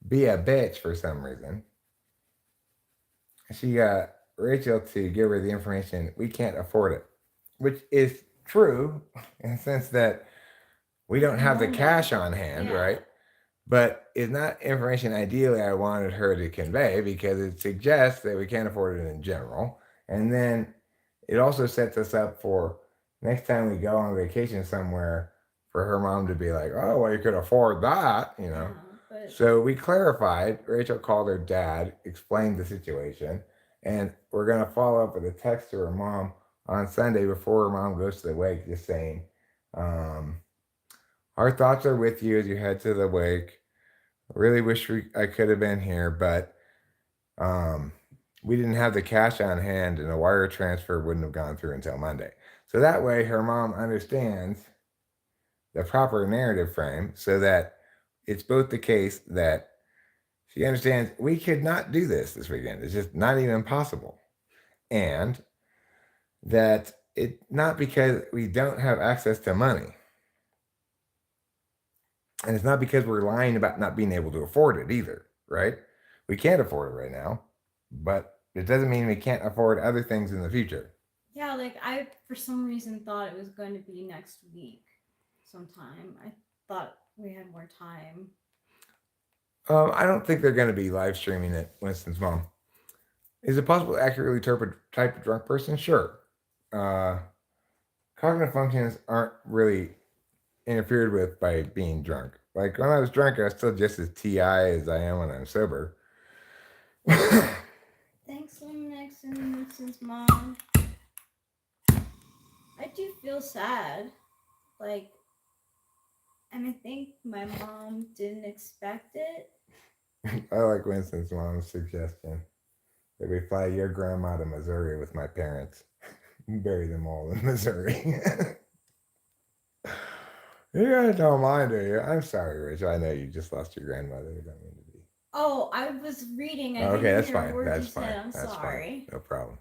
be a bitch for some reason, she got Rachel to give her the information, we can't afford it, which is true in the sense that We don't have the Monday. cash on hand, Yeah. right? But it's not information ideally I wanted her to convey because it suggests that we can't afford it in general. And then it also sets us up for next time we go on vacation somewhere for her mom to be like, oh, well, you could afford that, you know. But So we clarified. Rachel called her dad, explained the situation, and we're going to follow up with a text to her mom on Sunday before her mom goes to the wake, just saying, our thoughts are with you as you head to the wake. Really wish I could have been here, but we didn't have the cash on hand and a wire transfer wouldn't have gone through until Monday. So that way her mom understands the proper narrative frame so that it's both the case that she understands we could not do this weekend. It's just not even possible. And that it's not because we don't have access to money. And it's not because we're lying about not being able to afford it either, right? We can't afford it right now, but it doesn't mean we can't afford other things in the future. Yeah, like I for some reason thought it was going to be next week sometime. I thought we had more time. I don't think they're going to be live streaming it, Winston's mom. Is it possible to accurately type a drunk person? Sure. Cognitive functions aren't really interfered with by being drunk. Like when I was drunk, I was still just as TI as I am when I'm sober. Thanks, Luminix and Winston's mom. I do feel sad. Like, and I think my mom didn't expect it. I like Winston's mom's suggestion that we fly your grandma to Missouri with my parents and bury them all in Missouri. You guys don't mind, do you? I'm sorry, Rachel. I know you just lost your grandmother. I don't mean to be. Oh, I was reading. Okay, that's fine. That's fine. I'm That's sorry. fine. No problem.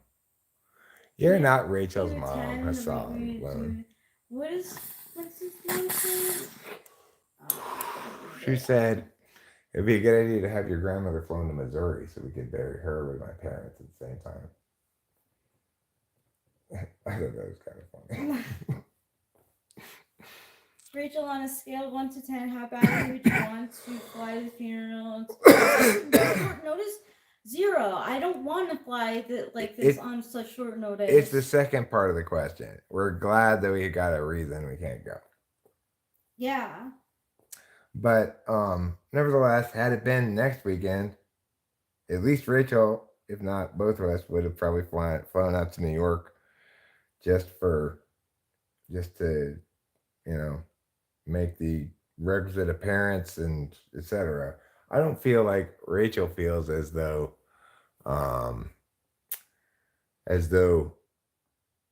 You're not Rachel's 2 to mom, 10, Hassan. Alone. What's his name say? She said it'd be a good idea to have your grandmother flown to Missouri so we could bury her with my parents at the same time. I thought that was kind of funny. Rachel, on a scale of 1 to 10, how badly would you want to fly to the funeral? Short notice? 0. I don't want to fly this on such short notice. It's the second part of the question. We're glad that we got a reason we can't go. Yeah. But nevertheless, had it been next weekend, at least Rachel, if not both of us, would have probably flown out to New York just to, make the requisite appearance and etc. I don't feel like Rachel feels as though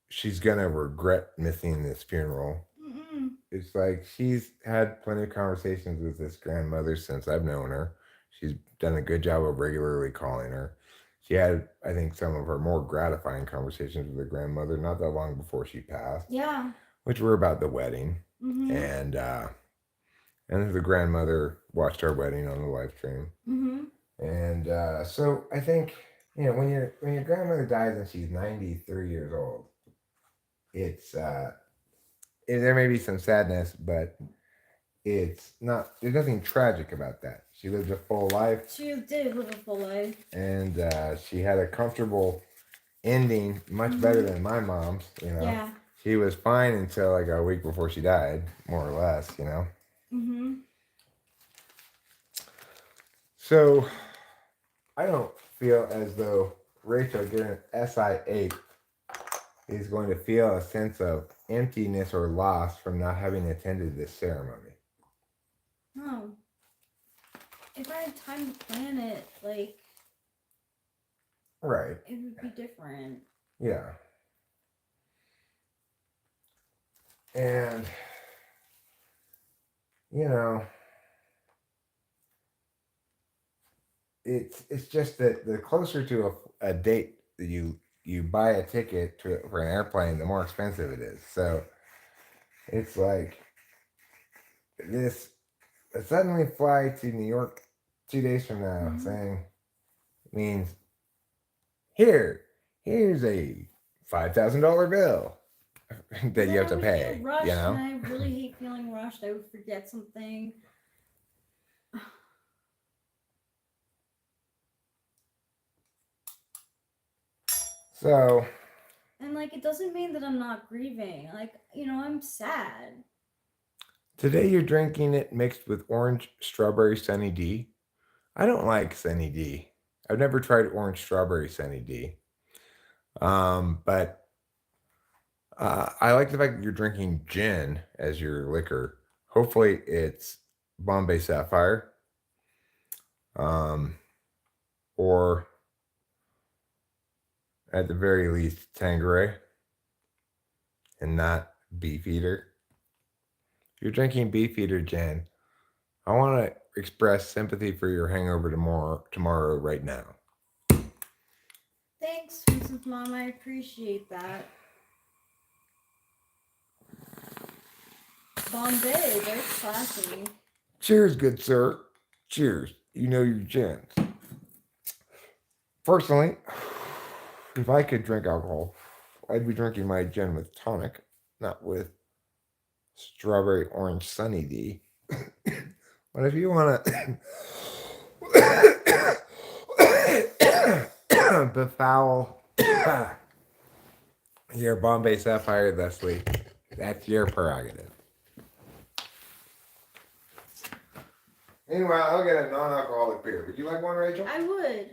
she's gonna regret missing this funeral. Mm-mm. It's like she's had plenty of conversations with this grandmother since I've known her. She's done a good job of regularly calling her. She had, I think, some of her more gratifying conversations with her grandmother not that long before she passed. Yeah. Which were about the wedding. Mm-hmm. And the grandmother watched our wedding on the live stream. Mm-hmm. And so I think, when your grandmother dies and she's 93 years old, it's there may be some sadness, but it's not. There's nothing tragic about that. She lived a full life. She did live a full life, and she had a comfortable ending, much better than my mom's. Yeah. She was fine until like a week before she died, more or less. Mm-hmm. So I don't feel as though Rachel getting an SI8 is going to feel a sense of emptiness or loss from not having attended this ceremony. No. If I had time to plan it, Right. It would be different. Yeah. And, it's just that the closer to a date that you buy a ticket for an airplane, the more expensive it is. So it's like this suddenly fly to New York 2 days from now saying means here's a $5,000 bill. that you have to I would pay. feel rushed, You know. and I really hate feeling rushed. I would forget something. So. And like, it doesn't mean that I'm not grieving. Like, I'm sad. Today you're drinking it mixed with orange strawberry Sunny D. I don't like Sunny D. I've never tried orange strawberry Sunny D. But I like the fact that you're drinking gin as your liquor. Hopefully it's Bombay Sapphire. Or at the very least Tanqueray. And not Beefeater. If you're drinking Beefeater gin, I want to express sympathy for your hangover tomorrow right now. Thanks, Vincent's mom. I appreciate that. Bombay, very classy. Cheers, good sir. Cheers. You know your gins. Personally, if I could drink alcohol, I'd be drinking my gin with tonic, not with strawberry orange Sunny D. But if you want to befoul your Bombay Sapphire thusly, that's your prerogative. Meanwhile, I'll get a non-alcoholic beer. Would you like one, Rachel? I would.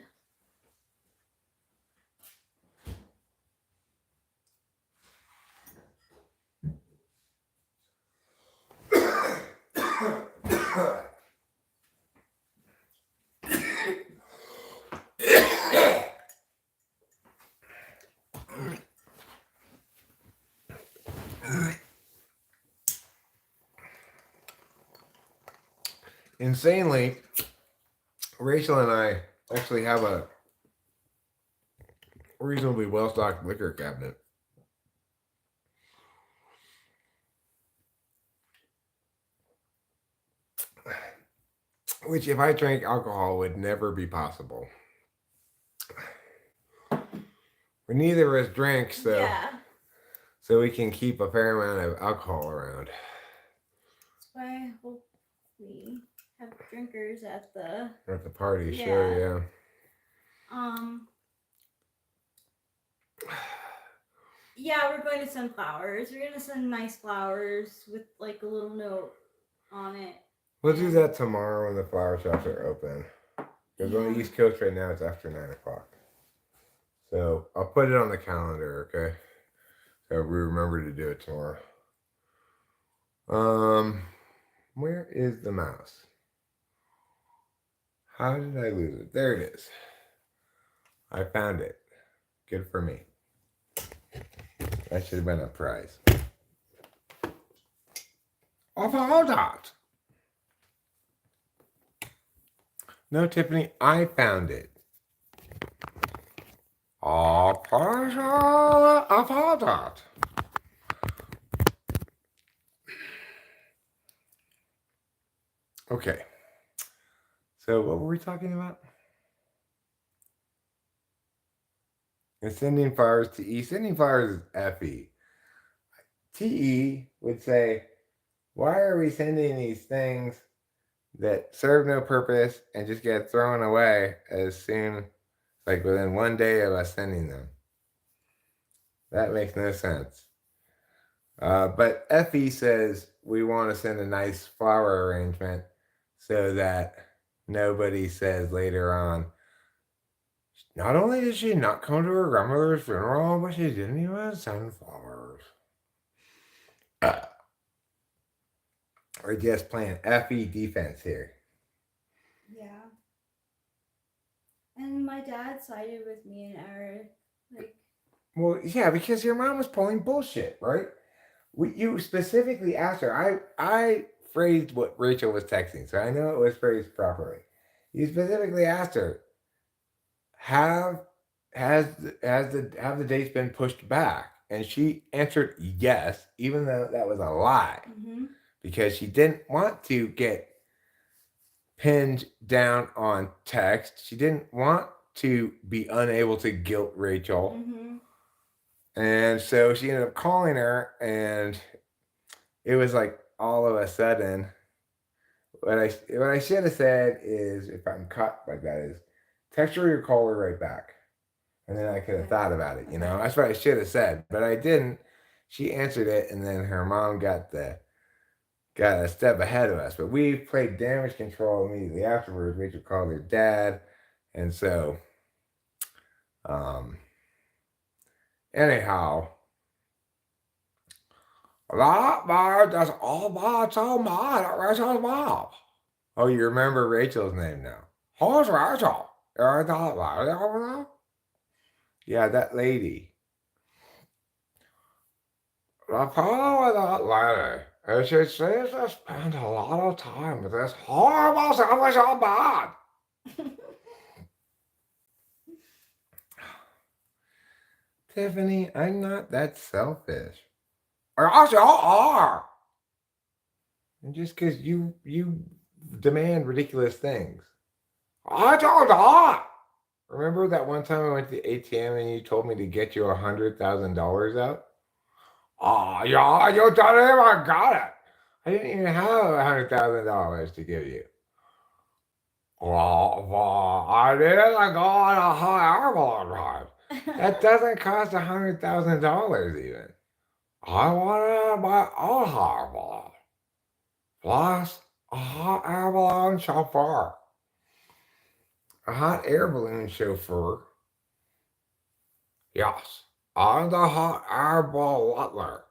Insanely, Rachel and I actually have a reasonably well-stocked liquor cabinet. Which, if I drank alcohol, would never be possible. But neither of us drink, so we can keep a fair amount of alcohol around. That's why I hope we have drinkers at the party. Sure, yeah. Yeah, we're going to send flowers. We're going to send nice flowers with like a little note on it. We'll do that tomorrow when the flower shops are open. Because on the East Coast right now, it's after 9 o'clock. So I'll put it on the calendar, okay? So we remember to do it tomorrow. Where is the mouse? How did I lose it? There it is. I found it. Good for me. That should have been a prize. Of all that. No, Tiffany, I found it. A pleasure of all that. Okay. So what were we talking about? And sending flowers to E. Sending flowers is F-E. T-E would say, why are we sending these things that serve no purpose and just get thrown away as soon, like within one day of us sending them? That makes no sense. But Effie says we want to send a nice flower arrangement so that nobody says later on, not only did she not come to her grandmother's funeral, but she didn't even send flowers. We're just playing Effie defense here. Yeah. And my dad sided with me and Eric. Well, yeah, because your mom was pulling bullshit, right? You specifically asked her. I phrased what Rachel was texting, so I know it was phrased properly. You specifically asked her, have the dates been pushed back? And she answered yes, even though that was a lie. Mm-hmm. Because she didn't want to get pinned down on text. She didn't want to be unable to guilt Rachel. Mm-hmm. And so she ended up calling her, and it was like all of a sudden, what I should have said is, if I'm caught like that, is text her or call her right back. And then I could have thought about it, That's what I should have said, but I didn't. She answered it, and then her mom got a step ahead of us. But we played damage control immediately afterwards. Rachel called her dad, and so, anyhow, that bird is all by so much. Rachel's mom. Oh, you remember Rachel's name now? Who's Rachel? You're not lady over there? Yeah, that lady. The problem with that lady is she seems to spend a lot of time with this horrible, selfish old man. Tiffany, I'm not that selfish. Yes, you are. And just because you demand ridiculous things. I don't know. Remember that one time I went to the ATM and you told me to get you $100,000 out? Oh, yeah, you didn't even got it. I didn't even have $100,000 to give you. Well, I didn't go on a high airborne drive. That doesn't cost $100,000 even. I wanted my own high balloon. Plus a hot air balloon chauffeur. A hot air balloon chauffeur? Yes. I'm the hot air butler.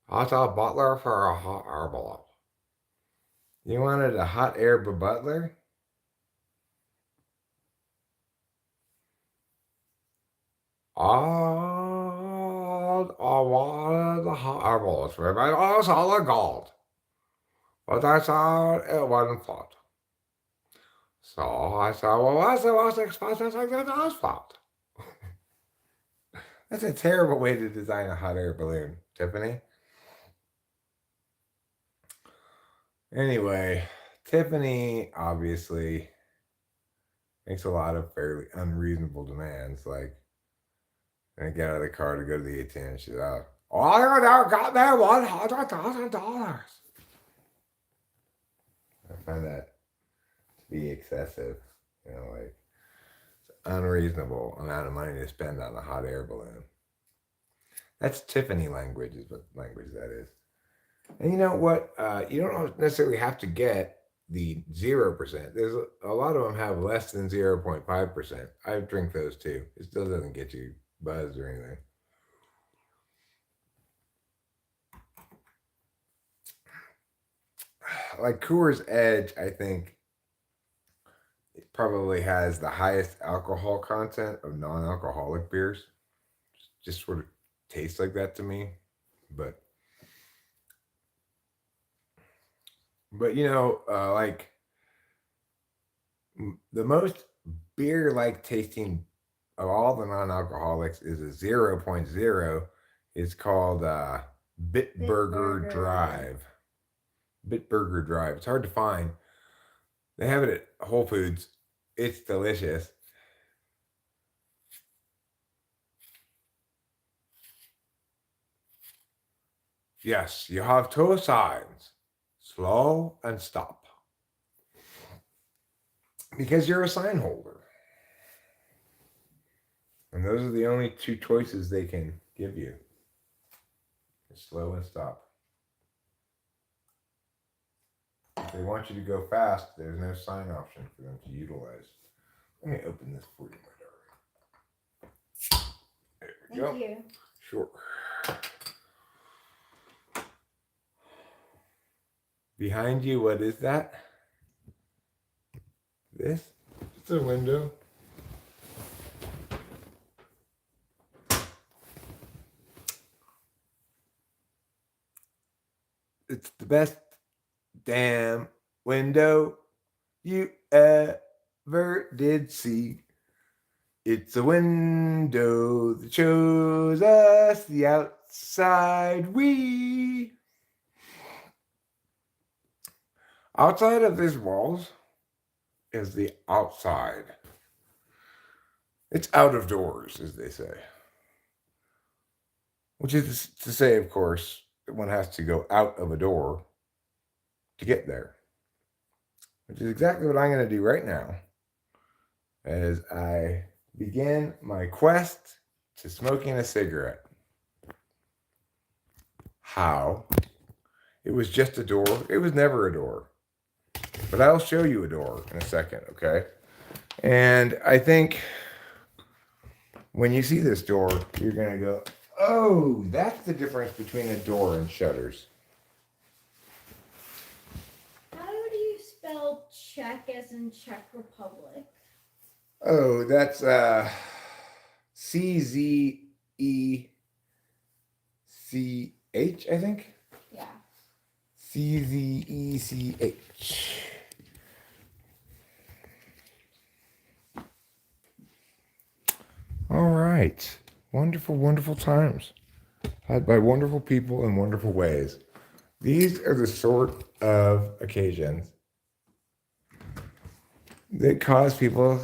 That's a butler for a hot air balloon. You wanted a hot air butler? I wanted the hot air balloons for my own solid gold. But I said it wasn't fun. So I said, well, what's the most expensive thing in the asphalt? That's a terrible way to design a hot air balloon, Tiffany. Anyway, Tiffany obviously makes a lot of fairly unreasonable demands, like, and I get out of the car to go to the ATM. She's out. Oh, I got me $100,000. I find that to be excessive. Like, it's unreasonable amount of money to spend on a hot air balloon. That's Tiffany language, is what language that is. And you know what? You don't necessarily have to get the 0%. There's a lot of them have less than 0.5%. I drink those too. It still doesn't get you buzzed or anything. Like Coors Edge, I think it probably has the highest alcohol content of non-alcoholic beers. Just sort of tastes like that to me. But like the most beer-like tasting of all the non-alcoholics is a 0.0. It's called Bitburger Drive. Bitburger Drive. It's hard to find. They have it at Whole Foods. It's delicious. Yes, you have two signs. Slow and stop. Because you're a sign holder. And those are the only two choices they can give you. Slow and stop. If they want you to go fast, there's no sign option for them to utilize. Let me open this for you, my darling. There we go. Thank you. Sure. Behind you, what is that? This? It's a window. It's the best damn window you ever did see. It's a window that shows us the outside. Outside of these walls is the outside. It's out of doors, as they say. which is to say, of course, that one has to go out of a door to get there, which is exactly what I'm going to do right now as I begin my quest to smoking a cigarette. How? It was just a door. It was never a door. But I'll show you a door in a second, okay? And I think when you see this door, you're going to go, oh, that's the difference between a door and shutters. How do you spell Czech as in Czech Republic? Oh, that's CZECH, I think. Yeah. CZECH. All right. Wonderful, wonderful times had by wonderful people in wonderful ways. These are the sort of occasions that cause people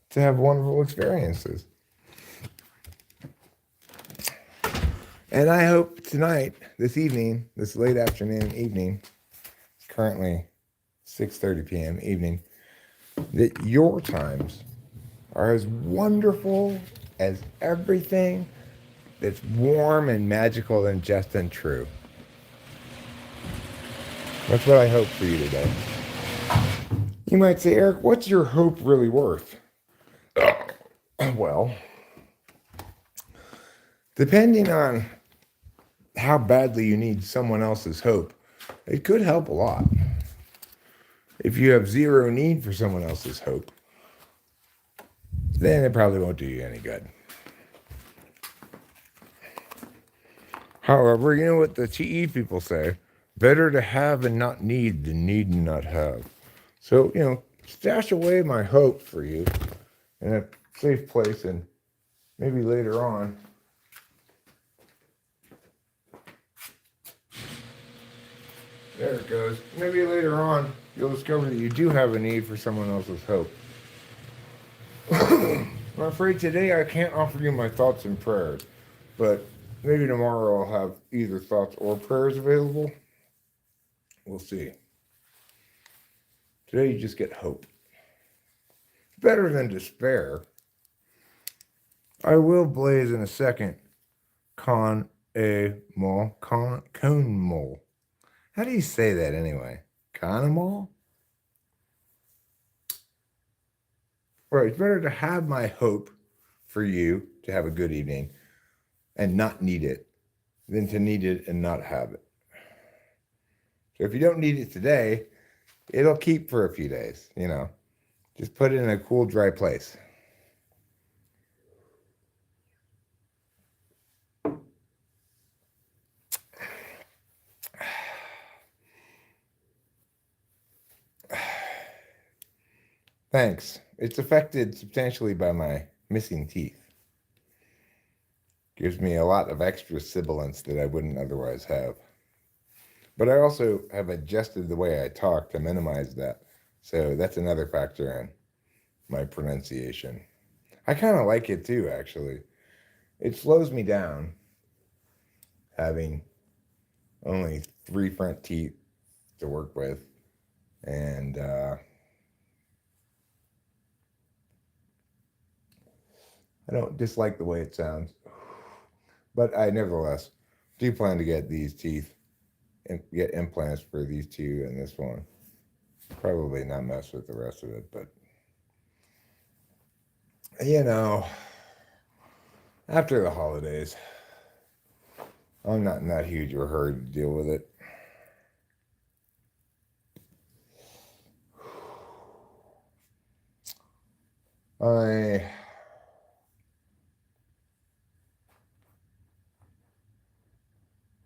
to have wonderful experiences. And I hope tonight, this evening, this late afternoon, evening, it's currently 6:30 p.m. evening, that your times are as wonderful as everything that's warm and magical and just and true. That's what I hope for you today. You might say, Eric, what's your hope really worth? Well, depending on how badly you need someone else's hope, it could help a lot. If you have zero need for someone else's hope, then it probably won't do you any good. However, you know what the TE people say? Better to have and not need than need and not have. So, stash away my hope for you in a safe place, and maybe later on, there it goes. Maybe later on, you'll discover that you do have a need for someone else's hope. I'm afraid today I can't offer you my thoughts and prayers, but maybe tomorrow I'll have either thoughts or prayers available. We'll see. Today you just get hope. Better than despair. I will blaze in a second. Cone mole. How do you say that anyway? Conamol? Right, it's better to have my hope for you to have a good evening and not need it than to need it and not have it. So if you don't need it today, it'll keep for a few days, Just put it in a cool, dry place. Thanks. It's affected substantially by my missing teeth. Gives me a lot of extra sibilance that I wouldn't otherwise have. But I also have adjusted the way I talk to minimize that. So that's another factor in my pronunciation. I kind of like it too, actually. It slows me down having only 3 front teeth to work with. And I don't dislike the way it sounds. But I nevertheless do plan to get these teeth and get implants for these 2 and this one. Probably not mess with the rest of it, but after the holidays, I'm not in that huge of a hurry to deal with it.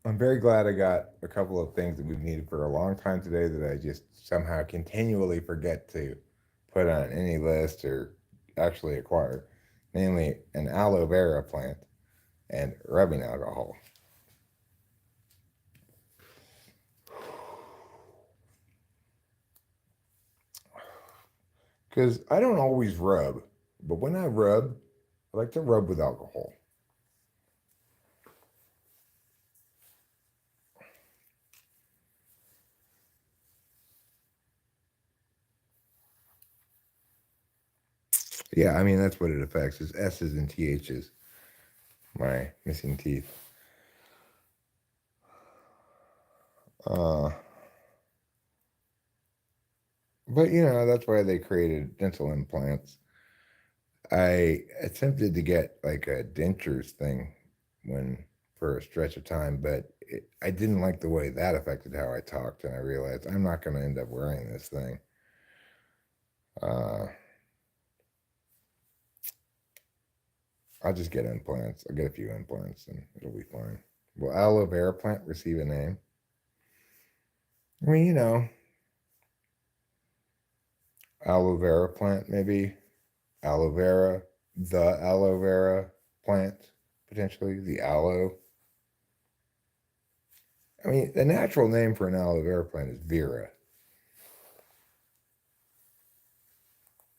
I'm very glad I got a couple of things that we've needed for a long time today that I just somehow continually forget to put on any list or actually acquire, namely an aloe vera plant and rubbing alcohol. Because I don't always rub, but when I rub, I like to rub with alcohol. Yeah, I mean, that's what it affects, is S's and TH's. My missing teeth. But, that's why they created dental implants. I attempted to get like a dentures thing for a stretch of time, but I didn't like the way that affected how I talked, and I realized I'm not going to end up wearing this thing. I'll just get implants. I'll get a few implants, and it'll be fine. Will aloe vera plant receive a name? I mean, aloe vera plant, maybe. Aloe vera, the aloe vera plant, potentially. The aloe. I mean, the natural name for an aloe vera plant is Vera.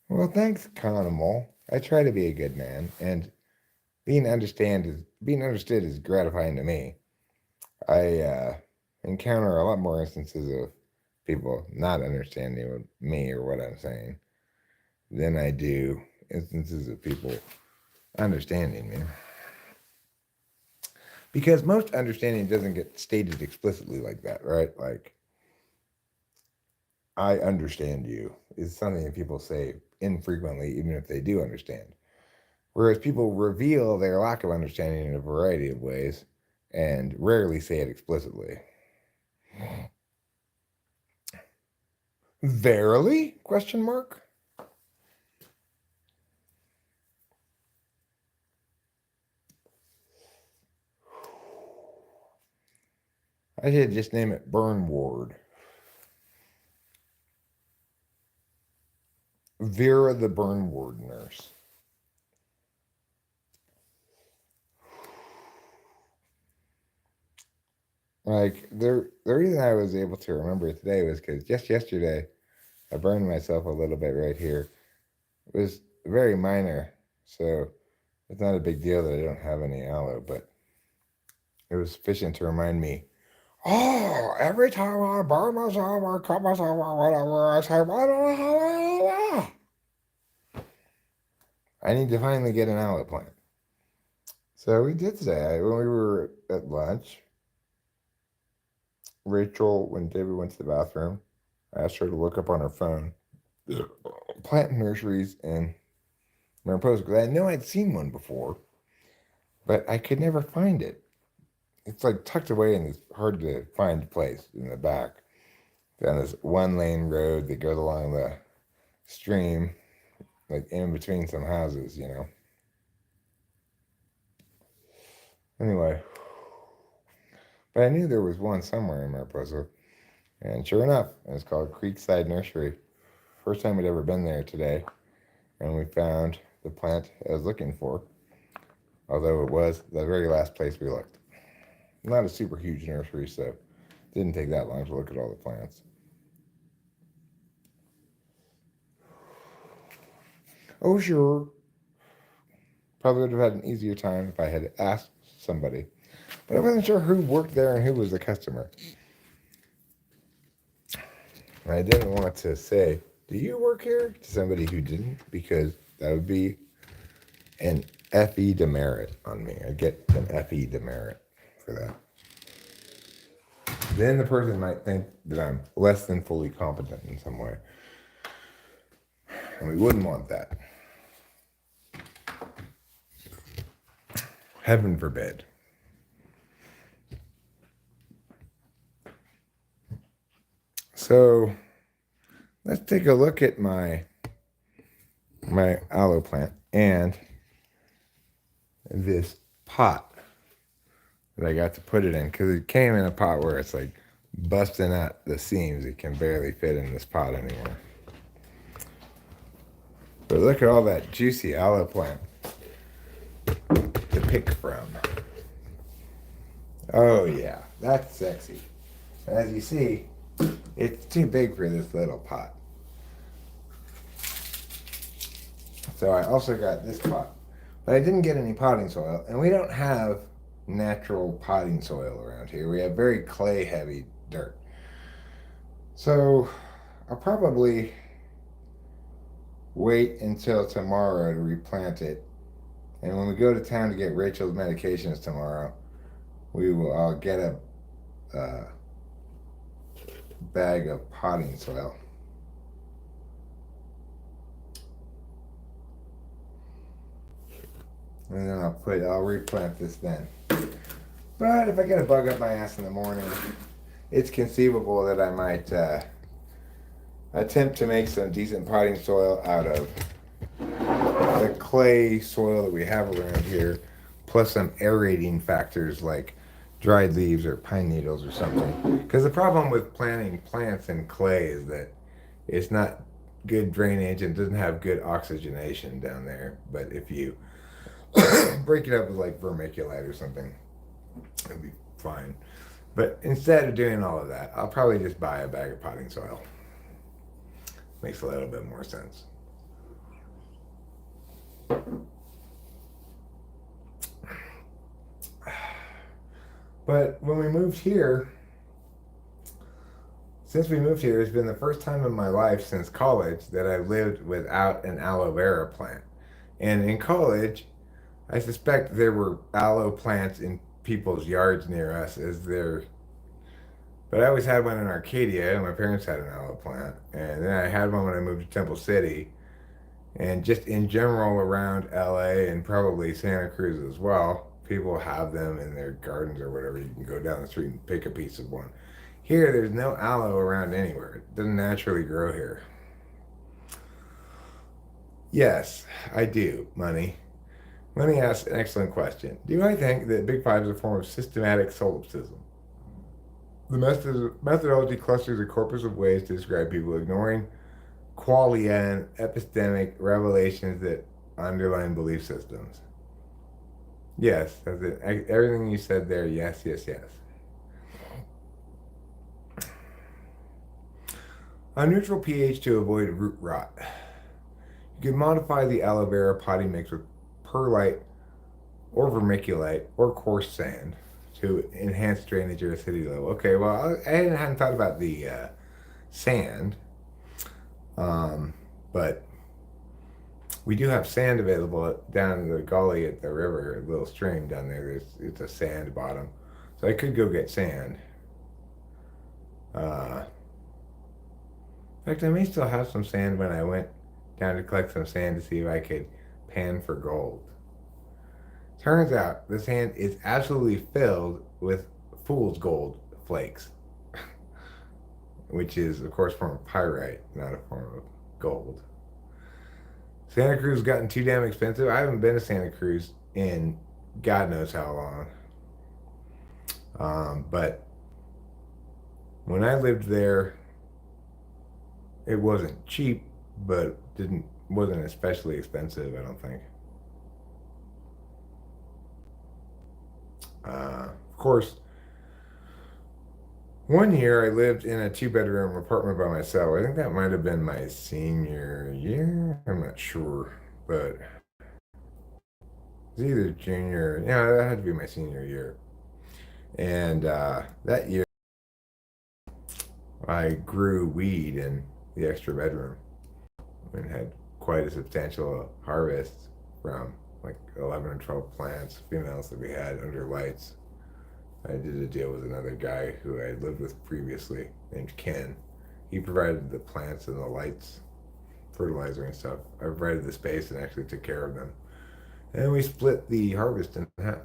Well, thanks, Conimal. I try to be a good man, and being understood is gratifying to me. I encounter a lot more instances of people not understanding me or what I'm saying than I do instances of people understanding me. Because most understanding doesn't get stated explicitly like that, right? Like, I understand you is something that people say infrequently, even if they do understand. Whereas people reveal their lack of understanding in a variety of ways and rarely say it explicitly. Verily? Question mark? I should just name it Burn Ward. Vera the Burn Ward nurse. Like, the reason I was able to remember it today was because just yesterday, I burned myself a little bit right here. It was very minor, so it's not a big deal that I don't have any aloe, but it was sufficient to remind me, oh, every time I burn myself or cut myself or whatever, I say, why don't I have aloe? I need to finally get an aloe plant. So we did today. When we were at lunch, Rachel, when David went to the bathroom, I asked her to look up on her phone plant nurseries in Mariposa, because I know I'd seen one before, but I could never find it. It's like tucked away in this hard to find place in the back, down this one lane road that goes along the stream, like in between some houses, Anyway, but I knew there was one somewhere in Mariposa, and sure enough, it's called Creekside Nursery. First time we'd ever been there today, and we found the plant I was looking for, although it was the very last place we looked. Not a super huge nursery, so it didn't take that long to look at all the plants. Oh, sure. Probably would have had an easier time if I had asked somebody, but I wasn't sure who worked there and who was the customer. And I didn't want to say, do you work here, to somebody who didn't, because that would be an FE demerit on me. I'd get an FE demerit for that. Then the person might think that I'm less than fully competent in some way. And we wouldn't want that. Heaven forbid. So let's take a look at my aloe plant and this pot that I got to put it in, because it came in a pot where it's like busting at the seams. It can barely fit in this pot anymore. But look at all that juicy aloe plant to pick from. Oh yeah, that's sexy. As you see, it's too big for this little pot. So I also got this pot. But I didn't get any potting soil, and we don't have natural potting soil around here. We have very clay-heavy dirt. So I'll probably wait until tomorrow to replant it. And when we go to town to get Rachel's medications tomorrow, we will get a bag of potting soil. And then I'll replant this then. But if I get a bug up my ass in the morning, it's conceivable that I might attempt to make some decent potting soil out of the clay soil that we have around here, plus some aerating factors like dried leaves or pine needles or something. Because the problem with planting plants in clay is that it's not good drainage and doesn't have good oxygenation down there. But if you break it up with like vermiculite or something, it'll be fine. But instead of doing all of that, I'll probably just buy a bag of potting soil. Makes a little bit more sense. But when we moved here, since we moved here, it's been the first time in my life since college that I've lived without an aloe vera plant. And in college, I suspect there were aloe plants in people's yards near us but I always had one in Arcadia, and my parents had an aloe plant. And then I had one when I moved to Temple City. And just in general around LA and probably Santa Cruz as well, people have them in their gardens or whatever. You can go down the street and pick a piece of one. Here, there's no aloe around anywhere. It doesn't naturally grow here. Yes, I do, Money. Money asks an excellent question. Do I think that Big Five is a form of systematic solipsism? The methodology clusters a corpus of ways to describe people ignoring qualia and epistemic revelations that underline belief systems. Yes, that's it. Everything you said there, yes, yes, yes. A neutral pH to avoid root rot. You can modify the aloe vera potting mix with perlite or vermiculite or coarse sand to enhance drainage or acidity level. Okay, well, I hadn't thought about the sand, but we do have sand available down in the gully at the river, a little stream down there. It's a sand bottom, so I could go get sand. In fact, I may still have some sand when I went down to collect some sand to see if I could pan for gold. Turns out the sand is absolutely filled with fool's gold flakes, which is, of course, a form of pyrite, not a form of gold. Santa Cruz has gotten too damn expensive. I haven't been to Santa Cruz in God knows how long. But when I lived there, it wasn't cheap, but wasn't especially expensive, I don't think. Of course, one year I lived in a 2-bedroom apartment by myself. I think that might have been my senior year. I'm not sure, but it's either junior. Yeah, that had to be my senior year. And that year, I grew weed in the extra bedroom and had quite a substantial harvest from like 11 or 12 plants, females that we had under lights. I did a deal with another guy who I lived with previously named Ken. He provided the plants and the lights, fertilizer and stuff. I provided the space and actually took care of them. And we split the harvest in half.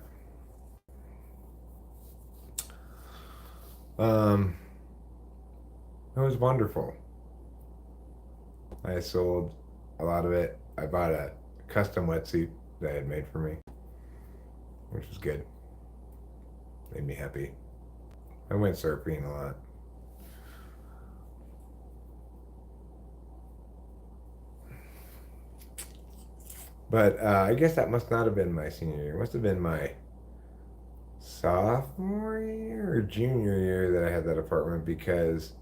It was wonderful. I sold a lot of it. I bought a custom wetsuit that I had made for me, which was good. Made me happy. I went surfing a lot. But I guess that must not have been my senior year. It must have been my sophomore year or junior year that I had that apartment, because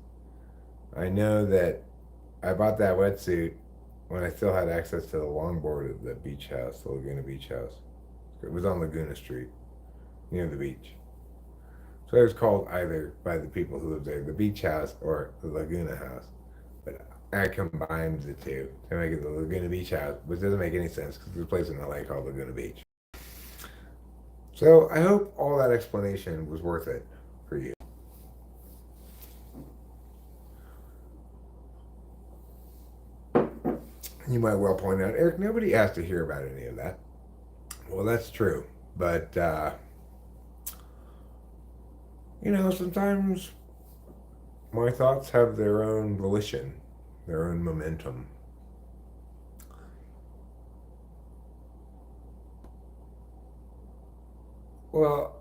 I know that I bought that wetsuit when I still had access to the longboard at the beach house, the Laguna Beach house. It was on Laguna Street, near the beach. So it was called either by the people who lived there, the beach house or the Laguna house. But I combined the two to make it the Laguna Beach house, which doesn't make any sense because there's a place in LA called Laguna Beach. So I hope all that explanation was worth it for you. You might well point out, Eric, nobody asked to hear about any of that. Well, that's true. But, sometimes my thoughts have their own volition, their own momentum. Well,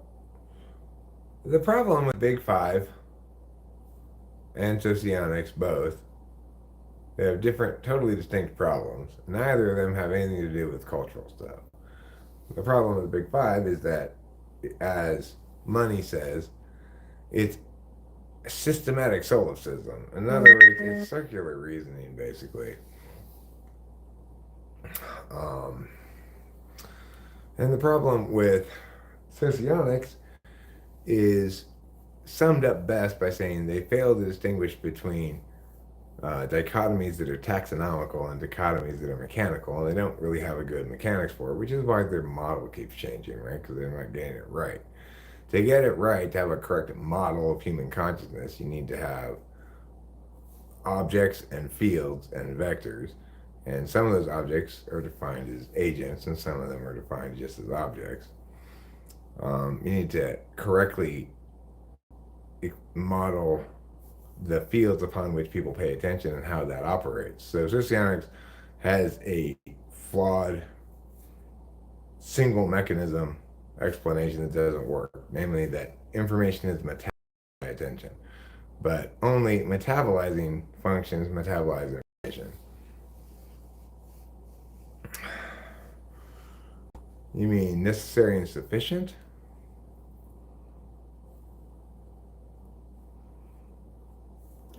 the problem with Big Five and socionics both, they have different, totally distinct problems. Neither of them have anything to do with cultural stuff. The problem with the Big Five is that, as Money says, it's systematic solipsism. In other words, it's circular reasoning, basically. And the problem with socionics is summed up best by saying they fail to distinguish between dichotomies that are taxonomical and dichotomies that are mechanical, and they don't really have a good mechanics for it, which is why their model keeps changing, right? Because they're not getting it right. To get it right, to have a correct model of human consciousness, you need to have objects and fields and vectors. And some of those objects are defined as agents, and some of them are defined just as objects. You need to correctly model the fields upon which people pay attention and how that operates. So socionics has a flawed single mechanism explanation that doesn't work, namely that information is metabolized by attention, but only metabolizing functions metabolize information. You mean necessary and sufficient?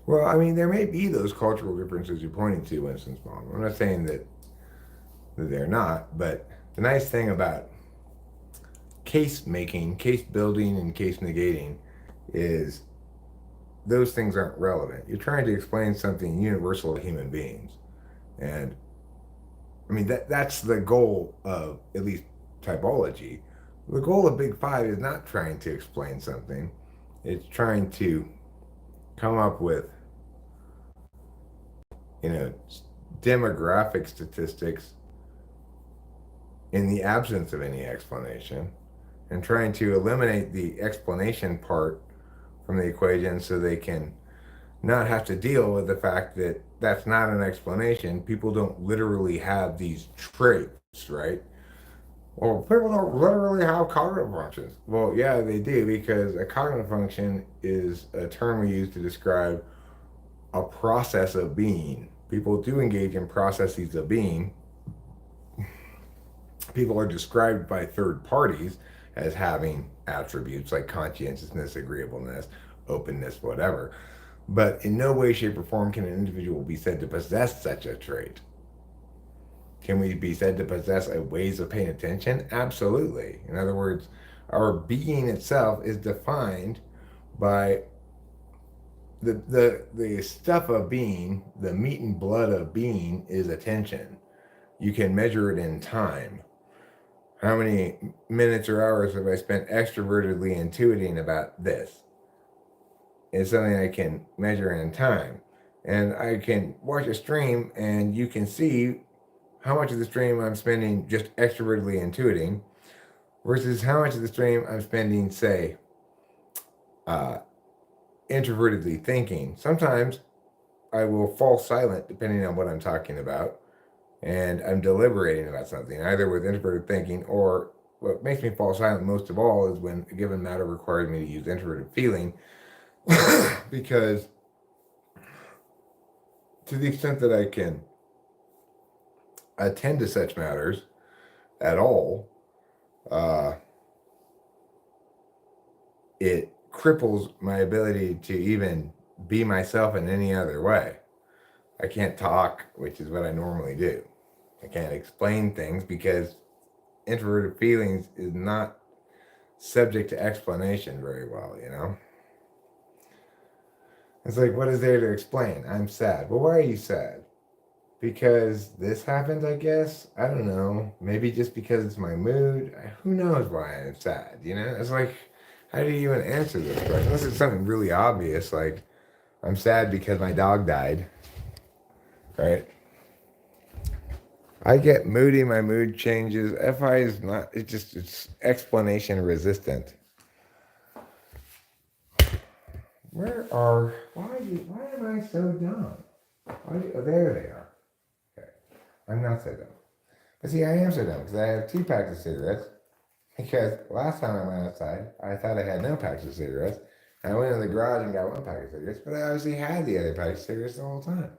Well, I mean, there may be those cultural differences you're pointing to, Winston Small. I'm not saying that they're not, but the nice thing about case making, case building, and case negating is those things aren't relevant. You're trying to explain something universal to human beings. And I mean, that's the goal of at least typology. The goal of Big Five is not trying to explain something, it's trying to come up with, demographic statistics in the absence of any explanation, and trying to eliminate the explanation part from the equation so they can not have to deal with the fact that that's not an explanation. People don't literally have these traits, right? Well, people don't literally have cognitive functions. Well, yeah, they do, because a cognitive function is a term we use to describe a process of being. People do engage in processes of being. People are described by third parties as having attributes like conscientiousness, agreeableness, openness, whatever. But in no way, shape, or form can an individual be said to possess such a trait. Can we be said to possess ways of paying attention? Absolutely. In other words, our being itself is defined by the stuff of being. The meat and blood of being is attention. You can measure it in time. How many minutes or hours have I spent extrovertedly intuiting about this? It's something I can measure in time. And I can watch a stream and you can see how much of the stream I'm spending just extrovertedly intuiting versus how much of the stream I'm spending, say, introvertedly thinking. Sometimes I will fall silent depending on what I'm talking about, and I'm deliberating about something, either with introverted thinking, or what makes me fall silent most of all is when a given matter requires me to use introverted feeling, because to the extent that I can attend to such matters at all, it cripples my ability to even be myself in any other way. I can't talk, which is what I normally do. I can't explain things because introverted feelings is not subject to explanation very well, It's like, what is there to explain? I'm sad. Well, why are you sad? Because this happened, I guess. I don't know. Maybe just because it's my mood. Who knows why I'm sad? You know? It's like, how do you even answer this question? Unless it's something really obvious, like I'm sad because my dog died. Right? I get moody, my mood changes. FI is not, it's explanation resistant. Why am I so dumb? Oh, there they are. Okay. I'm not so dumb. But see, I am so dumb because I have 2 packs of cigarettes. Because last time I went outside, I thought I had no packs of cigarettes. I went in the garage and got 1 pack of cigarettes, but I obviously had the other pack of cigarettes the whole time.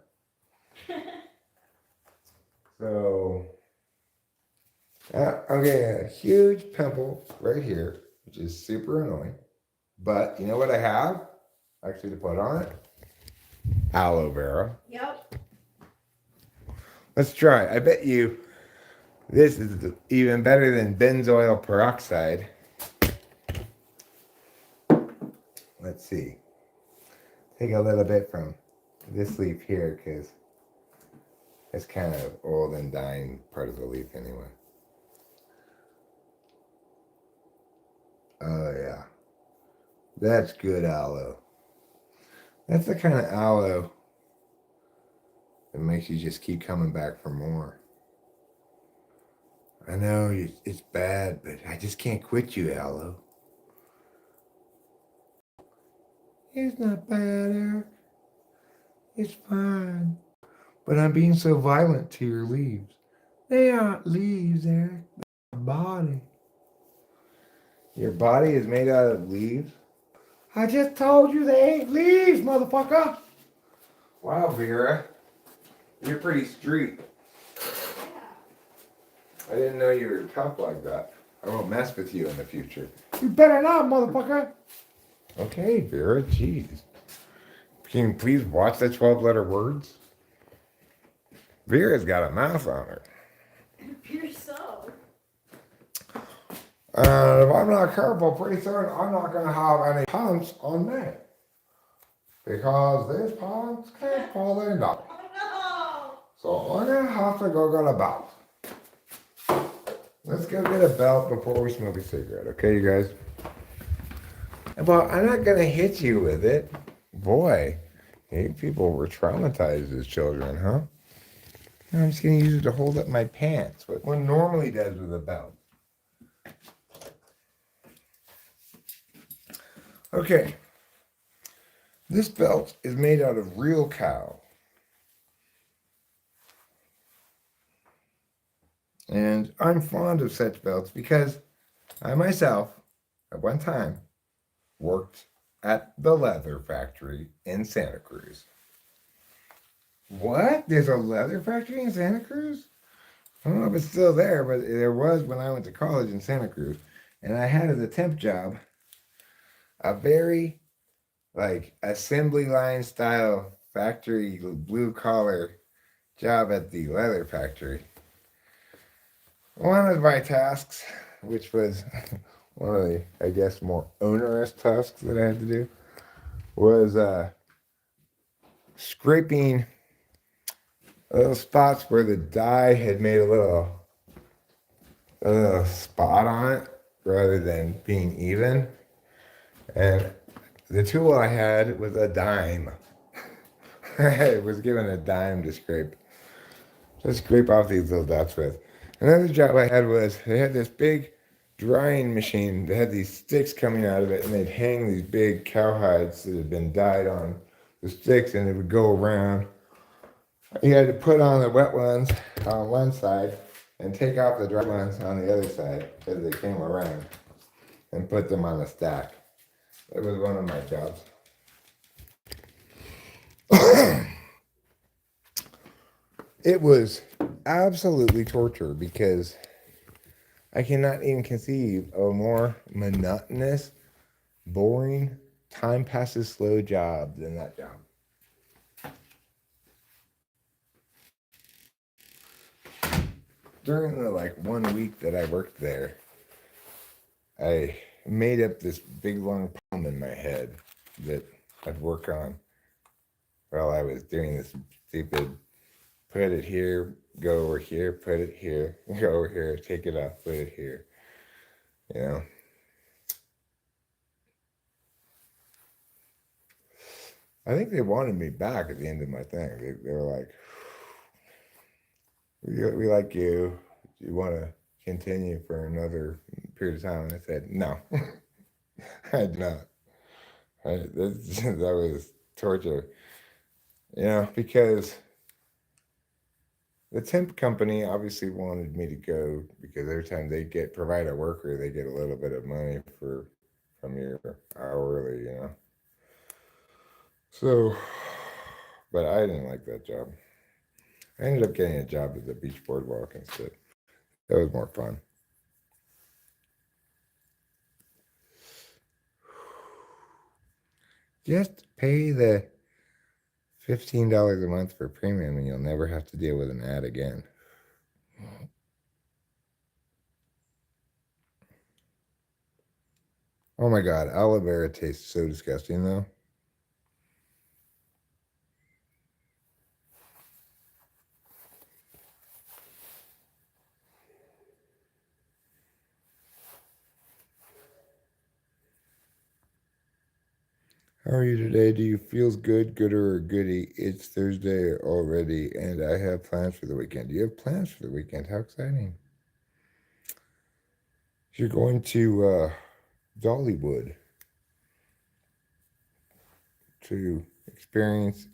So, okay, a huge pimple right here, which is super annoying. But you know what I have actually to put on it? Aloe vera. Yep. Let's try. I bet you this is even better than benzoyl peroxide. Let's see. Take a little bit from this leaf here because it's kind of old and dying part of the leaf anyway. Oh yeah. That's good aloe. That's the kind of aloe that makes you just keep coming back for more. I know it's bad, but I just can't quit you, aloe. It's not bad, Eric. It's fine. But I'm being so violent to your leaves. They aren't leaves, Eric. They're body. Your body is made out of leaves? I just told you they ain't leaves, motherfucker. Wow, Vera. You're pretty street. I didn't know you were tough like that. I won't mess with you in the future. You better not, motherfucker. Okay, Vera, jeez. Can you please watch the 12-letter words? Vera's got a mouth on her. You're so. If I'm not careful, pretty soon I'm not going to have any punts on me. Because these punts can't fall in nothing. Oh no! So I'm going to have to go get a belt. Let's go get a belt before we smoke a cigarette, okay, you guys? Well, I'm not going to hit you with it. Boy, you people were traumatized as children, huh? I'm just going to use it to hold up my pants, what one normally does with a belt. Okay, this belt is made out of real cow. And I'm fond of such belts because I myself, at one time, worked at the leather factory in Santa Cruz. What? There's a leather factory in Santa Cruz? I don't know if it's still there, but there was when I went to college in Santa Cruz. And I had as a temp job a very assembly line style factory blue collar job at the leather factory. One of my tasks, which was one of the, I guess, more onerous tasks that I had to do, was scraping little spots where the dye had made a little spot on it rather than being even. And the tool I had was a dime. I was given a dime to scrape off these little dots with. Another job I had was they had this big drying machine. They had these sticks coming out of it, and they'd hang these big cowhides that had been dyed on the sticks, and it would go around. You had to put on the wet ones on one side and take off the dry ones on the other side as they came around and put them on a stack. That was one of my jobs. It was absolutely torture because I cannot even conceive of a more monotonous, boring, time passes slow job than that job. During the 1 week that I worked there, I made up this big long poem in my head that I'd work on while I was doing this stupid put it here, go over here, put it here, go over here, take it off, put it here. You know? I think they wanted me back at the end of my thing. They were like, we like you. Do you want to continue for another period of time? And I said, no, I do not. That was torture. You know, because the temp company obviously wanted me to go because every time they provide a worker, they get a little bit of money from your hourly, you know. So, but I didn't like that job. I ended up getting a job at the beach boardwalk instead. That was more fun. Just pay the $15 a month for premium and you'll never have to deal with an ad again. Oh my God, aloe vera tastes so disgusting though. How are you today? Do you feels good, gooder, or goody? It's Thursday already, and I have plans for the weekend. Do you have plans for the weekend? How exciting! You're going to Dollywood to experience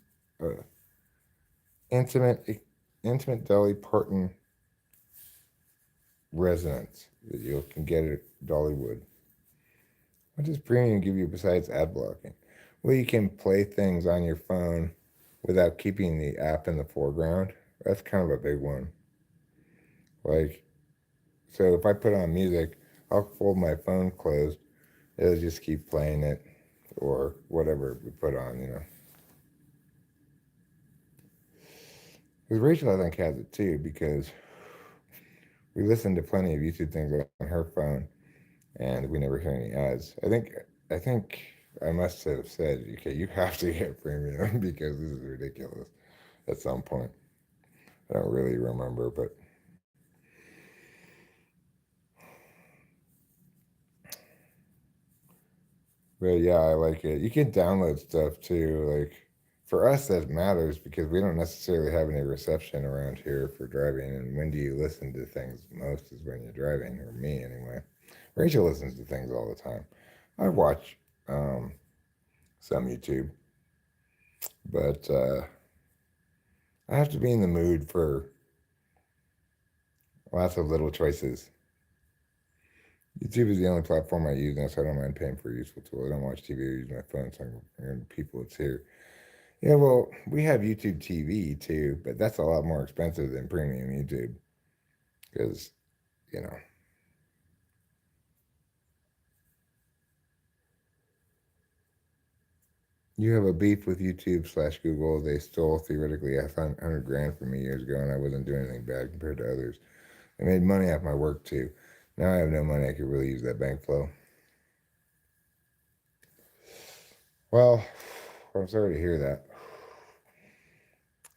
intimate Dolly Parton resonance that you can get at Dollywood. What does premium give you besides ad blocking? Well, you can play things on your phone without keeping the app in the foreground. That's kind of a big one. Like, so if I put on music, I'll fold my phone closed. It'll just keep playing it or whatever we put on, you know. Because Rachel, I think, has it too because we listen to plenty of YouTube things on her phone and we never hear any ads. I think I must have said, okay, you have to get premium because this is ridiculous at some point. I don't really remember, but yeah, I like it. You can download stuff too. Like for us, that matters because we don't necessarily have any reception around here for driving. And when do you listen to things most is when you're driving, or me anyway. Rachel listens to things all the time. I watch some YouTube, but I have to be in the mood for lots of little choices. YouTube is the only platform I use, and so I don't mind paying for a useful tool. I don't watch TV or use my phone, so I'm people it's here. Yeah, well, we have YouTube TV too, but that's a lot more expensive than premium YouTube because, you know. You have a beef with YouTube/Google. They stole theoretically $100,000 from me years ago, and I wasn't doing anything bad compared to others. They made money off my work too. Now I have no money. I could really use that bank flow. Well, I'm sorry to hear that.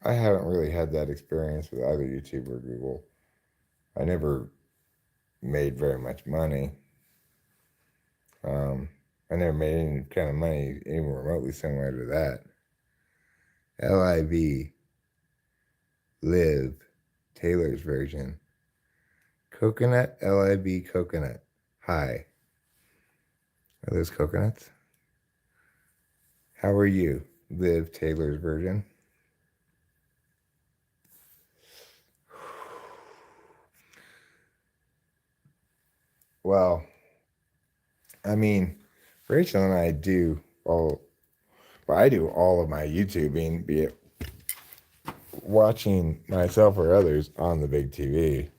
I haven't really had that experience with either YouTube or Google. I never made very much money. I never made any kind of money even remotely similar to that. LIV, live, Taylor's version. Coconut, LIV coconut. Hi. Are those coconuts? How are you? Live, Taylor's version. Well, I mean, Rachel and I do I do all of my YouTubing, be it watching myself or others on the big TV.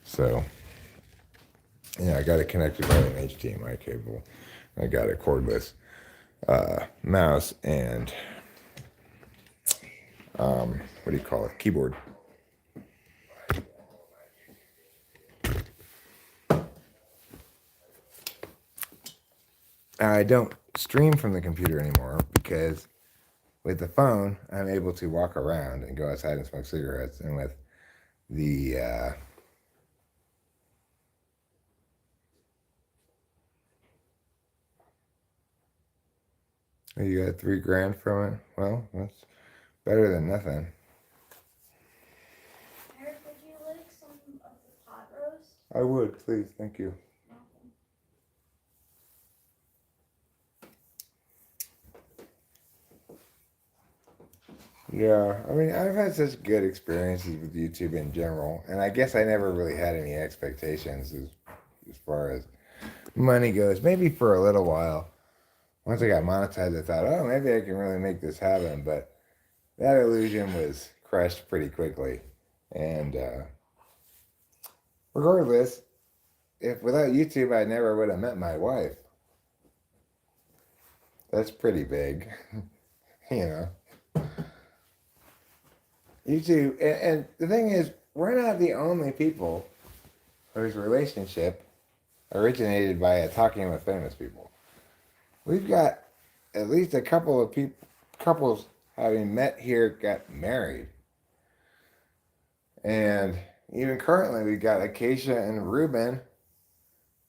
So, yeah, I got it connected by an HDMI cable. I got a cordless mouse and, what do you call it? Keyboard. I don't stream from the computer anymore because with the phone, I'm able to walk around and go outside and smoke cigarettes. And with the you got $3,000 from it. Well, that's better than nothing. Eric, would you like some of the pot roast? I would, please. Thank you. Yeah, I mean, I've had such good experiences with YouTube in general, and I guess I never really had any expectations as far as money goes. Maybe for a little while. Once I got monetized, I thought, oh, maybe I can really make this happen, but that illusion was crushed pretty quickly. And regardless, if without YouTube, I never would have met my wife. That's pretty big, you know. YouTube, and the thing is, we're not the only people whose relationship originated by talking with famous people. We've got at least a couple of couples having met here got married. And even currently, we've got Acacia and Ruben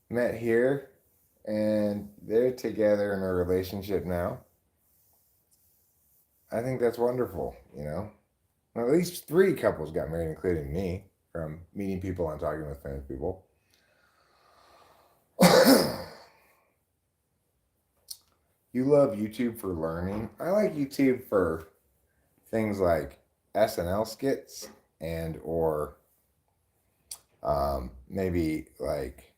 met here, and they're together in a relationship now. I think that's wonderful, you know. Well, at least 3 couples got married, including me, from meeting people and talking with famous people. You love YouTube for learning. I like YouTube for things like SNL skits and or maybe like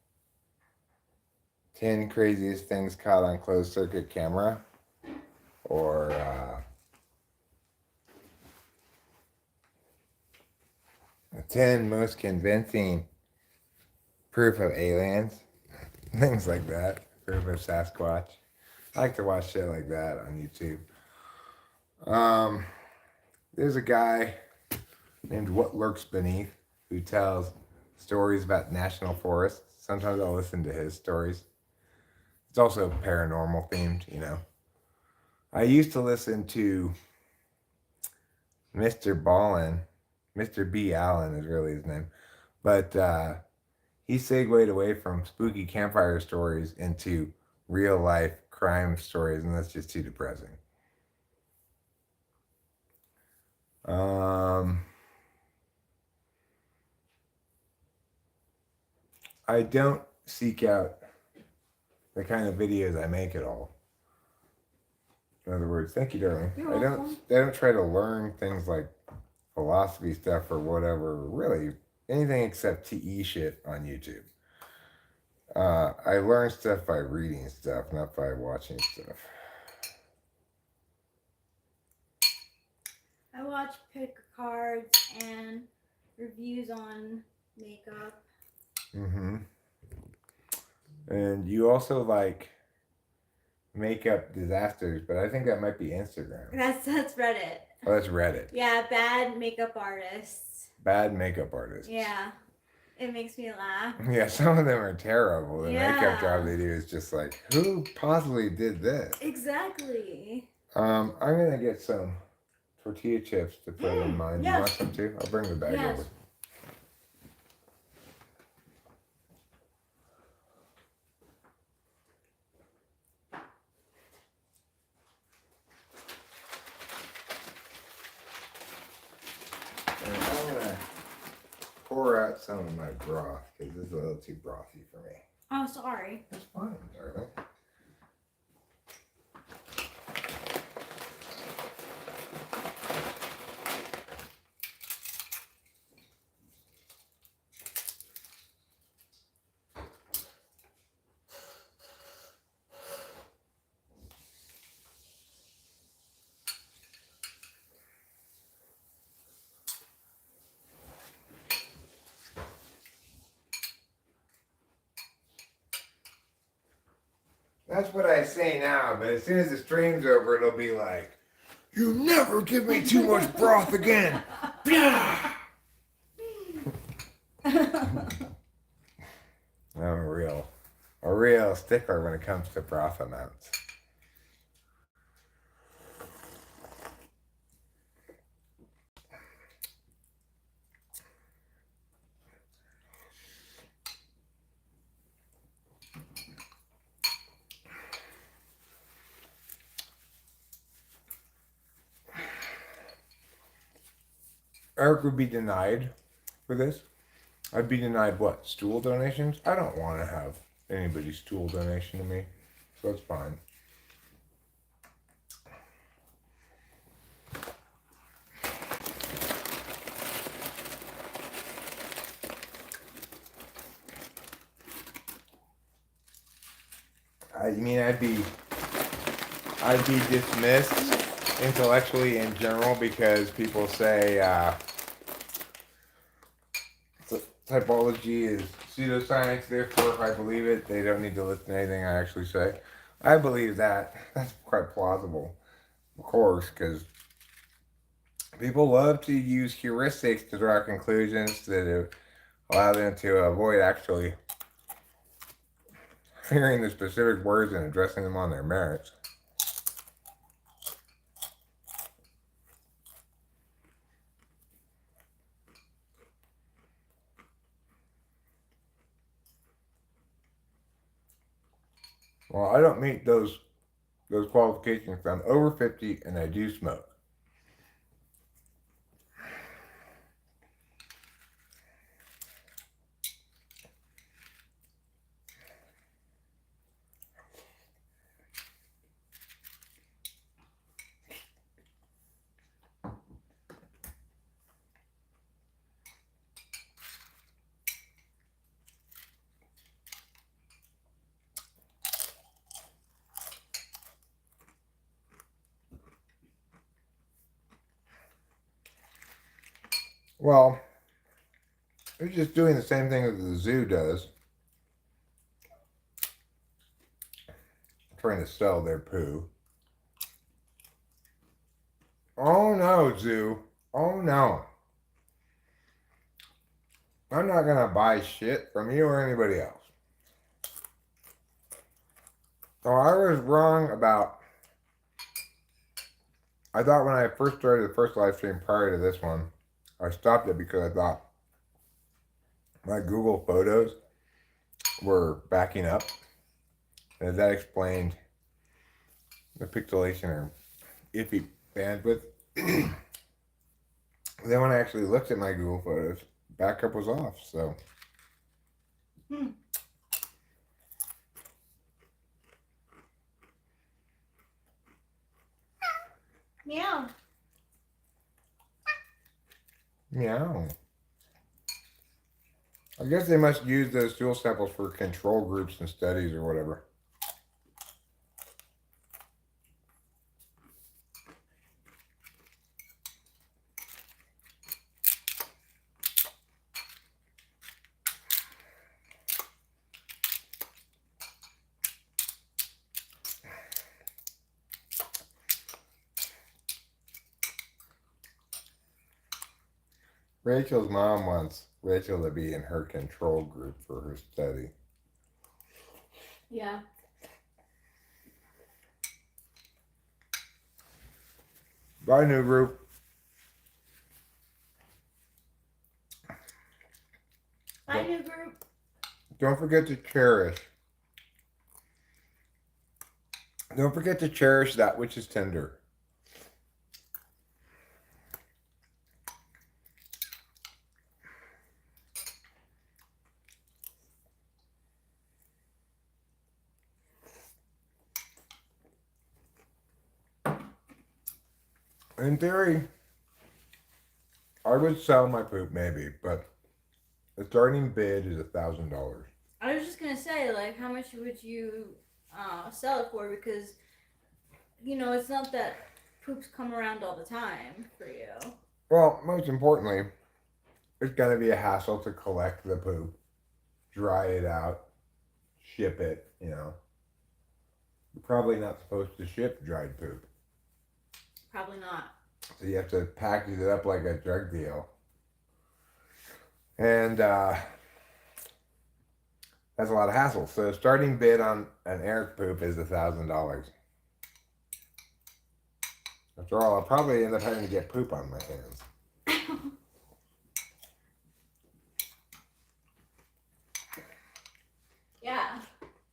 10 craziest things caught on closed circuit camera, or 10 most convincing proof of aliens, things like that, proof of Sasquatch. I like to watch shit like that on YouTube. There's a guy named What Lurks Beneath who tells stories about national forests. Sometimes I'll listen to his stories. It's also paranormal themed, you know. I used to listen to Mr. Ballin. Mr. B. Allen is really his name. But he segued away from spooky campfire stories into real life crime stories, and that's just too depressing. I don't seek out the kind of videos I make at all. In other words, thank you, darling. You're I welcome. don't try to learn things like philosophy stuff or whatever, really anything except TE shit on YouTube. I learn stuff by reading stuff, not by watching stuff. I watch pick cards and reviews on makeup. Mm-hmm. And you also like makeup disasters, but I think that might be Instagram. That's Reddit. Oh, that's Reddit. Yeah, bad makeup artists. Bad makeup artists. Yeah. It makes me laugh. Yeah, some of them are terrible. The Yeah. makeup job they do is just like, who possibly did this? Exactly. I'm gonna get some tortilla chips to put in mine. Yeah. You want some too? I'll bring the bag Yes. over. And I'm gonna pour out some of my broth because this is a little too brothy for me. Oh, sorry. It's fine, darling. That's what I say now, but as soon as the stream's over, it'll be like, you never give me too much broth again. I'm a real stickler when it comes to broth amounts. Eric would be denied for this. I'd be denied what? Stool donations? I don't want to have anybody's stool donation to me, so it's fine. I mean, I'd be dismissed intellectually in general because people say typology is pseudoscience, therefore if I believe it, they don't need to listen to anything I actually say. I believe that. That's quite plausible, of course, because people love to use heuristics to draw conclusions that allow them to avoid actually hearing the specific words and addressing them on their merits. Well, I don't meet those qualifications. I'm over 50 and I do smoke. Well, they're just doing the same thing that the zoo does. Trying to sell their poo. Oh no, zoo. Oh no. I'm not gonna buy shit from you or anybody else. So I was wrong about. I thought when I first started the first live stream prior to this one, I stopped it because I thought my Google Photos were backing up. And that explained the pixelation or iffy bandwidth. Then when I actually looked at my Google Photos, backup was off, so. Meow. Meow. I guess they must use those stool samples for control groups and studies or whatever. Rachel's mom wants Rachel to be in her control group for her study. Yeah. Bye, new group. Bye, new group. Don't forget to cherish. Don't forget to cherish that which is tender. In theory, I would sell my poop maybe, but the starting bid is $1,000. I was just gonna say, like, how much would you sell it for? Because, you know, it's not that poops come around all the time for you. Well, most importantly, it's gonna be a hassle to collect the poop, dry it out, ship it, you know. You're probably not supposed to ship dried poop. Probably not. So you have to package it up like a drug deal. And that's a lot of hassle. So starting bid on an Eric poop is $1,000. After all, I'll probably end up having to get poop on my hands. Yeah,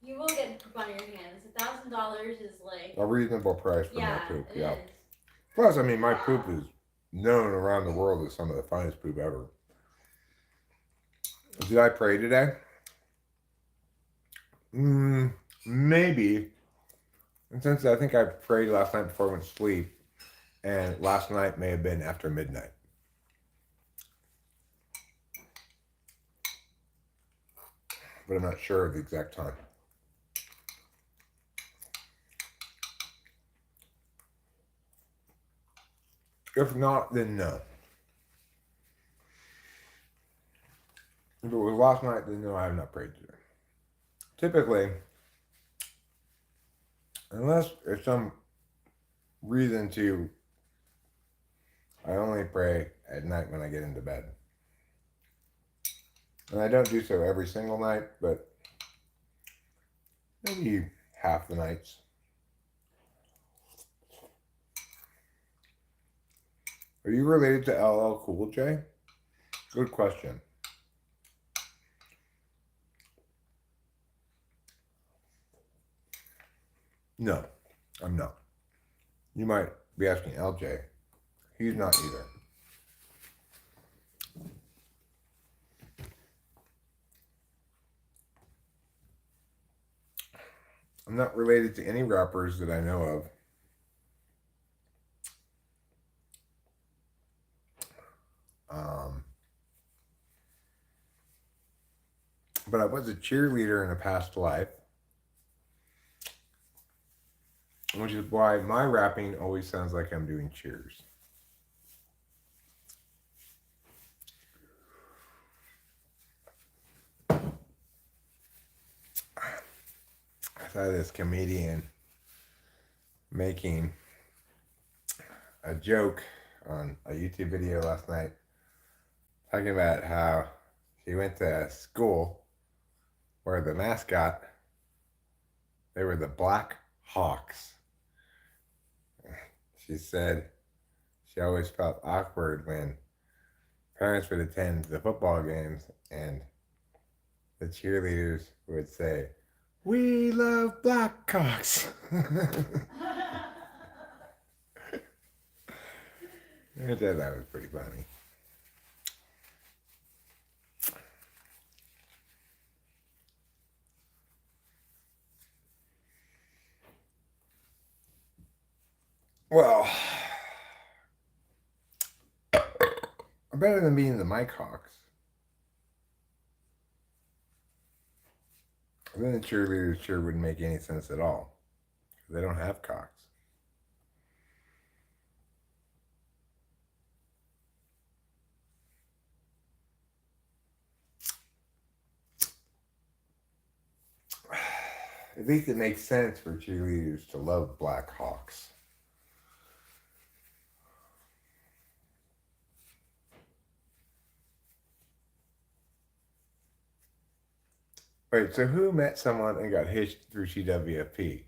you will get poop on your hands. $1,000 is like A reasonable price for my yeah, poop. it Yeah. is. Plus, I mean, my poop is known around the world as some of the finest poop ever. Did I pray today? Maybe. And since I think I prayed last night before I went to sleep, and last night may have been after midnight. But I'm not sure of the exact time. If not, then no. If it was last night, then no, I have not prayed today. Typically, unless there's some reason to, I only pray at night when I get into bed. And I don't do so every single night, but maybe half the nights. Are you related to LL Cool J? Good question. No, I'm not. You might be asking LJ. He's not either. I'm not related to any rappers that I know of. But I was a cheerleader in a past life, which is why my rapping always sounds like I'm doing cheers. I saw this comedian making a joke on a YouTube video last night talking about how she went to a school where the mascot, they were the Black Hawks. She said she always felt awkward when parents would attend the football games and the cheerleaders would say, "We love Blackhawks." I thought that was pretty funny. Well, better than being the Mike Hawks. Then the cheerleaders sure wouldn't make any sense at all. They don't have cocks. At least it makes sense for cheerleaders to love Black Hawks. Wait, so who met someone and got hitched through CWFP?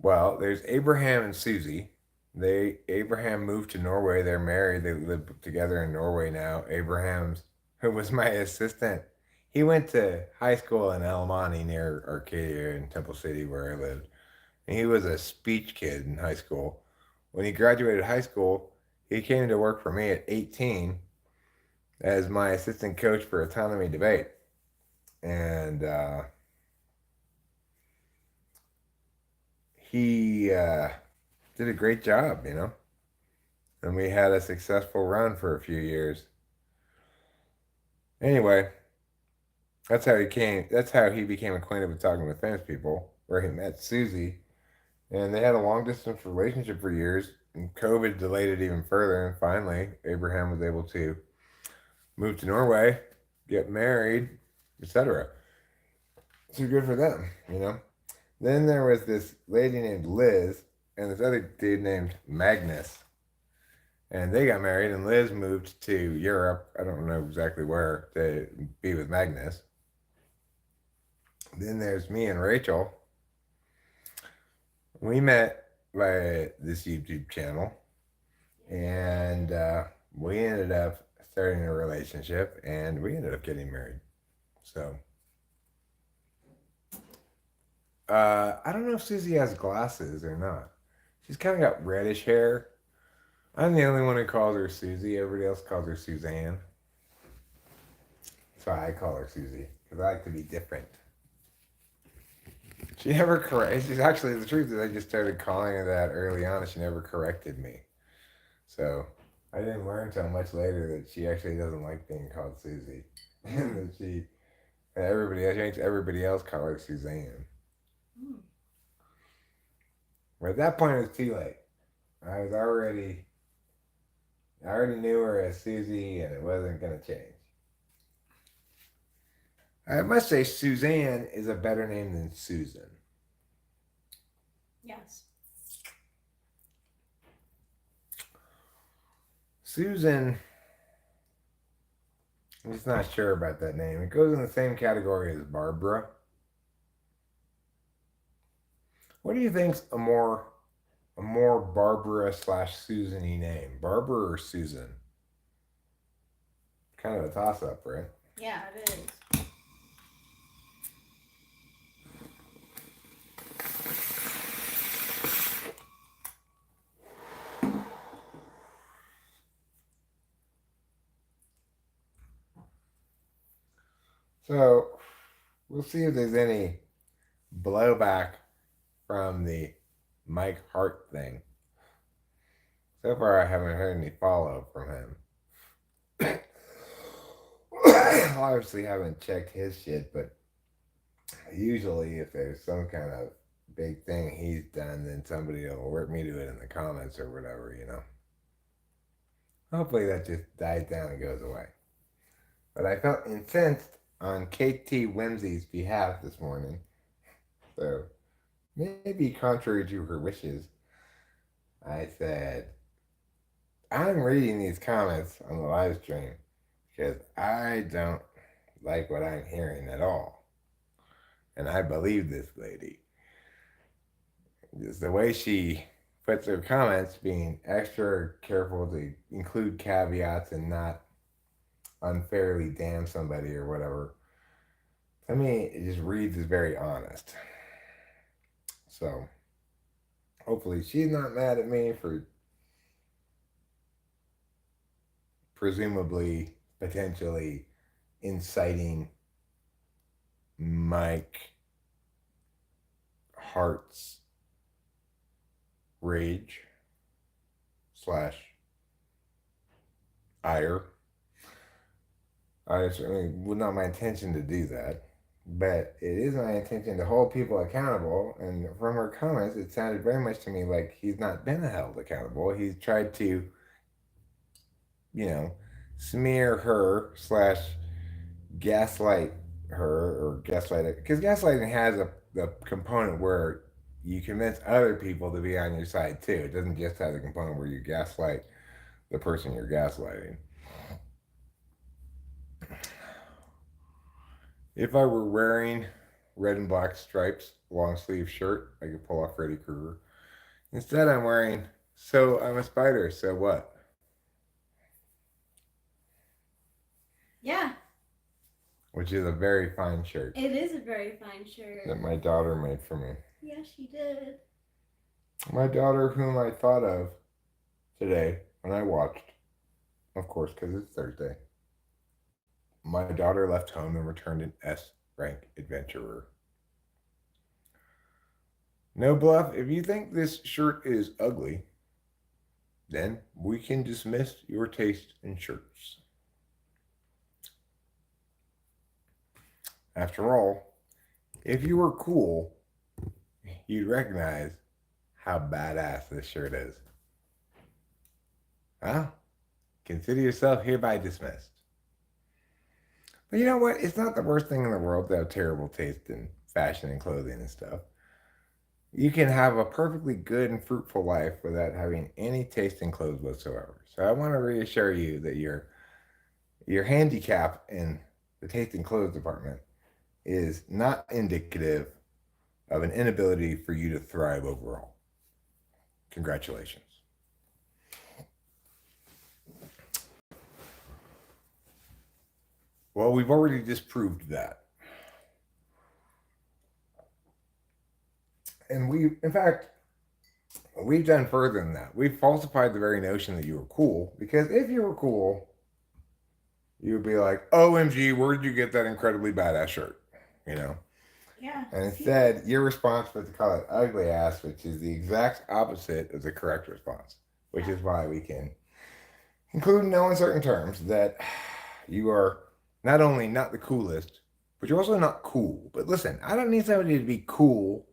Well, there's Abraham and Susie. Abraham moved to Norway. They're married. They live together in Norway now. Abraham's, who was my assistant, he went to high school in El Monte near Arcadia in Temple City where I lived. And he was a speech kid in high school. When he graduated high school, he came to work for me at 18 as my assistant coach for autonomy debate. And he did a great job, and we had a successful run for a few years. Anyway, that's how he became acquainted with Talking with Famous People, where he met Susie, and they had a long distance relationship for years, and COVID delayed it even further, and finally Abraham was able to move to Norway, get married, etc. So good for them, Then there was this lady named Liz and this other dude named Magnus. And they got married, and Liz moved to Europe. I don't know exactly where to be with Magnus. Then there's me and Rachel. We met by this YouTube channel, and we ended up starting a relationship, and we ended up getting married. So I don't know if Susie has glasses or not. She's kind of got reddish hair, I'm the only one who calls her Susie. Everybody else calls her Suzanne. That's why I call her Susie, because I like to be different. She never corrects. She's actually, the truth is I just started calling her that early on and she never corrected me. So I didn't learn until much later that she actually doesn't like being called Susie. And that everybody else call her Suzanne. But at that point it was too late. I already knew her as Susie and it wasn't going to change. I must say Suzanne is a better name than Susan. Yes. Susan, I'm just not sure about that name. It goes in the same category as Barbara. What do you think's a more Barbara / Susan-y name? Barbara or Susan? Kind of a toss-up, right? Yeah, it is. So we'll see if there's any blowback from the Mike Hart thing. So far, I haven't heard any follow from him. Obviously, haven't checked his shit, but usually, if there's some kind of big thing he's done, then somebody will alert me to it in the comments or whatever, you know. Hopefully, that just dies down and goes away. But I felt incensed on KT Whimsy's behalf this morning. So, maybe contrary to her wishes, I said, I'm reading these comments on the live stream because I don't like what I'm hearing at all. And I believe this lady. Just the way she puts her comments, being extra careful to include caveats and not unfairly damn somebody or whatever. To me, it just reads as very honest. So, hopefully she's not mad at me for presumably, potentially inciting Mike Hart's rage / ire. I certainly would not my intention to do that, but it is my intention to hold people accountable. And from her comments, it sounded very much to me like he's not been held accountable. He's tried to, smear her / gaslight her or gaslight it, because gaslighting has a component where you convince other people to be on your side too. It doesn't just have the component where you gaslight the person you're gaslighting. If I were wearing red and black stripes long sleeve shirt, I could pull off Freddy Krueger. Instead, I'm wearing "So I'm a spider, so what?" Yeah. Which is a very fine shirt. It is a very fine shirt. That my daughter made for me. Yeah, she did. My daughter, whom I thought of today when I watched, of course, because it's Thursday. My daughter left home and returned an S rank adventurer. No bluff, if you think this shirt is ugly, then we can dismiss your taste in shirts. After all, if you were cool, you'd recognize how badass this shirt is. Huh? Consider yourself hereby dismissed. But you know what? It's not the worst thing in the world to have terrible taste in fashion and clothing and stuff. You can have a perfectly good and fruitful life without having any taste in clothes whatsoever. So I want to reassure you that your handicap in the taste in clothes department is not indicative of an inability for you to thrive overall. Congratulations. Well, we've already disproved that. And in fact, we've done further than that. We've falsified the very notion that you were cool, because if you were cool, you would be like, OMG, where did you get that incredibly badass shirt? You know? Yeah. And instead, your response was to call it ugly ass, which is the exact opposite of the correct response, which is why we can conclude in no uncertain terms that you are not only not the coolest, but you're also not cool. But listen, I don't need somebody to be cool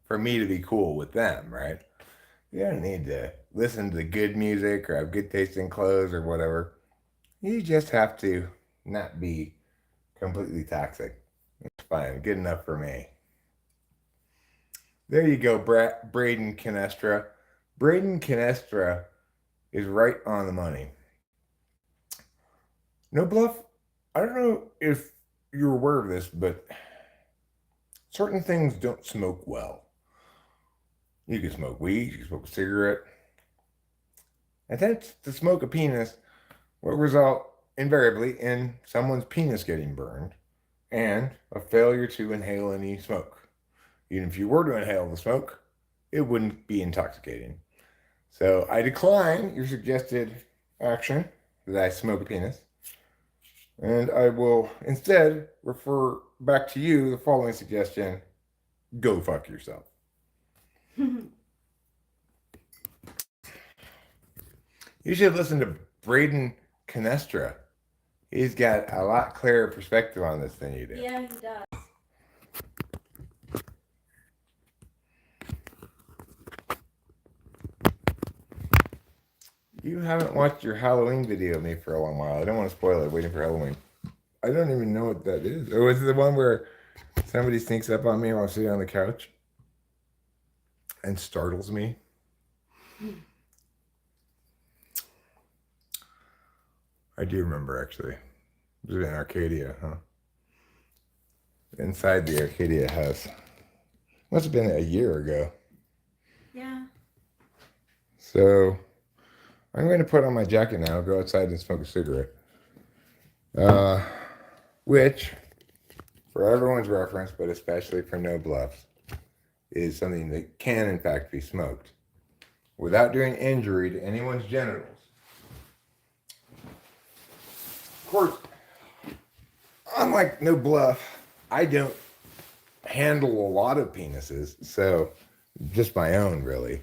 for me to be cool with them, right? You don't need to listen to good music or have good taste in clothes or whatever. You just have to not be completely toxic. It's fine. Good enough for me. There you go, Braden Canestra. Braden Canestra is right on the money. No bluff. I don't know if you're aware of this, but certain things don't smoke well. You can smoke weed, you can smoke a cigarette. Attempts to smoke a penis will result invariably in someone's penis getting burned and a failure to inhale any smoke. Even if you were to inhale the smoke, it wouldn't be intoxicating. So I decline your suggested action that I smoke a penis. And I will instead refer back to you the following suggestion: go fuck yourself. You should listen to Braden Canestra. He's got a lot clearer perspective on this than you do. Yeah, he does. You haven't watched your Halloween video of me for a long while. I don't want to spoil it. Waiting for Halloween. I don't even know what that is. Oh, is it the one where somebody sneaks up on me while I'm sitting on the couch and startles me? I do remember, actually. It was in Arcadia, huh? Inside the Arcadia house. Must have been a year ago. Yeah. So I'm going to put on my jacket now, go outside and smoke a cigarette. Which, for everyone's reference, but especially for no bluffs, is something that can in fact be smoked without doing injury to anyone's genitals. Of course, unlike no bluff, I don't handle a lot of penises, so just my own, really.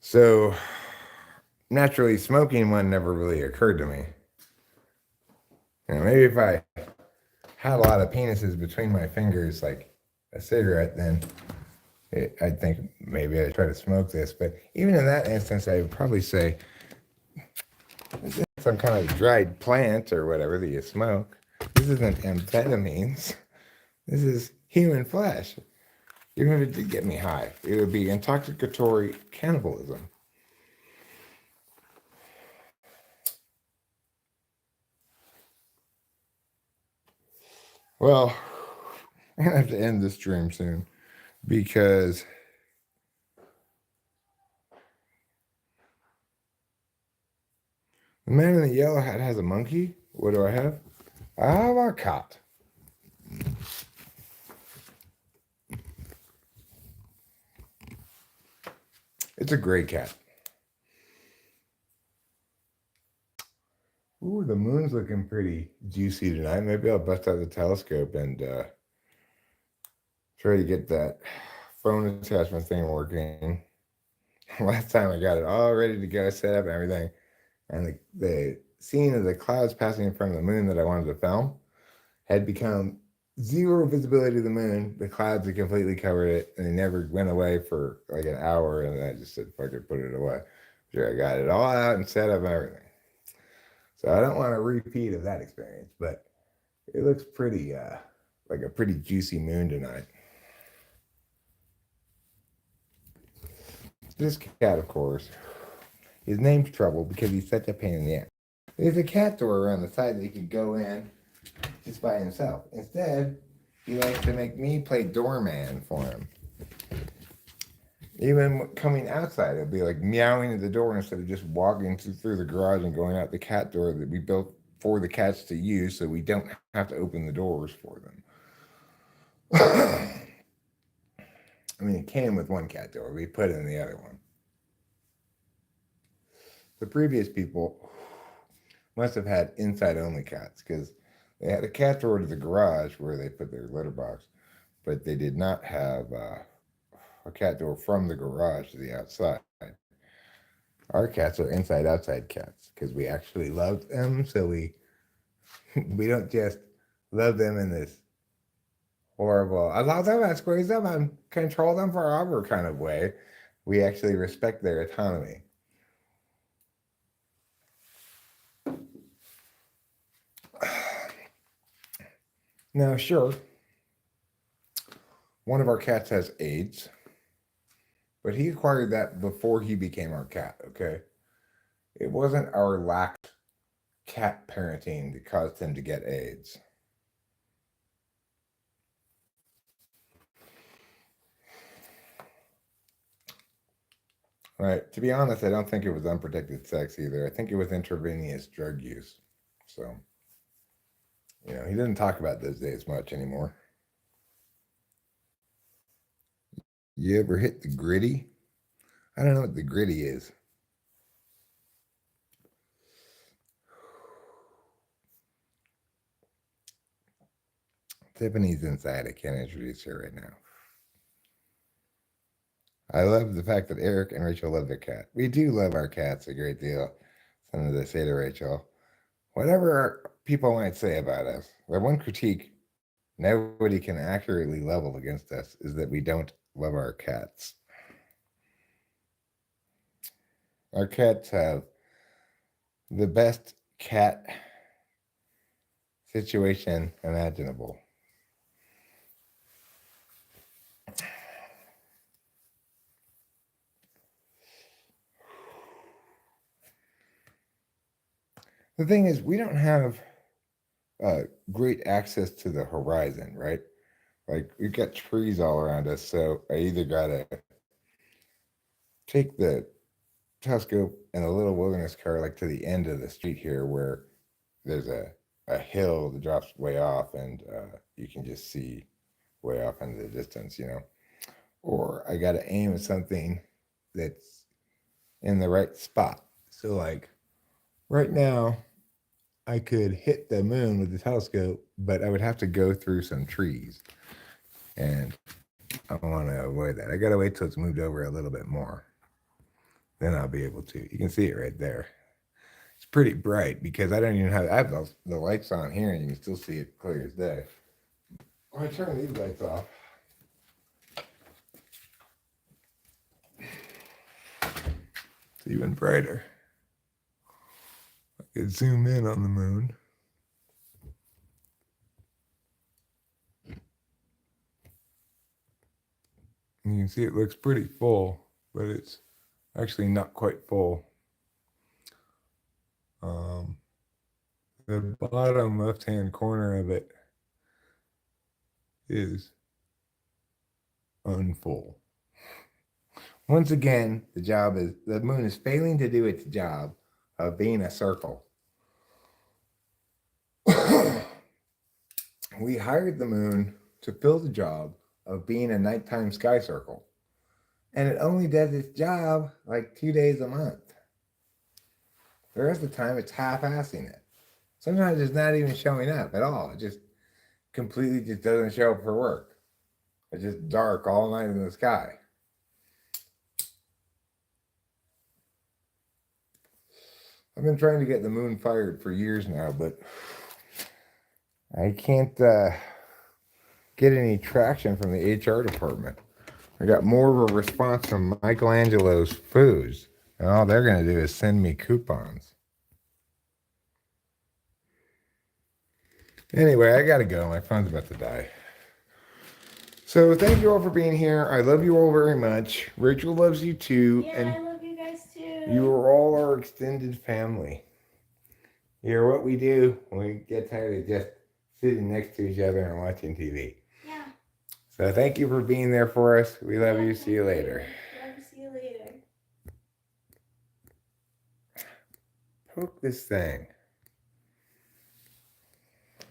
So naturally, smoking one never really occurred to me. You know, maybe if I had a lot of penises between my fingers, like a cigarette, then I'd think maybe I'd try to smoke this. But even in that instance, I would probably say, this isn't some kind of dried plant or whatever that you smoke. This isn't amphetamines. This is human flesh. Even if it did get me high, it would be intoxicatory cannibalism. Well, I'm going to have to end this stream soon because the man in the yellow hat has a monkey. What do I have? I have a cat. It's a gray cat. Ooh, the moon's looking pretty juicy tonight. Maybe I'll bust out the telescope and try to get that phone attachment thing working. Last time I got it all ready to go, set up and everything. And the scene of the clouds passing in front of the moon that I wanted to film had become zero visibility of the moon. The clouds had completely covered it, and they never went away for like an hour. And I just said, fuck it, put it away. Sure, I got it all out and set up and everything. So I don't want a repeat of that experience, but it looks pretty, like a pretty juicy moon tonight. This cat, of course, his name's Trouble because he's such a pain in the ass. There's a cat door around the side that he could go in just by himself. Instead, he likes to make me play doorman for him. Even coming outside, it'll be like meowing at the door instead of just walking through the garage and going out the cat door that we built for the cats to use so we don't have to open the doors for them. I mean, it came with one cat door. We put in the other one. The previous people must have had inside-only cats because they had a cat door to the garage where they put their litter box, but they did not have a cat door from the garage to the outside. Our cats are inside-outside cats because we actually love them, so we don't just love them in this horrible, I love them, I squeeze them, I control them forever kind of way. We actually respect their autonomy. Now, sure, one of our cats has AIDS, but he acquired that before he became our cat, okay? It wasn't our lack of cat parenting that caused him to get AIDS. Right. To be honest, I don't think it was unprotected sex either. I think it was intravenous drug use. So, he doesn't talk about those days much anymore. You ever hit the gritty? I don't know what the gritty is. Tiffany's inside. I can't introduce her right now. I love the fact that Eric and Rachel love their cat. We do love our cats a great deal. Sometimes I say to Rachel, whatever people might say about us, the one critique nobody can accurately level against us is that we don't love our cats. Our cats have the best cat situation imaginable. The thing is, we don't have great access to the horizon, right? Like, we've got trees all around us, so I either gotta take the telescope and a little wilderness car like to the end of the street here where there's a hill that drops way off and you can just see way off into the distance, or I got to aim at something that's in the right spot. So like right now I could hit the moon with the telescope, but I would have to go through some trees, and I want to avoid that. I got to wait till it's moved over a little bit more. Then I'll be able to. You can see it right there. It's pretty bright because I have the lights on here and you can still see it clear as day. When I turn these lights off, it's even brighter. I could zoom in on the moon. And you can see it looks pretty full, but it's actually not quite full. The bottom left-hand corner of it is unfull. Once again, the moon is failing to do its job of being a circle. We hired the moon to fill the job of being a nighttime sky circle, and it only does its job like 2 days a month. The rest of the time, it's half-assing it. Sometimes it's not even showing up at all. It just completely just doesn't show up for work. It's just dark all night in the sky. I've been trying to get the moon fired for years now, but I can't get any traction from the HR department. I got more of a response from Michelangelo's Foods, and all they're going to do is send me coupons. Anyway, I got to go. My phone's about to die. So thank you all for being here. I love you all very much. Rachel loves you too. Yeah, and I love you guys too. You are all our extended family. You're what we do when we get tired of just sitting next to each other and watching TV. Yeah. So thank you for being there for us. We love you. See you later. Love you. See you later. Poke this thing.